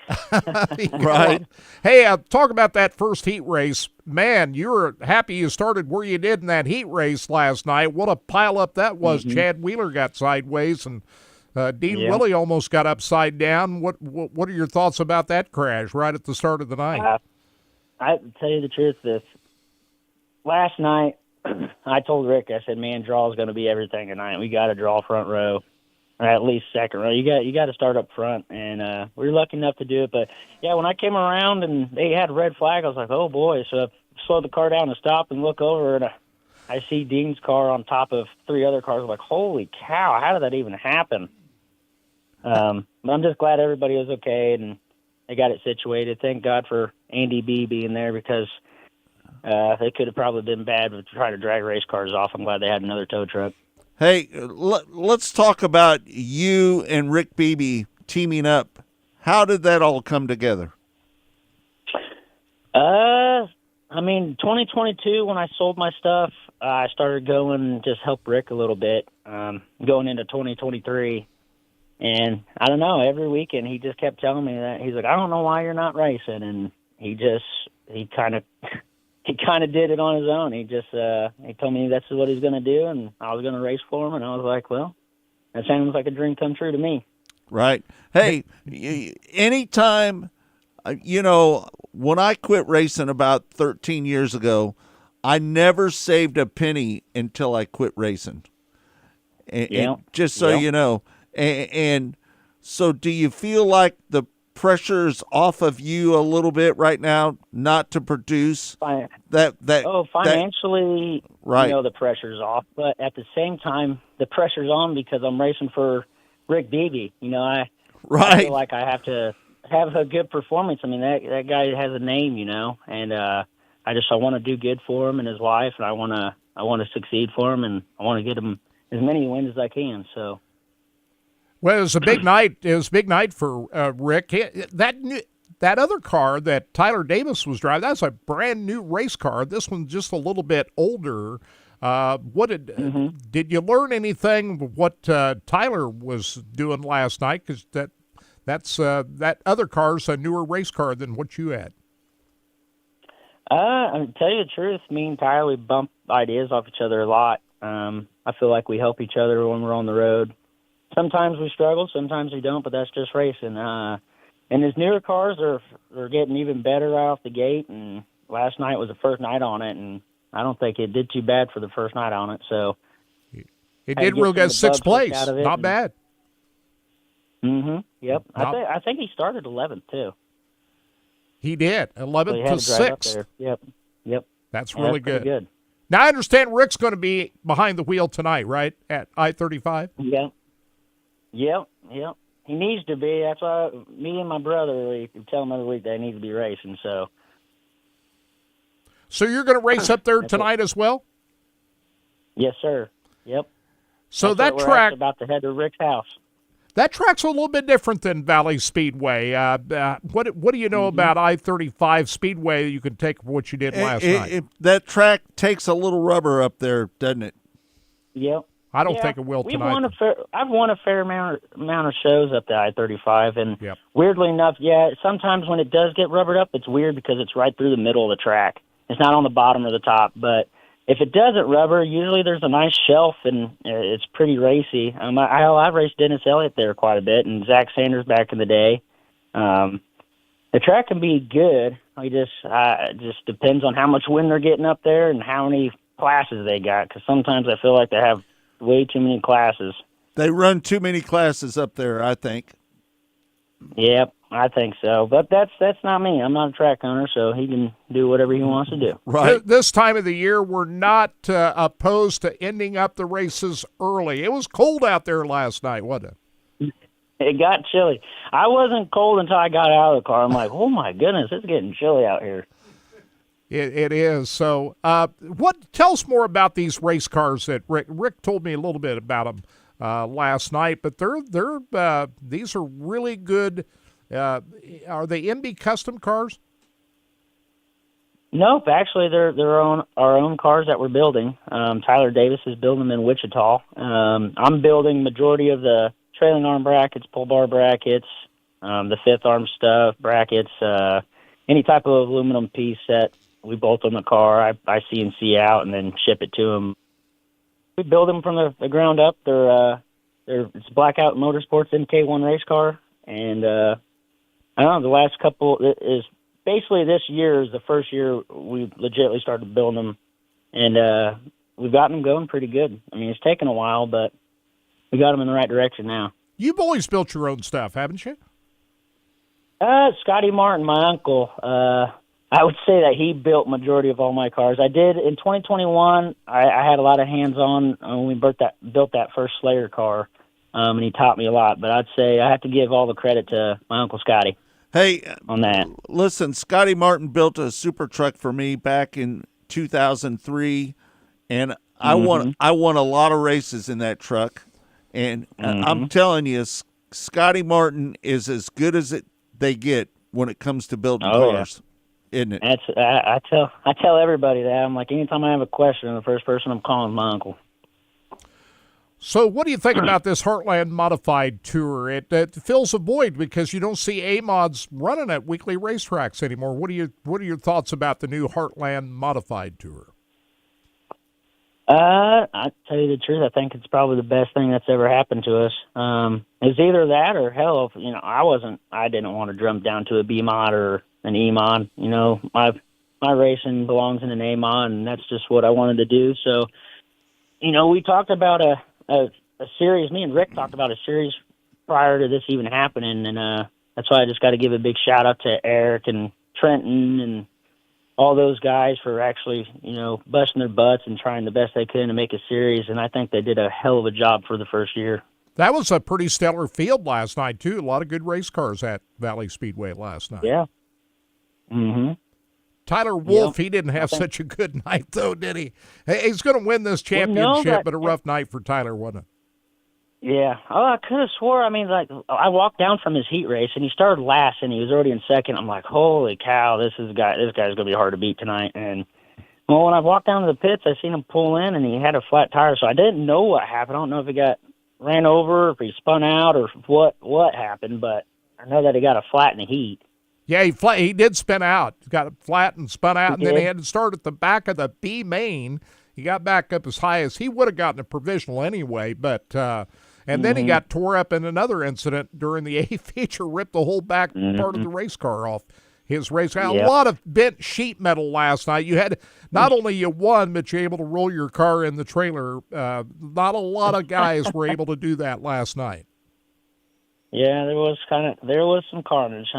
Right. Hey, talk about that first heat race. Man, you were happy you started where you did in that heat race last night. What a pileup that was. Mhm. Chad Wheeler got sideways, and Dean Yeah. Willie almost got upside down. What are your thoughts about that crash right at the start of the night? I tell you the truth, this last night, I told Rick, I said, man, draw is going to be everything tonight. We got to draw front row, or at least second row. You got to start up front, and we were lucky enough to do it. But yeah, when I came around and they had a red flag, I was like, oh boy. So I slowed the car down and stopped and look over, and I see Dean's car on top of 3 other cars. I'm like, holy cow, how did that even happen? But I'm just glad everybody was okay and they got it situated. Thank God for Andy B being there, because they could have probably been bad with trying to drag race cars off. I'm glad they had another tow truck. Hey, let's talk about you and Rick Beebe teaming up. How did that all come together? 2022, when I sold my stuff, I started going and just help Rick a little bit, going into 2023. And I don't know, every weekend he just kept telling me that. He's like, I don't know why you're not racing. And he kind of did it on his own. He told me that's what he's going to do, and I was going to race for him. And I was like, well, that sounds like a dream come true to me. Right. Hey, anytime, when I quit racing about 13 years ago, I never saved a penny until I quit racing. And just so you know. And so do you feel like the pressure's off of you a little bit right now not to produce financially, right. The pressure's off, but at the same time, the pressure's on because I'm racing for Rick Beebe. I feel like I have to have a good performance. I mean, that guy has a name, and I want to do good for him and his wife, and I want to succeed for him, and I want to get him as many wins as I can. So. Well, it was a big night. It was a big night for Rick. That other car that Tyler Davis was driving, that's a brand new race car. This one's just a little bit older. Did you learn anything of what Tyler was doing last night? Because that other car's a newer race car than what you had. To tell you the truth, me and Tyler, we bump ideas off each other a lot. I feel like we help each other when we're on the road. Sometimes we struggle, sometimes we don't, but that's just racing. And his newer cars are getting even better right off the gate, and last night was the first night on it, and I don't think it did too bad for the first night on it. So it did real good, 6th place, not bad. Yep. I think he started 11th too. He did 11th to 6th. Yep. That's really good. Now I understand Rick's going to be behind the wheel tonight, right, at I-35. Yep. He needs to be. That's why me and my brother, we tell him every week they need to be racing. So you're going to race up there tonight as well? Yes, sir. Yep. So that's that track about to head to Rick's house. That track's a little bit different than Valley Speedway. What do you know about I-35 Speedway that you can take from what you did last night? That track takes a little rubber up there, doesn't it? Yep. I don't think it will tonight. I've won a fair amount of shows up the I-35, and weirdly enough, sometimes when it does get rubbered up, it's weird because it's right through the middle of the track. It's not on the bottom or the top, but if it doesn't rubber, usually there's a nice shelf, and it's pretty racy. I've raced Dennis Elliott there quite a bit, and Zach Sanders back in the day. The track can be good. It just depends on how much wind they're getting up there and how many classes they got, because sometimes I feel like they have way too many classes. They run too many classes up there, I think. Yep, I think so. But that's not me. I'm not a track owner, so he can do whatever he wants to do. Right. This time of the year, we're not opposed to ending up the races early. It was cold out there last night, wasn't it? It got chilly. I wasn't cold until I got out of the car. I'm like, oh, my goodness, it's getting chilly out here. It is. So tell us more about these race cars that Rick told me a little bit about them last night, but these are really good. Are they MB custom cars? Nope, actually they're our own cars that we're building. Tyler Davis is building them in Wichita. I'm building majority of the trailing arm brackets, pull bar brackets, the fifth arm stuff, brackets, any type of aluminum piece that we bolt on the car. I CNC out and then ship it to them. We build them from the ground up. It's Blackout Motorsports MK1 race car, and I don't know, the last couple is basically this year is the first year we legitimately started building them, and we've gotten them going pretty good. I mean, it's taken a while, but we got them in the right direction now. You've always built your own stuff, haven't you? Scotty Martin, my uncle, I would say that he built majority of all my cars. I did in 2021. I had a lot of hands-on when we built that first Slayer car, and he taught me a lot. But I'd say I have to give all the credit to my Uncle Scotty. Hey, on that. Listen, Scotty Martin built a super truck for me back in 2003, and I won a lot of races in that truck. And I'm telling you, Scotty Martin is as good as they get when it comes to building cars. Yeah. Isn't it? I tell everybody that. I'm like, anytime I have a question, the first person I'm calling is my uncle. So what do you think about this Heartland Modified Tour? It fills a void because you don't see A-Mods running at weekly racetracks anymore. What are your thoughts about the new Heartland Modified Tour? I tell you the truth, I think it's probably the best thing that's ever happened to us. It's either that or hell, if, I didn't want to jump down to a B-Mod or an E-Mod. My racing belongs in an A-Mod, and that's just what I wanted to do. So, we talked about a series. Me and Rick talked about a series prior to this even happening, and that's why I just got to give a big shout out to Eric and Trenton and all those guys for actually, busting their butts and trying the best they could to make a series. And I think they did a hell of a job for the first year. That was a pretty stellar field last night too. A lot of good race cars at Valley Speedway last night. Yeah. Mm-hmm. Tyler Wolf, he didn't have such a good night, though, did he? Hey, he's going to win this championship, but a rough night for Tyler, wasn't it? Yeah. Oh, I could have swore. I mean, I walked down from his heat race, and he started last, and he was already in second. I'm like, holy cow, this guy's going to be hard to beat tonight. And, well, when I walked down to the pits, I seen him pull in, and he had a flat tire, so I didn't know what happened. I don't know if he got ran over, if he spun out, or what happened, but I know that he got a flat in the heat. Yeah, he did spin out. He got it flat and spun out, and then he had to start at the back of the B main. He got back up as high as he would have gotten a provisional anyway, but then he got tore up in another incident during the A feature, ripped the whole back part of the race car off his race car. A lot of bent sheet metal last night. You had not only you won, but you're able to roll your car in the trailer. Not a lot of guys were able to do that last night. Yeah, there was some carnage,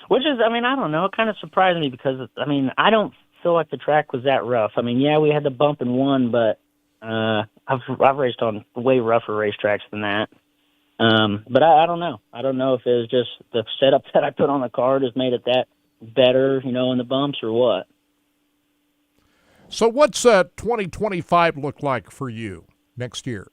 which is, I don't know, it kind of surprised me because, I don't feel like the track was that rough. Yeah, we had the bump and one, but I've raced on way rougher racetracks than that. But I don't know. I don't know if it was just the setup that I put on the car just made it that better, in the bumps or what. So what's 2025 look like for you next year?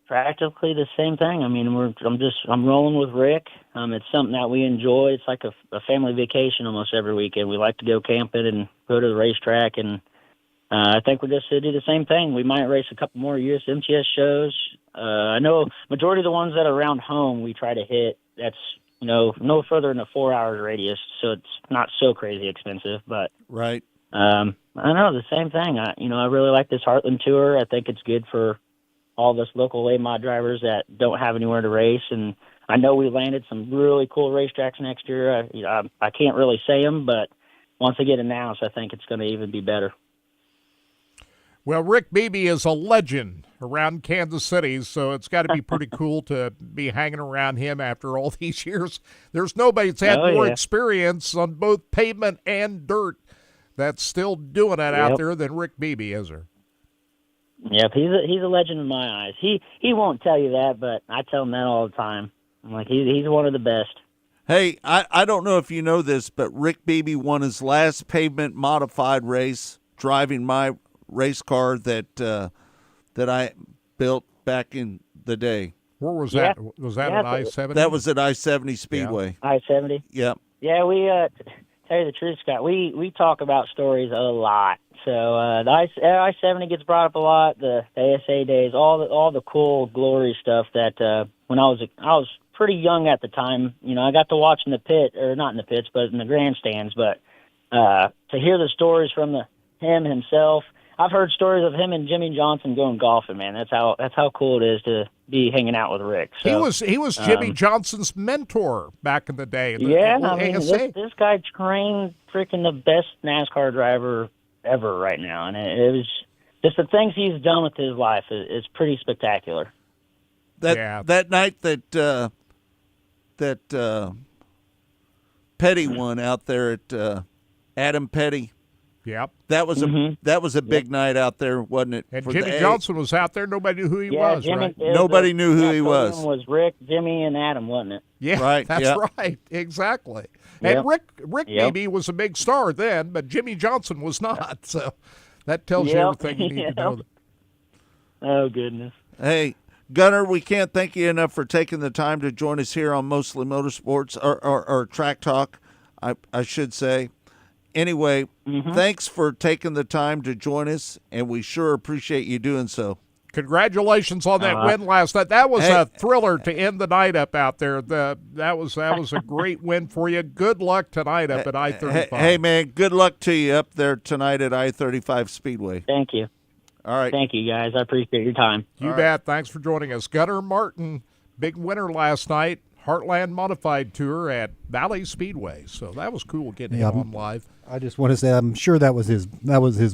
Practically the same thing. I'm rolling with Rick. It's something that we enjoy. It's like a family vacation almost every weekend. We like to go camping and go to the racetrack, and I think we're just to do the same thing. We might race a couple more USMTS shows. I know majority of the ones that are around home we try to hit. That's no further than a 4 hour radius, so it's not so crazy expensive. But right. I know the same thing. I really like this Heartland Tour. I think it's good for all of us local A-Mod drivers that don't have anywhere to race. And I know we landed some really cool racetracks next year. I can't really say them, but once they get announced, I think it's going to even be better. Well, Rick Beebe is a legend around Kansas City, so it's got to be pretty cool to be hanging around him after all these years. There's nobody that's had more experience on both pavement and dirt that's still doing it out there than Rick Beebe, is there? Yep, he's a legend in my eyes. He won't tell you that, but I tell him that all the time. I'm like, he's one of the best. Hey, I don't know if you know this, but Rick Beebe won his last pavement modified race driving my race car that I built back in the day. Where was that? Was that at I-70? That was at I-70 Speedway. Yeah. I-70? Yep. Yeah, we tell you the truth, Scott, we talk about stories a lot. So the I-70 gets brought up a lot. The ASA days, all the cool glory stuff that when I was pretty young at the time. You know, I got to watch in the pit, or not in the pits, but in the grandstands. But to hear the stories from him himself, I've heard stories of him and Jimmy Johnson going golfing. Man, that's how cool it is to be hanging out with Rick. So, he was Jimmy Johnson's mentor back in the day. I mean, this guy trained freaking the best NASCAR driver ever right now, and it was just the things he's done with his life is pretty spectacular. That night that Petty won out there at Adam Petty. Yep. That was a big night out there, wasn't it? And Jimmy Johnson was out there. Nobody knew who he was, right? Nobody knew who he was. Was Rick, Jimmy, and Adam, wasn't it? Yeah, right. That's right. Exactly. And Rick maybe was a big star then, but Jimmy Johnson was not. So that tells you everything you need to know. Oh, goodness. Hey, Gunner, we can't thank you enough for taking the time to join us here on Mostly Motorsports, or Track Talk, I should say. Anyway, thanks for taking the time to join us, and we sure appreciate you doing so. Congratulations on that win last night. That was a thriller to end the night up out there. That was a great win for you. Good luck tonight up at I-35. Hey, man, good luck to you up there tonight at I-35 Speedway. Thank you. All right. Thank you, guys. I appreciate your time. You bet. Thanks for joining us. Gunnar Martin, big winner last night. Heartland Modified Tour at Valley Speedway. So that was cool getting him on live. I just want to say I'm sure that was his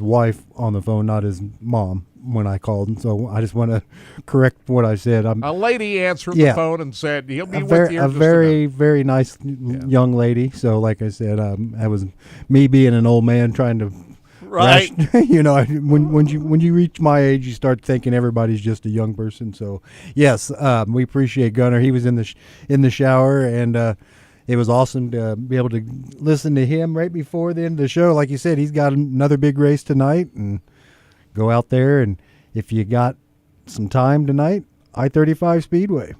wife on the phone, not his mom when I called. And so I just want to correct what I said. A lady answered the phone and said he'll be with you. A very nice young lady. So like I said, that was me being an old man trying to. Right. You know, when you reach my age, you start thinking everybody's just a young person. So yes, we appreciate Gunner. He was in the shower, and it was awesome to be able to listen to him right before the end of the show. Like you said, he's got another big race tonight, and go out there. And if you got some time tonight, I-35 Speedway.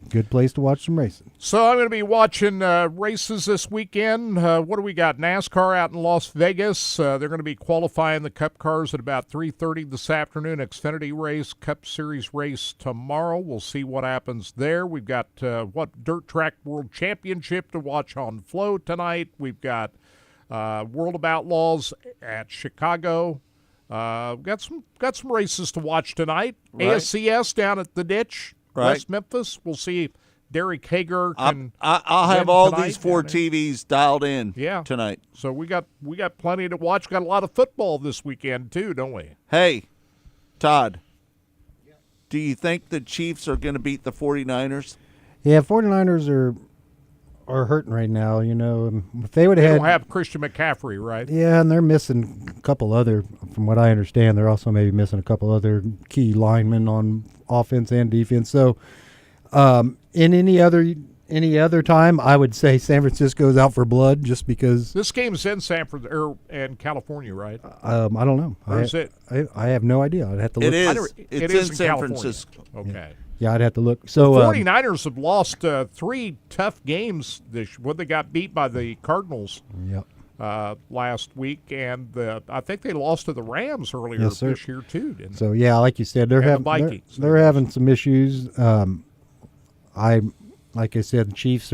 Good place to watch some racing. So I'm going to be watching races this weekend. What do we got? NASCAR out in Las Vegas. They're going to be qualifying the Cup cars at about 3:30 this afternoon. Xfinity race, Cup Series race tomorrow. We'll see what happens there. We've got Dirt Track World Championship to watch on Flow tonight. We've got World of Outlaws at Chicago. Got some races to watch tonight. Right. ASCS down at the Ditch. Right. West Memphis. We'll see if Derek Hager can. I'll have all these 4 TVs dialed in tonight. So we got plenty to watch. Got a lot of football this weekend too, don't we? Hey, Todd, do you think the Chiefs are going to beat the 49ers? Yeah, 49ers are hurting right now. You know, if they would have don't have Christian McCaffrey, right? Yeah, and they're missing a couple other. From what I understand, they're also maybe missing a couple other key linemen on offense and defense. So, in any other time, I would say San Francisco's out for blood, just because this game's in in California, right? I don't know. Or is it? I have no idea. I'd have to look. It is. It's in San California. Francisco. Okay. Yeah, I'd have to look. So the 49ers have lost 3 tough games. They got beat by the Cardinals. Yep. Last week, and I think they lost to the Rams earlier this year too. Didn't so yeah, like you said, they're having they're having some issues. Like I said, the Chiefs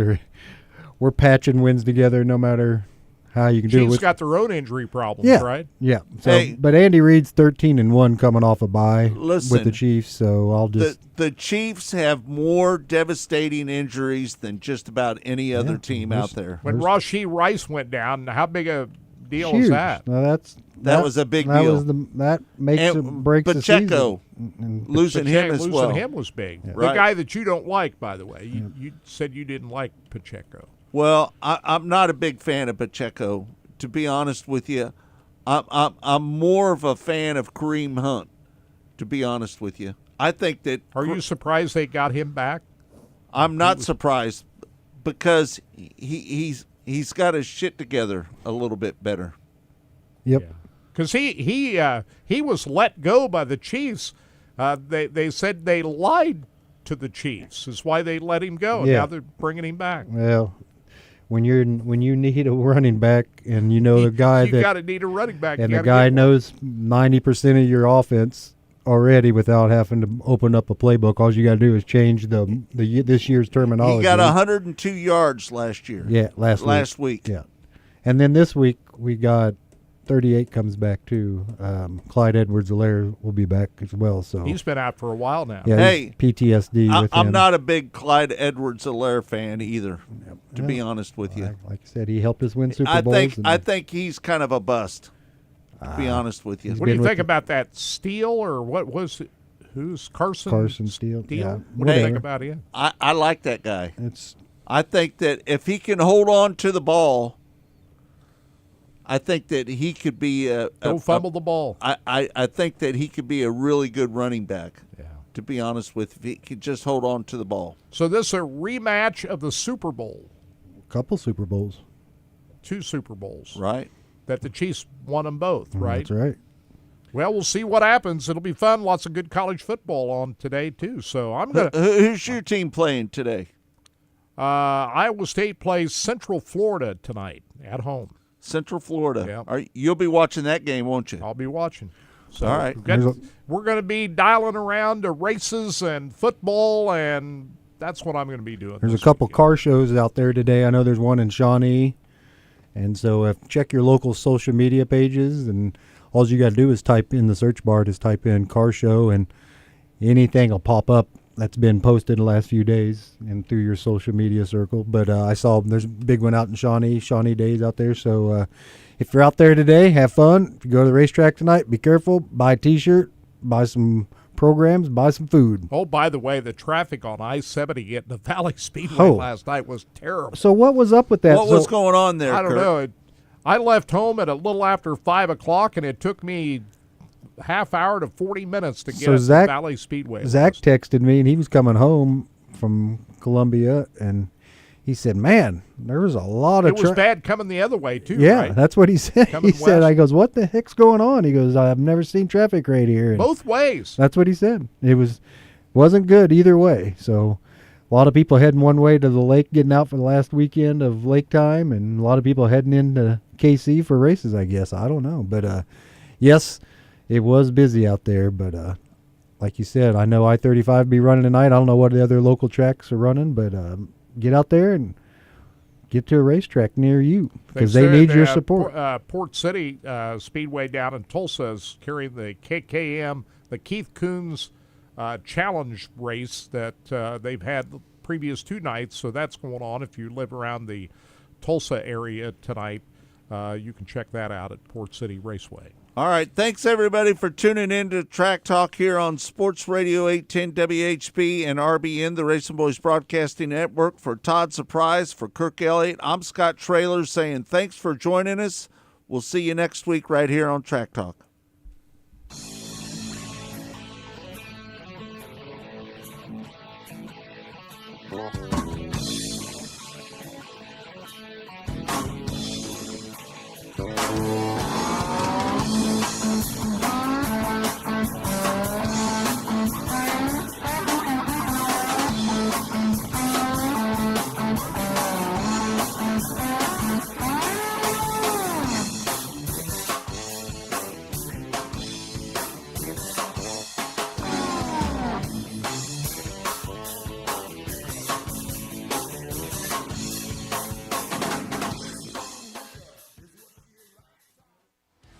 we're patching wins together no matter how you can do it. Chiefs got their own injury problems, right? Yeah. So, but Andy Reid's 13-1 coming off a bye Listen, with the Chiefs. So I'll just the Chiefs have more devastating injuries than just about any other team out there. When Rashee Rice went down, how big a deal huge. is that? Now that was a big deal. That makes it breaks Pacheco, the season. Losing him as well. Losing him was big. Yeah. The Right. guy that you don't like, by the way. You said you didn't like Pacheco. Well, I'm not a big fan of Pacheco, to be honest with you. I'm more of a fan of Kareem Hunt, to be honest with you. I think that. Are you surprised they got him back? I'm not surprised, because he's got his shit together a little bit better. Yep. Because he was let go by the Chiefs. They said they lied to the Chiefs. Is why they let him go. And Yeah. now they're bringing him back. Well, when you need a running back and you know the guy you got to need a running back, and the guy knows 90% of your offense already without having to open up a playbook. All you got to do is change this year's terminology. He got 102 yards last year. Yeah, last week. Yeah, and then this week we got 38 comes back too. Clyde Edwards-Helaire will be back as well. So he's been out for a while now. Yeah, hey, PTSD. With I'm him. not a big Clyde Edwards-Helaire fan either. To be honest with you, like I said, he helped us win Super Bowls. I think he's kind of a bust. To be honest with you. What do you think about that Steele or what was it? Who's Carson? Carson Steele. Yeah. What do you think about him? I like that guy. I think that if he can hold on to the ball, I think that he could be don't fumble the ball. I think that he could be a really good running back. Yeah. To be honest with you, if he could just hold on to the ball. So this is a rematch of the Super Bowl. Couple Super Bowls. 2 Super Bowls. Right. That the Chiefs won them both, right? That's right. Well, we'll see what happens. It'll be fun. Lots of good college football on today, too. So I'm going to. Who's your team playing today? Iowa State plays Central Florida tonight at home. Central Florida. Yeah. You'll be watching that game, won't you? I'll be watching. So all right. We're going to be dialing around to races and football, and that's what I'm going to be doing. There's a couple car shows out there today. I know there's one in Shawnee. And so check your local social media pages, and all you got to do is type in the search bar, just type in car show, and anything will pop up that's been posted in the last few days and through your social media circle. But I saw there's a big one out in Shawnee Days out there. So if you're out there today, have fun. If you go to the racetrack tonight, be careful. Buy a T-shirt, buy some programs, buy some food. Oh, by the way, the traffic on I-70 at the Valley Speedway last night was terrible. So what was up with that? What was going on there, I don't know. I left home at a little after 5 o'clock, and it took me half hour to 40 minutes to get to Valley Speedway. Zach texted me, and he was coming home from Columbia, and he said, man, there was a lot of It was bad coming the other way, too, Yeah, right? that's what he said. Coming He said, west. I goes, what the heck's going on? He goes, I've never seen traffic right here. And Both ways. that's what he said. It wasn't good either way. So a lot of people heading one way to the lake, getting out for the last weekend of lake time, and a lot of people heading into KC for races, I guess. I don't know. But, yes, it was busy out there. But like you said, I know I-35 be running tonight. I don't know what the other local tracks are running, but get out there and get to a racetrack near you because they need your support. Port City Speedway down in Tulsa is carrying the KKM, the Keith Coons Challenge race that they've had the previous 2 nights. So that's going on. If you live around the Tulsa area tonight, you can check that out at Port City Raceway. All right. Thanks, everybody, for tuning in to Track Talk here on Sports Radio 810 WHB and RBN, the Racing Boys Broadcasting Network. For Todd Surprise, for Kirk Elliott, I'm Scott Traylor saying thanks for joining us. We'll see you next week right here on Track Talk.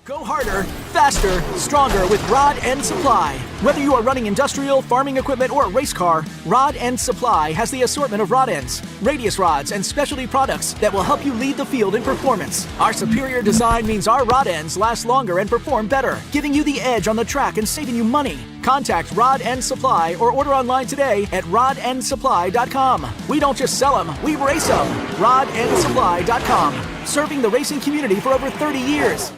Go harder, faster, stronger with Rod End Supply. Whether you are running industrial, farming equipment, or a race car, Rod End Supply has the assortment of rod ends, radius rods, and specialty products that will help you lead the field in performance. Our superior design means our rod ends last longer and perform better, giving you the edge on the track and saving you money. Contact Rod End Supply or order online today at rodendsupply.com. We don't just sell them, we race them. rodendsupply.com. Serving the racing community for over 30 years.